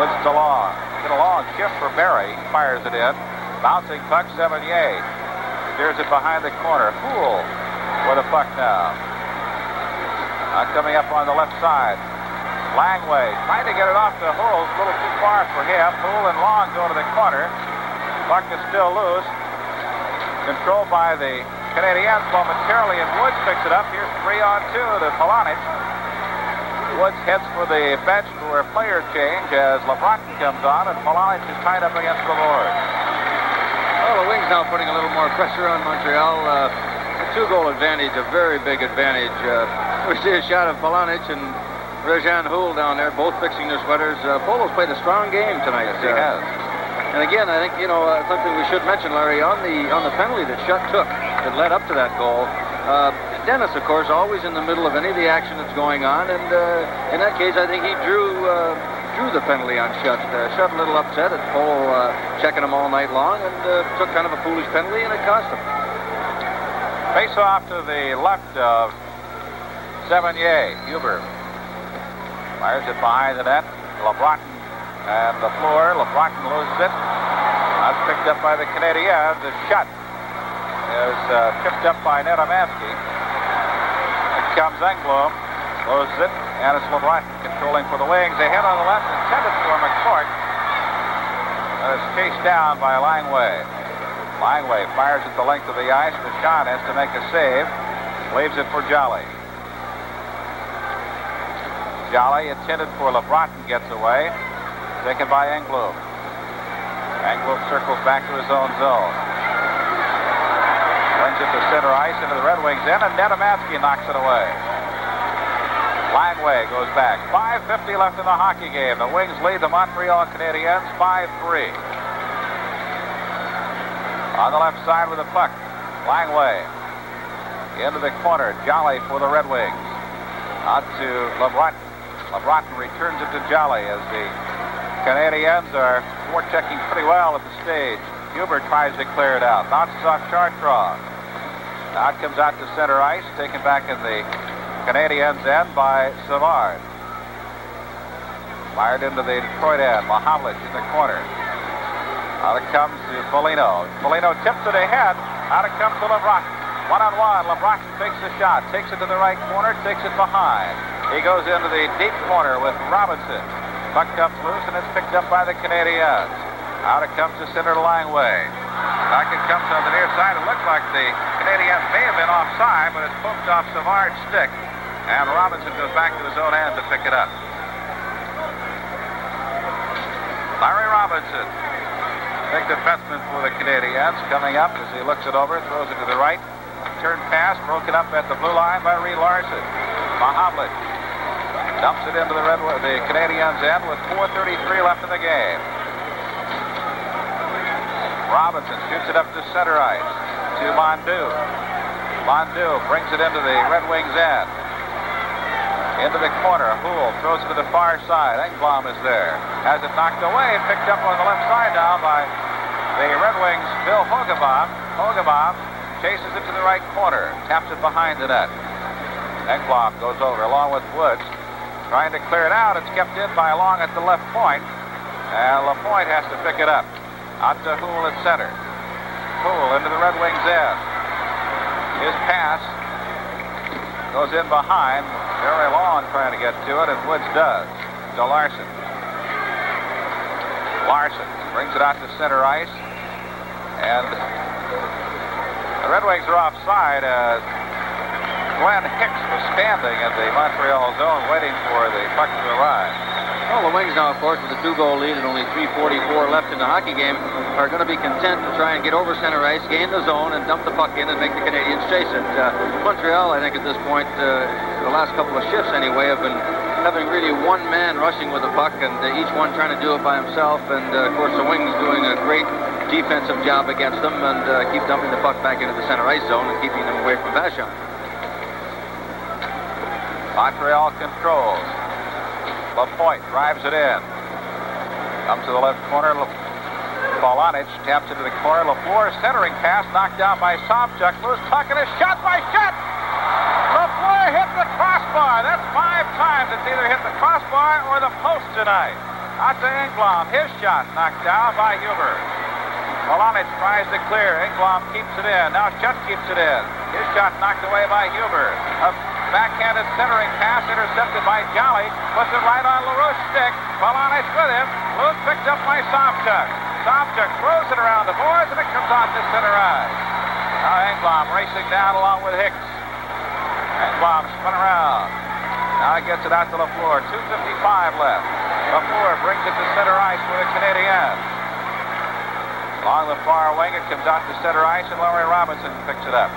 Woods to Long. Get a long shift for Barry. He fires it in. Bouncing puck, Sevigny. Steers it behind the corner. Poole with a puck now. Coming up on the left side. Langway trying to get it off to Hull. A little too far for him. Poole and Long go to the corner. Puck is still loose. Controlled by the Canadiens momentarily, and Woods picks it up. Here's 3-on-2 to Polonich. Woods heads for the bench for a player change as LeBron comes on, and Polonich is tied up against the board. Well, the Wings now putting a little more pressure on Montreal. A 2-goal advantage, a very big advantage. We see a shot of Polonich and Rajan Houle down there, both fixing their sweaters. Polo's played a strong game tonight. Yes, he has. And again, I think, something we should mention, Larry, on the penalty that Shutt took that led up to that goal. Dennis, of course, always in the middle of any of the action that's going on, and in that case, I think he drew the penalty on Shutt. Shutt a little upset at Pole checking him all night long, and took kind of a foolish penalty, and it cost him. Face off to the left of Sevigny. Huber fires it behind the net. LeBron and LaFleur. LeBron loses it. That's picked up by the Canadiens. The shot is picked up by Nedomansky. It comes Engblom. Loses it. And it's LeBron controlling for the Wings. They hit on the left, intended for McCourt. And it's chased down by Langway. Langway fires at the length of the ice. Deshawn has to make a save. Leaves it for Jolly. Jolly intended for LeBron, gets away. Taken by Engblom. Engblom circles back to his own zone. Brings it to center ice into the Red Wings end, and Nedomansky knocks it away. Langway goes back. 5:50 left in the hockey game. The Wings lead the Montreal Canadiens 5-3. On the left side with the puck. Langway into the corner. Jolly for the Red Wings. Out to LeBron. LeBron returns it to Jolly as the Canadiens are forechecking pretty well at the stage. Huber tries to clear it out. Bounces off Chartrand. Now it comes out to center ice. Taken back in the Canadiens end by Savard. Fired into the Detroit end. Mahavlich in the corner. Out it comes to Foligno. Foligno tips it ahead. Out it comes to LeBron. One-on-one. LeBron takes the shot. Takes it to the right corner. Takes it behind. He goes into the deep corner with Robinson. Puck comes loose, and it's picked up by the Canadiens. Out it comes to center Langway. Back it comes on the near side. It looks like the Canadiens may have been offside, but it's poked off Savard's stick. And Robinson goes back to his own end to pick it up. Larry Robinson, big defenseman for the Canadiens, coming up as he looks it over, throws it to the right. Turn pass, broken up at the blue line by Reed Larson. Mahavlich dumps it into the Canadiens end with 4:33 left in the game. Robinson shoots it up to center ice to Mondeau. Mondeau brings it into the Red Wings end. Into the corner. Houle throws it to the far side. Engblom is there. Has it knocked away. Picked up on the left side now by the Red Wings' Bill Hogebaum. Hogebaum chases it to the right corner. Taps it behind the net. Engblom goes over along with Woods. Trying to clear it out. It's kept in by Long at the left point. And Lapointe has to pick it up. Out to Houle at center. Houle into the Red Wings end. His pass goes in behind. Very Long trying to get to it, and Woods does. To Larson. Larson brings it out to center ice. And the Red Wings are offside as Glenn Hicks was standing in the Montreal zone waiting for the puck to arrive. Well, the Wings now, of course, with a 2-goal lead and only 3:44 left in the hockey game, are going to be content to try and get over center ice, gain the zone, and dump the puck in and make the Canadiens chase it. Montreal, I think, at this point, the last couple of shifts anyway, have been having really one man rushing with the puck and each one trying to do it by himself. And, of course, the wings doing a great defensive job against them and keep dumping the puck back into the center ice zone and keeping them away from Vachon. Montreal controls. Lapointe drives it in. Comes to the left corner. Polonich taps into the corner. Lafleur centering pass knocked down by Sobchuk. Loose puck and a shot by Shutt. Lafleur hit the crossbar. That's 5 times it's either hit the crossbar or the post tonight. Out to Engblom. His shot knocked down by Huber. Polonich tries to clear. Engblom keeps it in. Now Shutt keeps it in. His shot knocked away by Huber. A backhanded centering pass intercepted by Jolly. Puts it right on LaRouche's stick. Polonich with him. Loose picked up by Sobchuk. Sobchuk throws it around the boards, and it comes off the center ice. Now Engblom racing down along with Hicks. Engblom spun around. Now he gets it out to Lafleur. 2:55 left. Lafleur brings it to center ice for the Canadiens. Along the far wing, it comes out to center ice, and Larry Robinson picks it up.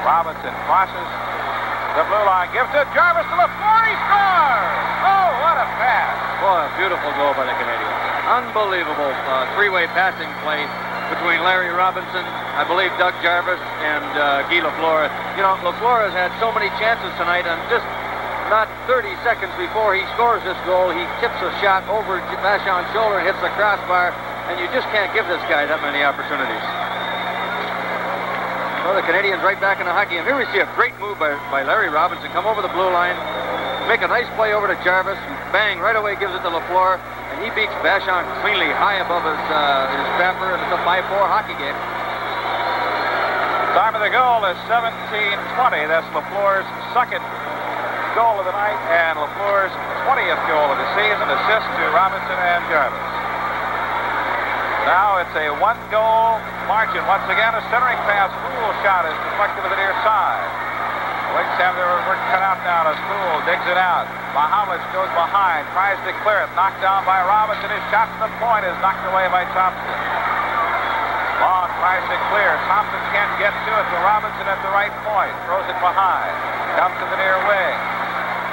Robinson crosses the blue line, gives it Jarvis to Lafleur. He scores! Oh, what a pass! Boy, a beautiful goal by the Canadiens. Unbelievable three-way passing play between Larry Robinson, I believe Doug Jarvis, and Guy Lafleur. You know, Lafleur has had so many chances tonight, and just not 30 seconds before he scores this goal, he tips a shot over Vachon's shoulder and hits the crossbar, and you just can't give this guy that many opportunities. Well, the Canadiens right back in the hockey game. Here we see a great move by Larry Robinson. Come over the blue line, make a nice play over to Jarvis, bang, right away gives it to Lafleur, and he beats Vachon cleanly high above his crapper, and it's a 5-4 hockey game. Time of the goal is 17:20. That's Lafleur's second goal of the night and Lafleur's 20th goal of the season. Assist to Robinson and Jarvis. Now it's a 1-goal margin. Once again, a centering pass. Poole shot is deflected to the near side. Wings have their work cut out now as Poole digs it out. Mahovlich goes behind, tries to clear it. Knocked down by Robinson. His shot to the point is knocked away by Thompson. Long tries to clear. Thompson can't get to it, but Robinson at the right point. Throws it behind. Comes to the near wing.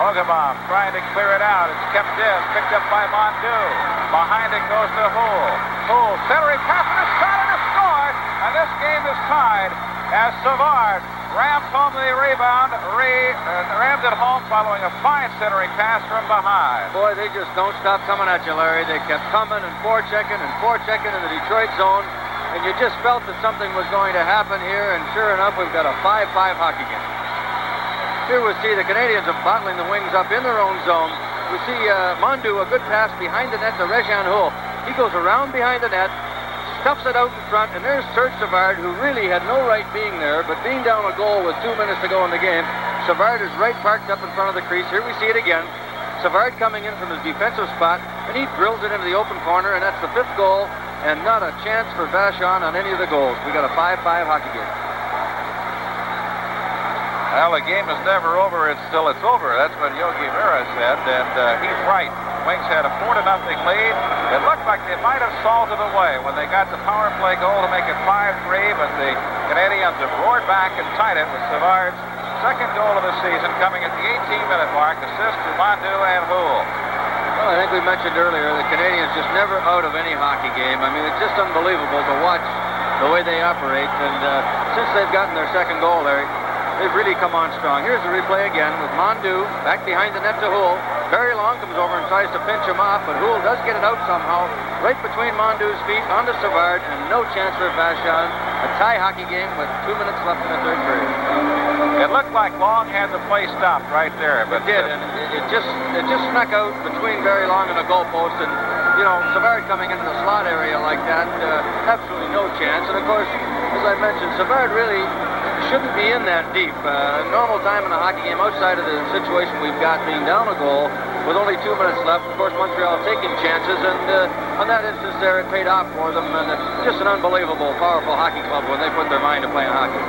Hogebaum trying to clear it out. It's kept in. Picked up by Mondeau. Behind it goes to Houle. Houle centering pass and a shot and a score. And this game is tied as Savard rammed home the rebound. Rammed it home following a fine centering pass from behind. Boy, they just don't stop coming at you, Larry. They kept coming and forechecking in the Detroit zone. And you just felt that something was going to happen here. And sure enough, we've got a 5-5 hockey game. Here we see the Canadiens are bottling the wings up in their own zone. We see Mondeau, a good pass behind the net to Réjean Houle. He goes around behind the net, stuffs it out in front, and there's Serge Savard, who really had no right being there, but being down a goal with 2 minutes to go in the game, Savard is right parked up in front of the crease. Here we see it again. Savard coming in from his defensive spot, and he drills it into the open corner, and that's the 5th goal, and not a chance for Vachon on any of the goals. We got a 5-5 hockey game. Well, the game is never over until it's over. That's what Yogi Berra said, and he's right. Wings had a 4-0 lead. It looked like they might have salted away when they got the power play goal to make it 5-3, but the Canadiens have roared back and tied it with Savard's second goal of the season coming at the 18-minute mark. Assist to Mondeau and Houle. Well, I think we mentioned earlier the Canadiens just never out of any hockey game. I mean, it's just unbelievable to watch the way they operate, and since they've gotten their second goal, Larry, they've really come on strong. Here's the replay again with Mondeau back behind the net to Houle. Barry Long comes over and tries to pinch him off, but Houle does get it out somehow, right between Mondeau's feet onto Savard, and no chance for Vachon. A tie hockey game with 2 minutes left in the third period. It looked like Long had the play stopped right there, but it did, and it just snuck out between Barry Long and the goalpost, and you know, Savard coming into the slot area like that, absolutely no chance. And of course, as I mentioned, Savard really shouldn't be in that deep. Normal time in a hockey game, outside of the situation we've got being down a goal with only 2 minutes left. Of course, Montreal taking chances, and on that instance there, it paid off for them. And just an unbelievable, powerful hockey club when they put their mind to playing hockey.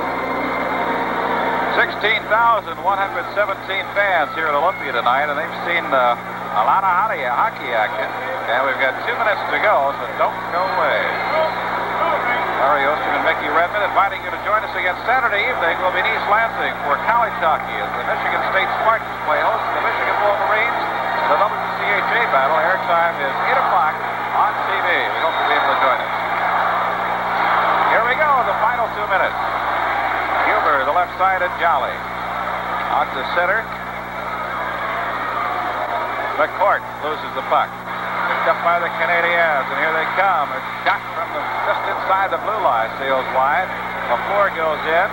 16,117 fans here at Olympia tonight, and they've seen a lot of hockey action. And we've got 2 minutes to go, so don't go away. Larry Osterman and Mickey Redmond inviting you to join us again Saturday evening. We'll be in East Lansing for college hockey as the Michigan State Spartans play host to the Michigan Wolverines in the WCHA battle. Airtime is 8 o'clock on TV. We hope you'll be able to join us. Here we go, the final 2 minutes. Huber, the left side, and Jolly. Out to center. McCourt loses the puck. Picked up by the Canadiens, and here they come. A shot from just inside the blue line, sails wide. LaFleur goes in.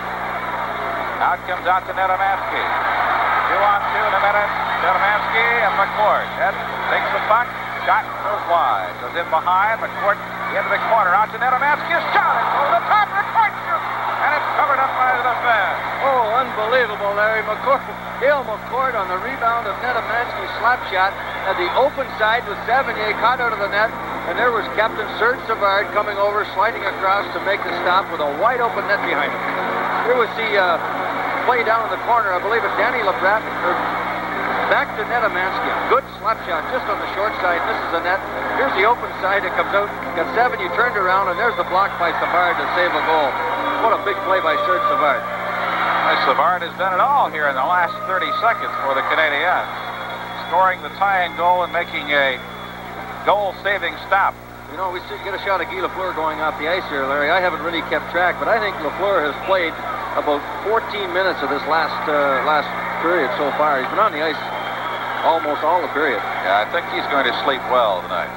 Out comes out to Netamansky. 2-on-2 in a minute. Netamansky and McCourt. Ed takes the puck. Shot goes wide. Goes in behind. McCourt into the corner. Out to Netamansky. A shot. It's over the top. McCourt shoots. And it's covered up by the defense. Oh, unbelievable, Larry. Hale McCourt on the rebound of Netamansky's slap shot at the open side with Savigny caught out of the net, and there was Captain Serge Savard coming over, sliding across to make the stop with a wide open net behind him. Here was the play down in the corner. I believe it's Danny Labrat, back to Netamansky. Good slap shot just on the short side. Misses the net. Here's the open side. It comes out. Got Savigny turned around, and there's the block by Savard to save a goal. What a big play by Serge Savard. Savard has done it all here in the last 30 seconds for the Canadiens. Scoring the tying goal and making a goal-saving stop. You know, we should get a shot of Guy Lafleur going off the ice here, Larry. I haven't really kept track, but I think Lafleur has played about 14 minutes of this last period so far. He's been on the ice almost all the period. Yeah, I think he's going to sleep well tonight.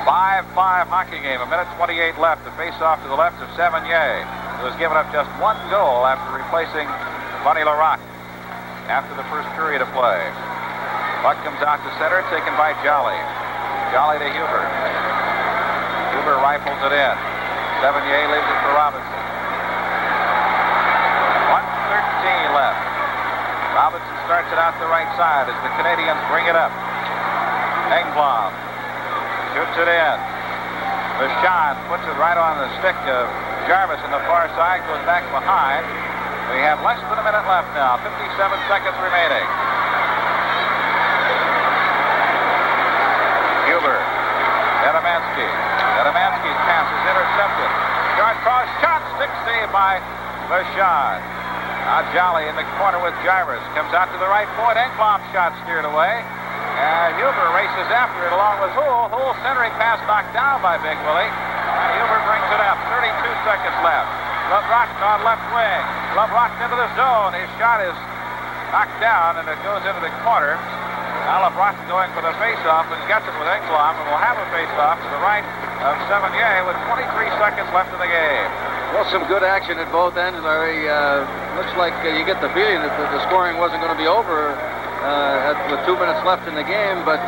5-5 hockey game. 1:28 left. The face-off to the left of Savigny, who has given up just 1 goal after replacing Bunny Larocque after the first period of play. Puck comes out to center, taken by Jolly. Jolly to Huber. Huber rifles it in. Savigny leaves it for Robinson. 1:13 left. Robinson starts it out the right side as the Canadiens bring it up. Engblom shoots it in. Vachon puts it right on the stick of Jarvis on the far side, goes back behind. We have less than a minute left now. 57 seconds remaining. Huber. Netamansky. Netamansky's pass is intercepted. Short cross shot. Stick save by Vachon. Now Jolly in the corner with Jarvis. Comes out to the right point. Engblom's shot steered away. And Huber races after it along with Houle. Houle centering pass knocked down by Big Willie. And Huber brings it up. 32 seconds left. LeBrock on left wing. LeBrock into the zone. His shot is knocked down and it goes into the corner. Now LeBrock going for the face-off and gets it with Engblom and will have a face-off to the right of Savigny with 23 seconds left in the game. Well, some good action at both ends, Larry. Looks like you get the feeling that the scoring wasn't going to be over with 2 minutes left in the game, but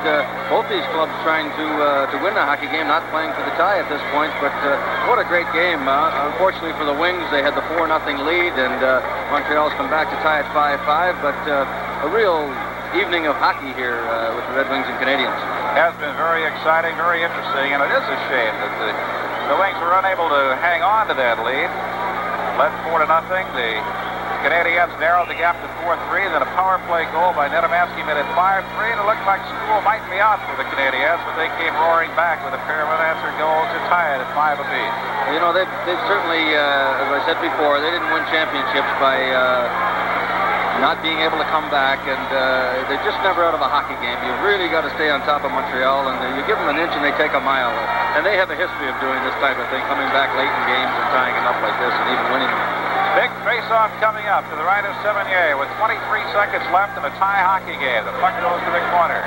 both these clubs trying to win the hockey game, not playing for the tie at this point. But what a great game! Unfortunately for the Wings, they had the 4-0 lead, and Montreal's come back to tie at 5-5. But a real evening of hockey here with the Red Wings and Canadiens. It has been very exciting, very interesting, and it is a shame that the Wings were unable to hang on to that lead. Led 4-0. The Canadiens narrowed the gap to 4-3. Then a power play goal by Netamansky made it 5-3. And it looked like school might be out for the Canadiens, but they came roaring back with a pair of unanswered goals to tie it at 5 apiece. You know, they've certainly, as I said before, they didn't win championships by not being able to come back, and they're just never out of a hockey game. You've really got to stay on top of Montreal, and you give them an inch and they take a mile. And they have a history of doing this type of thing, coming back late in games and tying it up like this and even winning them. Big face-off coming up to the right of Savigny with 23 seconds left in a tie hockey game. The puck goes to the corner.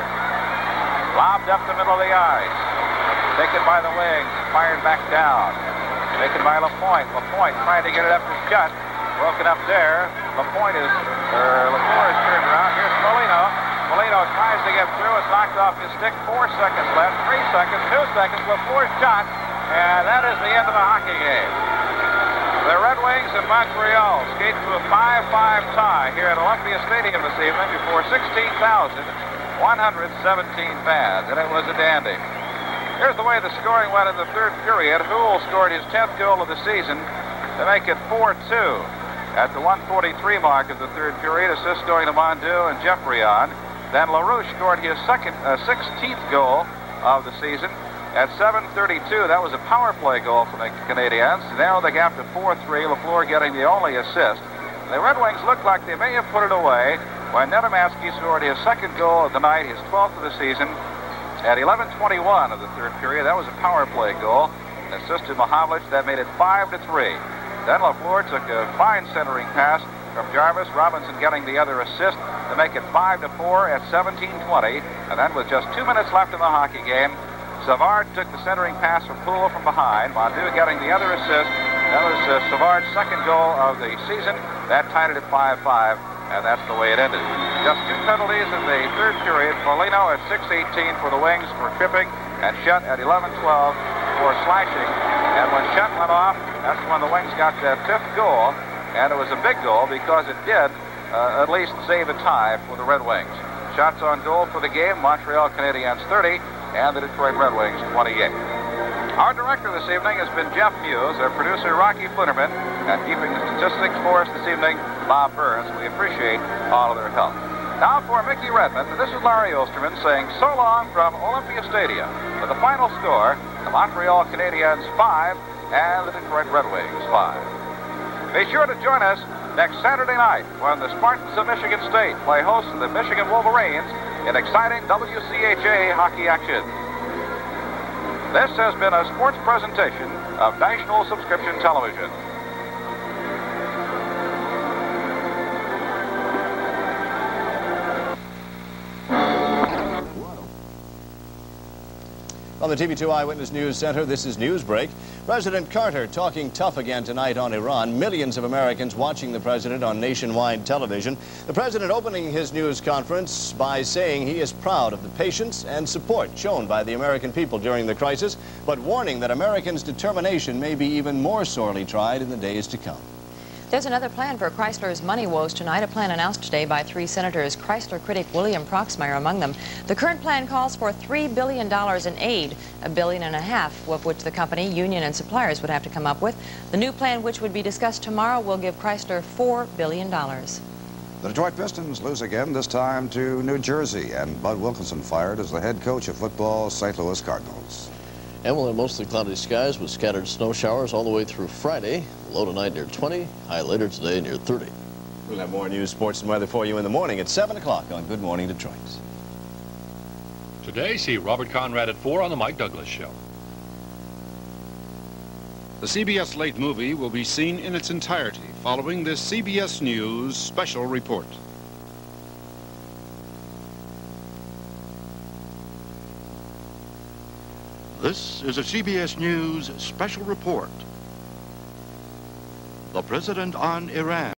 Lobbed up the middle of the ice. Taken by the wings, fired back down. Taken by Lapointe. Lapointe trying to get it up to Schutt. Broken up there. Lafleur is turned around. Here's Molino. Molino tries to get through. It's knocked off his stick. 4 seconds left. 3 seconds. 2 seconds. Lafleur's shot. And that is the end of the hockey game. The Red Wings of Montreal skate to a 5-5 tie here at Olympia Stadium this evening before 16,117 fans, and it was a dandy. Here's the way the scoring went in the third period. Houle scored his 10th goal of the season to make it 4-2. At the 1:43 mark of the third period, assists going to Mondeau and Geoffrion. Then LaRouche scored his 16th goal of the season At 7:32, that was a power play goal from the Canadiens. Now the gap to 4-3, LaFleur getting the only assist. The Red Wings looked like they may have put it away when Nedomansky scored his second goal of the night, his 12th of the season, at 11:21 of the third period. That was a power play goal. An assist to Mahavlich. That made it 5-3. Then LaFleur took a fine centering pass from Jarvis. Robinson getting the other assist to make it 5-4 at 17:20. And then with just 2 minutes left in the hockey game, Savard took the centering pass from Poole from behind. Mondu getting the other assist. That was Savard's second goal of the season. That tied it at 5-5, and that's the way it ended. Just 2 penalties in the third period. Foligno at 6:18 for the Wings for tripping, and Shutt at 11:12 for slashing. And when Shutt went off, that's when the Wings got their 5th goal, and it was a big goal because it did at least save a tie for the Red Wings. Shots on goal for the game, Montreal Canadiens 30, and the Detroit Red Wings 28. Our director this evening has been Jeff Muse, our producer Rocky Flinnerman, and keeping the statistics for us this evening, Bob Burns. We appreciate all of their help. Now for Mickey Redmond, this is Larry Osterman saying so long from Olympia Stadium. With the final score, the Montreal Canadiens 5 and the Detroit Red Wings 5. Be sure to join us next Saturday night when the Spartans of Michigan State play host to the Michigan Wolverines in exciting WCHA hockey action. This has been a sports presentation of National Subscription Television. From the TV2 Eyewitness News Center, this is Newsbreak. President Carter talking tough again tonight on Iran. Millions of Americans watching the president on nationwide television. The president opening his news conference by saying he is proud of the patience and support shown by the American people during the crisis, but warning that Americans' determination may be even more sorely tried in the days to come. There's another plan for Chrysler's money woes tonight, a plan announced today by 3 senators, Chrysler critic William Proxmire among them. The current plan calls for $3 billion in aid, $1.5 billion of which the company, union, and suppliers would have to come up with. The new plan, which would be discussed tomorrow, will give Chrysler $4 billion. The Detroit Pistons lose again, this time to New Jersey, and Bud Wilkinson fired as the head coach of football's St. Louis Cardinals. And we'll have mostly cloudy skies with scattered snow showers all the way through Friday. Low tonight near 20, high later today near 30. We'll have more news, sports, and weather for you in the morning at 7 o'clock on Good Morning Detroit. Today, see Robert Conrad at 4 on The Mike Douglas Show. The CBS Late Movie will be seen in its entirety following this CBS News special report. This is a CBS News special report. The President on Iran.